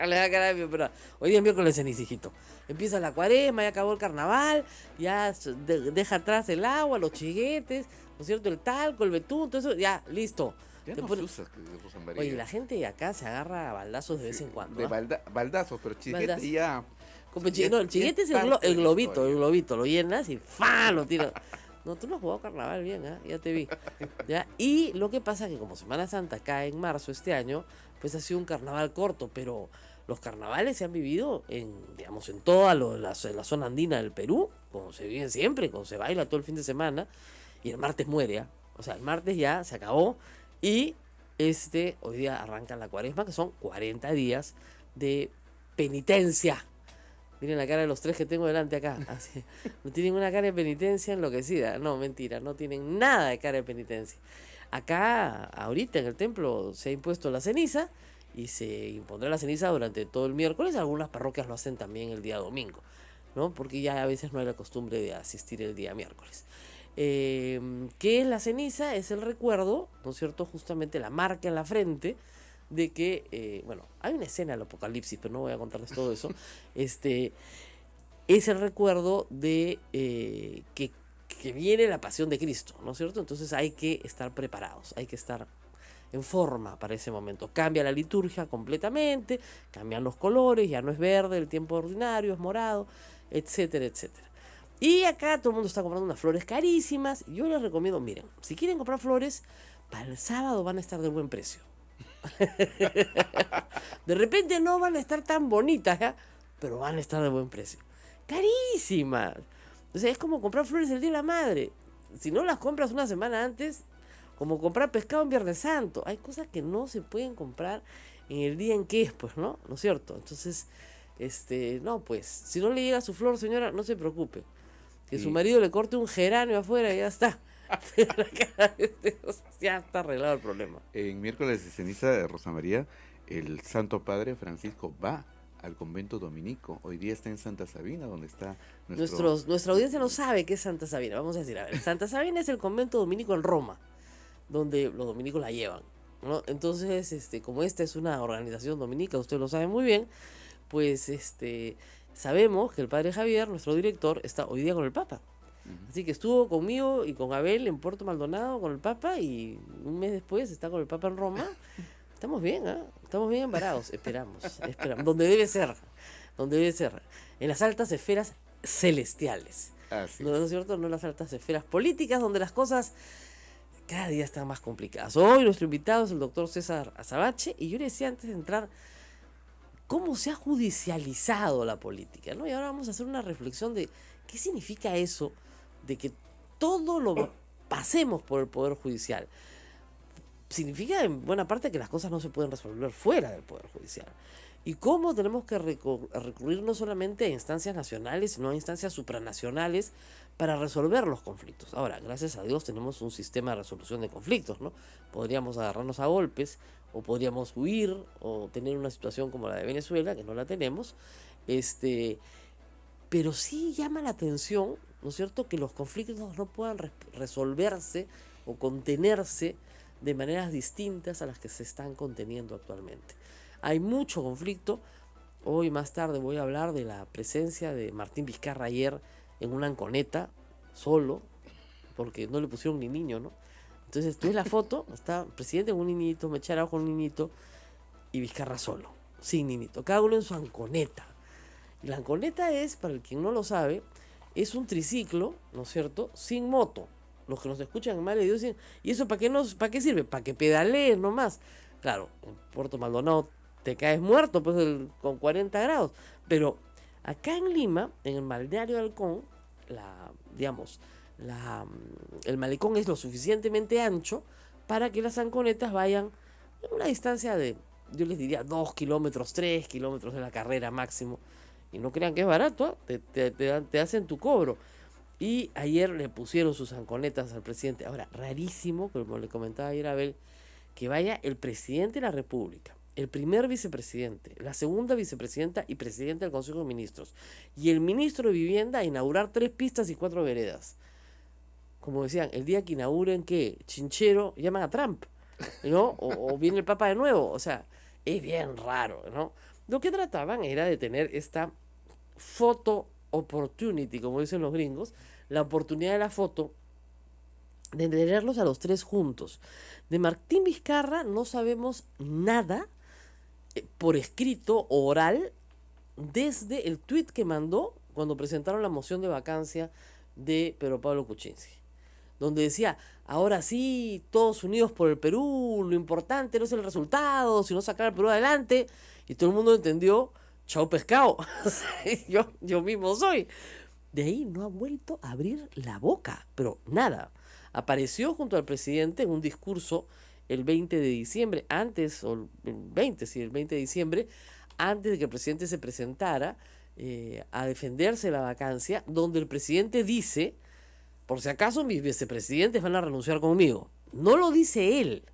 [SPEAKER 3] Le da cara de pero hoy día es miércoles de ceniza, hijito. Empieza la cuaresma, ya acabó el carnaval, ya deja atrás el agua, los chiguetes, ¿no es cierto? El talco, el betún, todo eso, ya, listo.
[SPEAKER 2] Ya
[SPEAKER 3] Te
[SPEAKER 2] no
[SPEAKER 3] pone-
[SPEAKER 2] se usa, Rosa María.
[SPEAKER 3] Oye, la gente de acá se agarra a baldazos de vez en cuando.
[SPEAKER 2] De
[SPEAKER 3] ¿Ah?
[SPEAKER 2] baldazos, pero chiguete
[SPEAKER 3] Baldazo.
[SPEAKER 2] ya...
[SPEAKER 3] No, el chiguete es el,
[SPEAKER 2] parte de la
[SPEAKER 3] globito,
[SPEAKER 2] historia.
[SPEAKER 3] el globito, lo llenas y ¡fa! Lo tiras. No, tú no has jugado carnaval bien, ¿ah? Ya te vi. ¿Ya? Y lo que pasa es que como Semana Santa cae en marzo este año, pues ha sido un carnaval corto, pero los carnavales se han vivido en, digamos, en toda la zona andina del Perú, como se viven siempre, como se baila todo el fin de semana, y el martes muere, ¿ah? O sea, el martes ya se acabó, y hoy día arranca la cuaresma, que son 40 días de penitencia. Miren la cara de los tres que tengo delante acá. Así. No tienen una cara de penitencia enloquecida. No, mentira, no tienen nada de cara de penitencia. Acá, ahorita en el templo, se ha impuesto la ceniza y se impondrá la ceniza durante todo el miércoles. Algunas parroquias lo hacen también el día domingo, ¿no? Porque ya a veces no hay la costumbre de asistir el día miércoles. ¿Qué es la ceniza? Es el recuerdo, ¿no es cierto? Justamente la marca en la frente de que, bueno, hay una escena del Apocalipsis, pero no voy a contarles todo eso. Es el recuerdo de que viene la pasión de Cristo, ¿no es cierto? Entonces hay que estar preparados, hay que estar en forma para ese momento. Cambia la liturgia completamente, cambian los colores, ya no es verde, el tiempo ordinario es morado, etcétera, etcétera. Y acá todo el mundo está comprando unas flores carísimas. Yo les recomiendo, miren, si quieren comprar flores, para el sábado van a estar de buen precio. De repente no van a estar tan bonitas, ¿ya? Pero van a estar de buen precio. Carísimas. O sea, es como comprar flores el Día de la Madre. Si no las compras una semana antes, como comprar pescado en Viernes Santo. Hay cosas que no se pueden comprar en el día en que es, pues, ¿no? ¿No es cierto? Entonces, No, pues, si no le llega su flor, señora, no se preocupe. Que su marido le corte un geranio afuera y ya está. Ya está arreglado el problema.
[SPEAKER 2] En miércoles de ceniza de Rosa María, el Santo Padre Francisco va al convento dominico. Hoy día está en Santa Sabina, donde está
[SPEAKER 3] Nuestra audiencia no sabe qué es Santa Sabina. Vamos a decir, a ver, Santa Sabina es el convento dominico en Roma, donde los dominicos la llevan, ¿no? Entonces, como esta es una organización dominica, usted lo sabe muy bien, pues sabemos que el padre Javier, nuestro director, está hoy día con el Papa. Así que estuvo conmigo y con Abel en Puerto Maldonado con el Papa y un mes después está con el Papa en Roma. Estamos bien, ¿eh? Estamos bien embarados, esperamos. Donde debe ser, en las altas esferas celestiales. ¿No es cierto? No en las altas esferas políticas, donde las cosas cada día están más complicadas. Hoy nuestro invitado es el doctor César Azabache, y yo le decía antes de entrar cómo se ha judicializado la política, ¿no? Y ahora vamos a hacer una reflexión de qué significa eso de que todo lo pasemos por el Poder Judicial. Significa en buena parte que las cosas no se pueden resolver fuera del Poder Judicial. Y cómo tenemos que recurrir no solamente a instancias nacionales, sino a instancias supranacionales para resolver los conflictos. Ahora, gracias a Dios tenemos un sistema de resolución de conflictos, ¿no? Podríamos agarrarnos a golpes, o podríamos huir, o tener una situación como la de Venezuela, que no la tenemos, pero sí llama la atención, ¿no es cierto?, que los conflictos no puedan resolverse o contenerse de maneras distintas a las que se están conteniendo actualmente. Hay mucho conflicto. Hoy más tarde voy a hablar de la presencia de Martín Vizcarra ayer en una anconeta, solo, porque no le pusieron ni niño, ¿no? Entonces tú ves la foto, está el presidente con un niñito, Mechar Arauz con un niñito, y Vizcarra solo, sin niñito, cada uno en su anconeta. Y la anconeta es, para el quien no lo sabe, es un triciclo, ¿no es cierto?, sin moto. Los que nos escuchan en Madre de Dios dicen, ¿y eso para qué sirve? Para que pedalees nomás. Claro, en Puerto Maldonado te caes muerto pues con 40 grados. Pero acá en Lima, en el balneario de Halcón, el malecón es lo suficientemente ancho para que las anconetas vayan en una distancia de, yo les diría, 2 kilómetros, 3 kilómetros de la carrera máximo. Y no crean que es barato, te hacen tu cobro. Y ayer le pusieron sus anconetas al presidente. Ahora, rarísimo, como le comentaba ayer a Abel, que vaya el presidente de la República, el primer vicepresidente, la segunda vicepresidenta y presidente del Consejo de Ministros, y el ministro de Vivienda a inaugurar 3 pistas y 4 veredas. Como decían, el día que inauguren, ¿qué? Chinchero, llaman a Trump, ¿no? O viene el Papa de nuevo. O sea, es bien raro, ¿no? Lo que trataban era de tener esta photo opportunity, como dicen los gringos, la oportunidad de la foto, de tenerlos a los 3 juntos. De Martín Vizcarra no sabemos nada por escrito o oral desde el tuit que mandó cuando presentaron la moción de vacancia de Pedro Pablo Kuczynski, donde decía, ahora sí, todos unidos por el Perú, lo importante no es el resultado, sino sacar al Perú adelante, y todo el mundo entendió, chao pescado, yo mismo soy. De ahí no ha vuelto a abrir la boca, pero nada. Apareció junto al presidente en un discurso el 20 de diciembre, el 20 de diciembre, antes de que el presidente se presentara a defenderse de la vacancia, donde el presidente dice, por si acaso mis vicepresidentes van a renunciar conmigo. No lo dice él,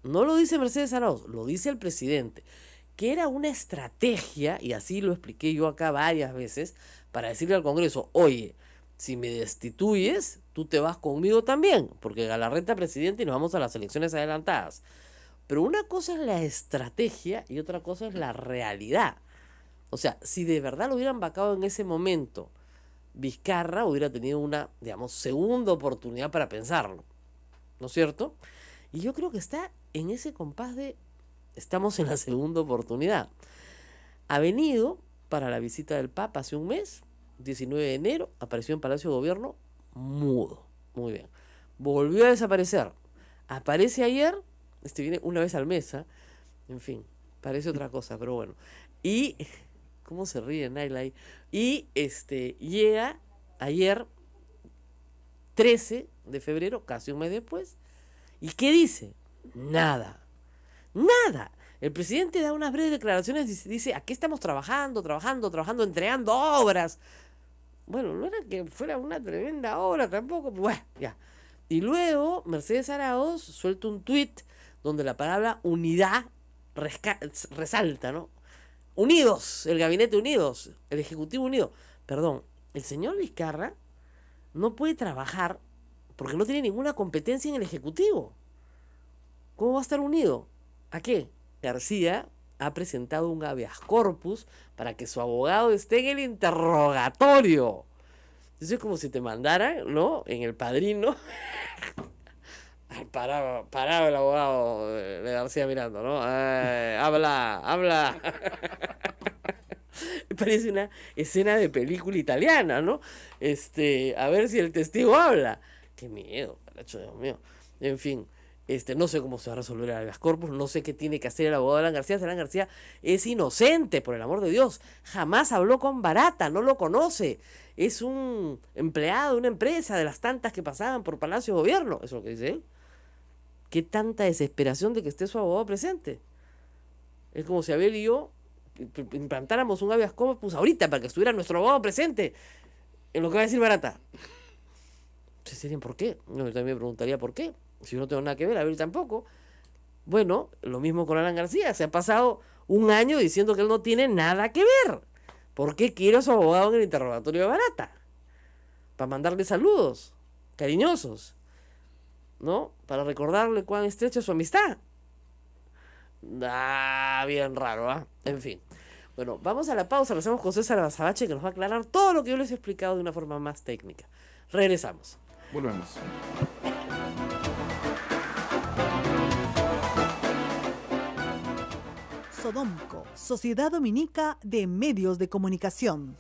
[SPEAKER 3] no lo dice Mercedes Arauz, lo dice el presidente, que era una estrategia, y así lo expliqué yo acá varias veces, para decirle al Congreso, oye, si me destituyes, tú te vas conmigo también, porque Galarreta presidente y nos vamos a las elecciones adelantadas. Pero una cosa es la estrategia y otra cosa es la realidad. O sea, si de verdad lo hubieran vacado en ese momento, Vizcarra hubiera tenido una, segunda oportunidad para pensarlo, ¿no es cierto? Y yo creo que está en ese compás de estamos en la segunda oportunidad. Ha venido para la visita del Papa hace un mes, 19 de enero, apareció en Palacio de Gobierno mudo, muy bien. Volvió a desaparecer. Aparece ayer, viene una vez al mes, en fin, parece otra cosa, pero bueno. Y, ¿cómo se ríe Naila ahí? Y llega ayer, 13 de febrero, casi un mes después, ¿y qué dice? Nada. Nada. El presidente da unas breves declaraciones y dice, aquí estamos trabajando, entregando obras. Bueno, no era que fuera una tremenda obra tampoco, pero bueno, ya. Y luego Mercedes Arauz suelta un tuit donde la palabra unidad resalta, ¿no? Unidos, el gabinete unidos, el ejecutivo unido. Perdón, el señor Vizcarra no puede trabajar porque no tiene ninguna competencia en el ejecutivo. ¿Cómo va a estar unido? ¿A qué? García ha presentado un habeas corpus para que su abogado esté en el interrogatorio. Eso es como si te mandaran, ¿no? En El Padrino. Paraba el abogado de García mirando, ¿no? Habla. Parece una escena de película italiana, ¿no? A ver si el testigo habla. Qué miedo, caracho, Dios mío. En fin, no sé cómo se va a resolver el habeas corpus, no sé qué tiene que hacer el abogado de Alan García. Alan García es inocente, por el amor de Dios. Jamás habló con Barata, no lo conoce. Es un empleado de una empresa de las tantas que pasaban por Palacio de Gobierno. Eso es lo que dice él. Qué tanta desesperación de que esté su abogado presente. Es como si Abel y yo implantáramos un habeas corpus ahorita para que estuviera nuestro abogado presente en lo que va a decir Barata. ¿Se serían por qué? Yo también me preguntaría por qué. Si yo no tengo nada que ver, Abel tampoco. Bueno, lo mismo con Alan García. Se ha pasado un año diciendo que él no tiene nada que ver. ¿Por qué quiere a su abogado en el interrogatorio de Barata? Para mandarle saludos cariñosos, ¿no? Para recordarle cuán estrecha es su amistad. Bien raro, ¿ah? En fin. Bueno, vamos a la pausa. Lo hacemos con César Azabache, que nos va a aclarar todo lo que yo les he explicado de una forma más técnica. Regresamos.
[SPEAKER 2] Volvemos.
[SPEAKER 4] Sodomco, Sociedad Dominica de Medios de Comunicación.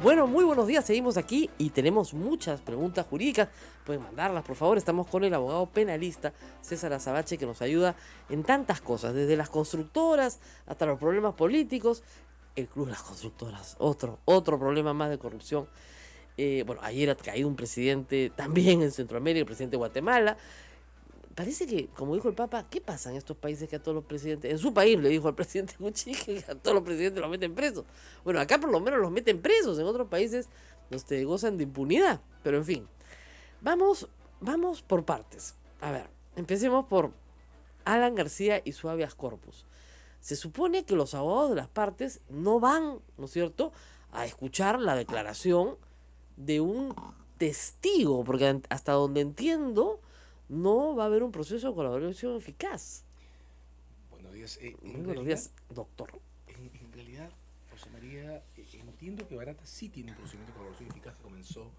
[SPEAKER 3] Bueno, muy buenos días, seguimos aquí y tenemos muchas preguntas jurídicas. Pueden mandarlas, por favor. Estamos con el abogado penalista César Azabache, que nos ayuda en tantas cosas, desde las constructoras hasta los problemas políticos. El Club de las Constructoras, otro problema más de corrupción. Bueno, ayer ha caído un presidente también en Centroamérica, el presidente de Guatemala. Parece que, como dijo el Papa, ¿qué pasa en estos países que a todos los presidentes, en su país le dijo al presidente Cuchi que a todos los presidentes los meten presos? Bueno, acá por lo menos los meten presos, en otros países gozan de impunidad, pero en fin. Vamos por partes. A ver, empecemos por Alan García y su habeas corpus. Se supone que los abogados de las partes no van, ¿no es cierto?, a escuchar la declaración de un testigo, porque hasta donde entiendo no va a haber un proceso de colaboración eficaz.
[SPEAKER 5] Buenos días.
[SPEAKER 3] Buenos días, doctor.
[SPEAKER 5] En realidad, José María, entiendo que Barata sí tiene un procedimiento de colaboración eficaz que comenzó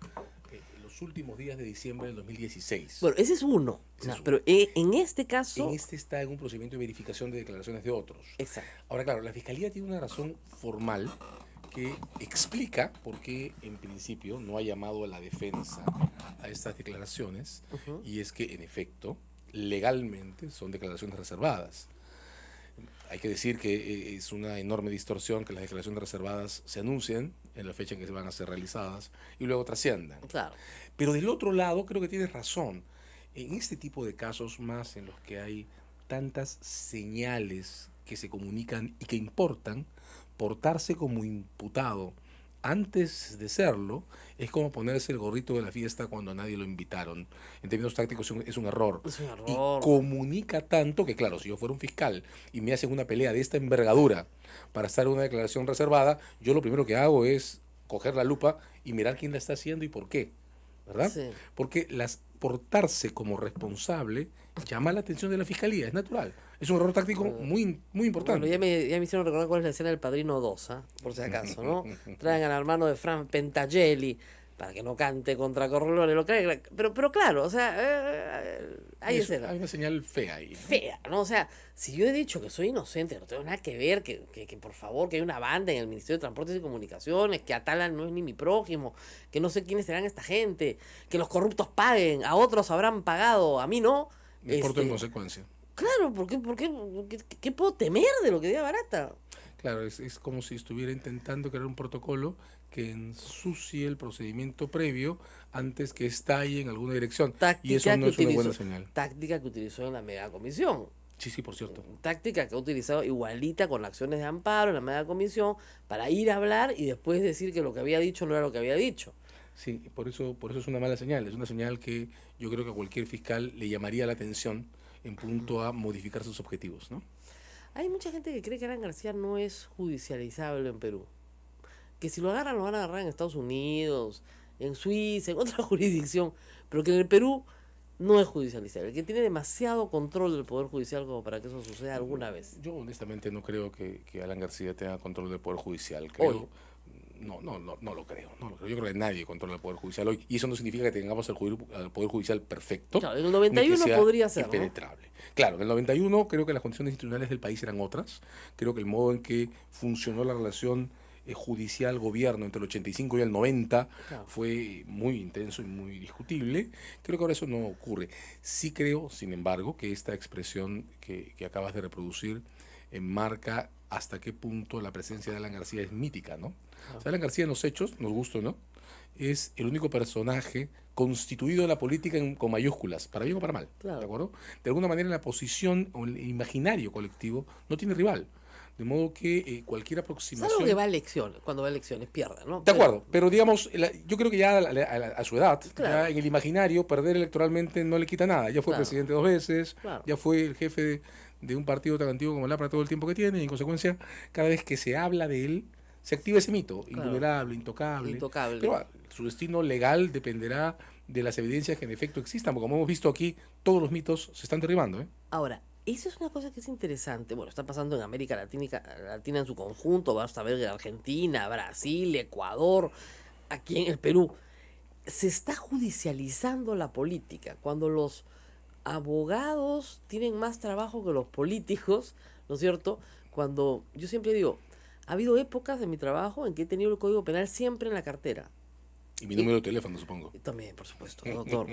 [SPEAKER 5] en los últimos días de diciembre del 2016.
[SPEAKER 3] Bueno, ese es uno. Pero en este caso...
[SPEAKER 5] En este está en un procedimiento de verificación de declaraciones de otros.
[SPEAKER 3] Exacto.
[SPEAKER 5] Ahora, claro, la Fiscalía tiene una razón formal que explica por qué en principio no ha llamado a la defensa a estas declaraciones, y es que en efecto legalmente son declaraciones reservadas. Hay que decir que es una enorme distorsión que las declaraciones reservadas se anuncien en la fecha en que se van a ser realizadas y luego trasciendan.
[SPEAKER 3] Claro.
[SPEAKER 5] Pero del otro lado creo que tienes razón. En este tipo de casos más en los que hay tantas señales que se comunican y que importan, portarse como imputado antes de serlo es como ponerse el gorrito de la fiesta cuando a nadie lo invitaron. En términos tácticos es un error.
[SPEAKER 3] Es un error.
[SPEAKER 5] Y comunica tanto que, claro, si yo fuera un fiscal y me hacen una pelea de esta envergadura para estar en una declaración reservada, yo lo primero que hago es coger la lupa y mirar quién la está haciendo y por qué, ¿verdad?
[SPEAKER 3] Sí.
[SPEAKER 5] Porque portarse como responsable llama la atención de la fiscalía, es natural. Es un error táctico muy importante.
[SPEAKER 3] Bueno, ya me hicieron recordar cuál es la escena del Padrino 2, por si acaso, ¿no? Traigan al hermano de Frank Pentagelli para que no cante contra Corleone, pero claro, o sea, hay escena.
[SPEAKER 5] Hay una señal fea ahí, ¿no?
[SPEAKER 3] Fea, ¿no? O sea, si yo he dicho que soy inocente, no tengo nada que ver, que por favor, que hay una banda en el Ministerio de Transportes y Comunicaciones, que Atalan no es ni mi prójimo, que no sé quiénes serán esta gente, que los corruptos paguen, a otros habrán pagado, a mí no.
[SPEAKER 5] Me porto en consecuencia.
[SPEAKER 3] Claro, ¿qué puedo temer de lo que diga Barata?
[SPEAKER 5] Claro, es como si estuviera intentando crear un protocolo que ensucie el procedimiento previo antes que estalle en alguna dirección. Y eso no es una buena señal.
[SPEAKER 3] Táctica que utilizó en la megacomisión.
[SPEAKER 5] Sí, por cierto.
[SPEAKER 3] Táctica que ha utilizado igualita con acciones de amparo en la megacomisión para ir a hablar y después decir que lo que había dicho no era lo que había dicho.
[SPEAKER 5] Sí, por eso es una mala señal. Es una señal que yo creo que a cualquier fiscal le llamaría la atención en punto a modificar sus objetivos, ¿no?
[SPEAKER 3] Hay mucha gente que cree que Alan García no es judicializable en Perú. Que si lo agarran, lo van a agarrar en Estados Unidos, en Suiza, en otra jurisdicción. Pero que en el Perú no es judicializable. Que tiene demasiado control del Poder Judicial como para que eso suceda alguna vez.
[SPEAKER 5] Yo honestamente no creo que Alan García tenga control del Poder Judicial. Creo... No lo creo. Yo creo que nadie controla el Poder Judicial hoy. Y eso no significa que tengamos el Poder Judicial perfecto.
[SPEAKER 3] Claro, en el 91 podría ser,
[SPEAKER 5] impenetrable. ¿No? Claro, en el 91 creo que las condiciones institucionales del país eran otras. Creo que el modo en que funcionó la relación judicial-gobierno entre el 85 y el 90 fue muy intenso y muy discutible. Creo que ahora eso no ocurre. Sí creo, sin embargo, que esta expresión que acabas de reproducir enmarca hasta qué punto la presencia de Alan García es mítica, ¿no? O sea, Alan García en los hechos, nos gusta, ¿no? Es el único personaje constituido de la política con mayúsculas, para bien o para mal, ¿de acuerdo? De alguna manera en la posición o el imaginario colectivo no tiene rival. De modo que cualquier aproximación...
[SPEAKER 3] Salvo que va a elecciones, cuando va a elecciones pierde, ¿no?
[SPEAKER 5] De acuerdo, pero digamos, yo creo que ya a su edad, ya en el imaginario, perder electoralmente no le quita nada. Ya fue presidente 2 veces, ya fue el jefe de un partido tan antiguo como el APRA todo el tiempo que tiene, y en consecuencia, cada vez que se habla de él, se activa ese mito, invulnerable, intocable. Pero su destino legal dependerá de las evidencias que en efecto existan, porque como hemos visto aquí, todos los mitos se están derribando, ¿eh?
[SPEAKER 3] Ahora, eso es una cosa que es interesante. Bueno, está pasando en América Latina en su conjunto. Basta ver que Argentina, Brasil, Ecuador, aquí en el Perú. Se está judicializando la política. Cuando los abogados tienen más trabajo que los políticos, ¿no es cierto? Cuando, yo siempre digo, ha habido épocas de mi trabajo en que he tenido el Código Penal siempre en la cartera.
[SPEAKER 5] Y mi número de teléfono, supongo.
[SPEAKER 3] También, por supuesto, doctor,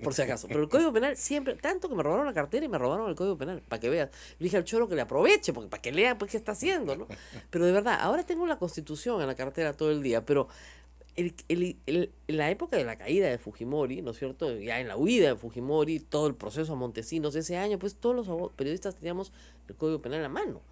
[SPEAKER 3] por si acaso. Pero el Código Penal siempre, tanto que me robaron la cartera y me robaron el Código Penal, para que veas. Le dije al choro que le aproveche, porque para que lea pues qué está haciendo, ¿no? Pero de verdad, ahora tengo la Constitución en la cartera todo el día, pero en la época de la caída de Fujimori, ¿no es cierto? Ya en la huida de Fujimori, todo el proceso a Montesinos ese año, pues todos los periodistas teníamos el Código Penal en la mano.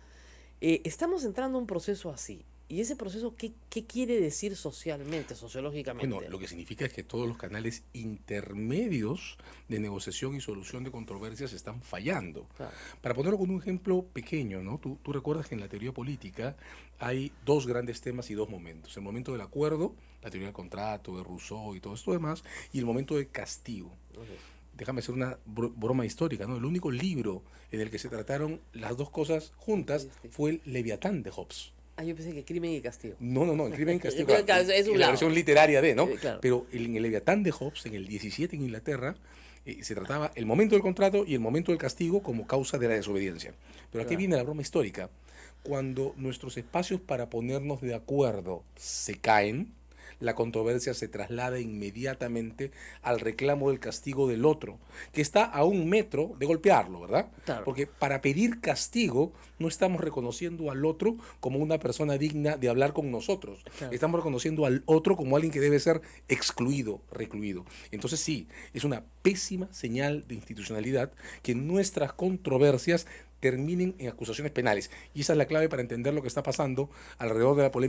[SPEAKER 3] Estamos entrando a un proceso así. ¿Y ese proceso qué quiere decir socialmente, sociológicamente?
[SPEAKER 5] Bueno, lo que significa es que todos los canales intermedios de negociación y solución de controversias están fallando. Claro. Para ponerlo con un ejemplo pequeño, ¿no? Tú recuerdas que en la teoría política hay dos grandes temas y dos momentos. El momento del acuerdo, la teoría del contrato, de Rousseau y todo esto demás, y el momento del castigo. Okay. Déjame hacer una broma histórica, ¿no? El único libro en el que se trataron las dos cosas juntas fue el Leviatán de Hobbes.
[SPEAKER 3] Ah, yo pensé que Crimen y Castigo.
[SPEAKER 5] No, el Crimen y Castigo claro, es la versión literaria de, ¿no? Claro. Pero en el Leviatán de Hobbes, en el 17 en Inglaterra, se trataba el momento del contrato y el momento del castigo como causa de la desobediencia. Pero aquí viene la broma histórica. Cuando nuestros espacios para ponernos de acuerdo se caen, la controversia se traslada inmediatamente al reclamo del castigo del otro, que está a 1 metro de golpearlo, ¿verdad? Claro. Porque para pedir castigo no estamos reconociendo al otro como una persona digna de hablar con nosotros. Claro. Estamos reconociendo al otro como alguien que debe ser excluido, recluido. Entonces sí, es una pésima señal de institucionalidad que nuestras controversias terminen en acusaciones penales. Y esa es la clave para entender lo que está pasando alrededor de la polémica.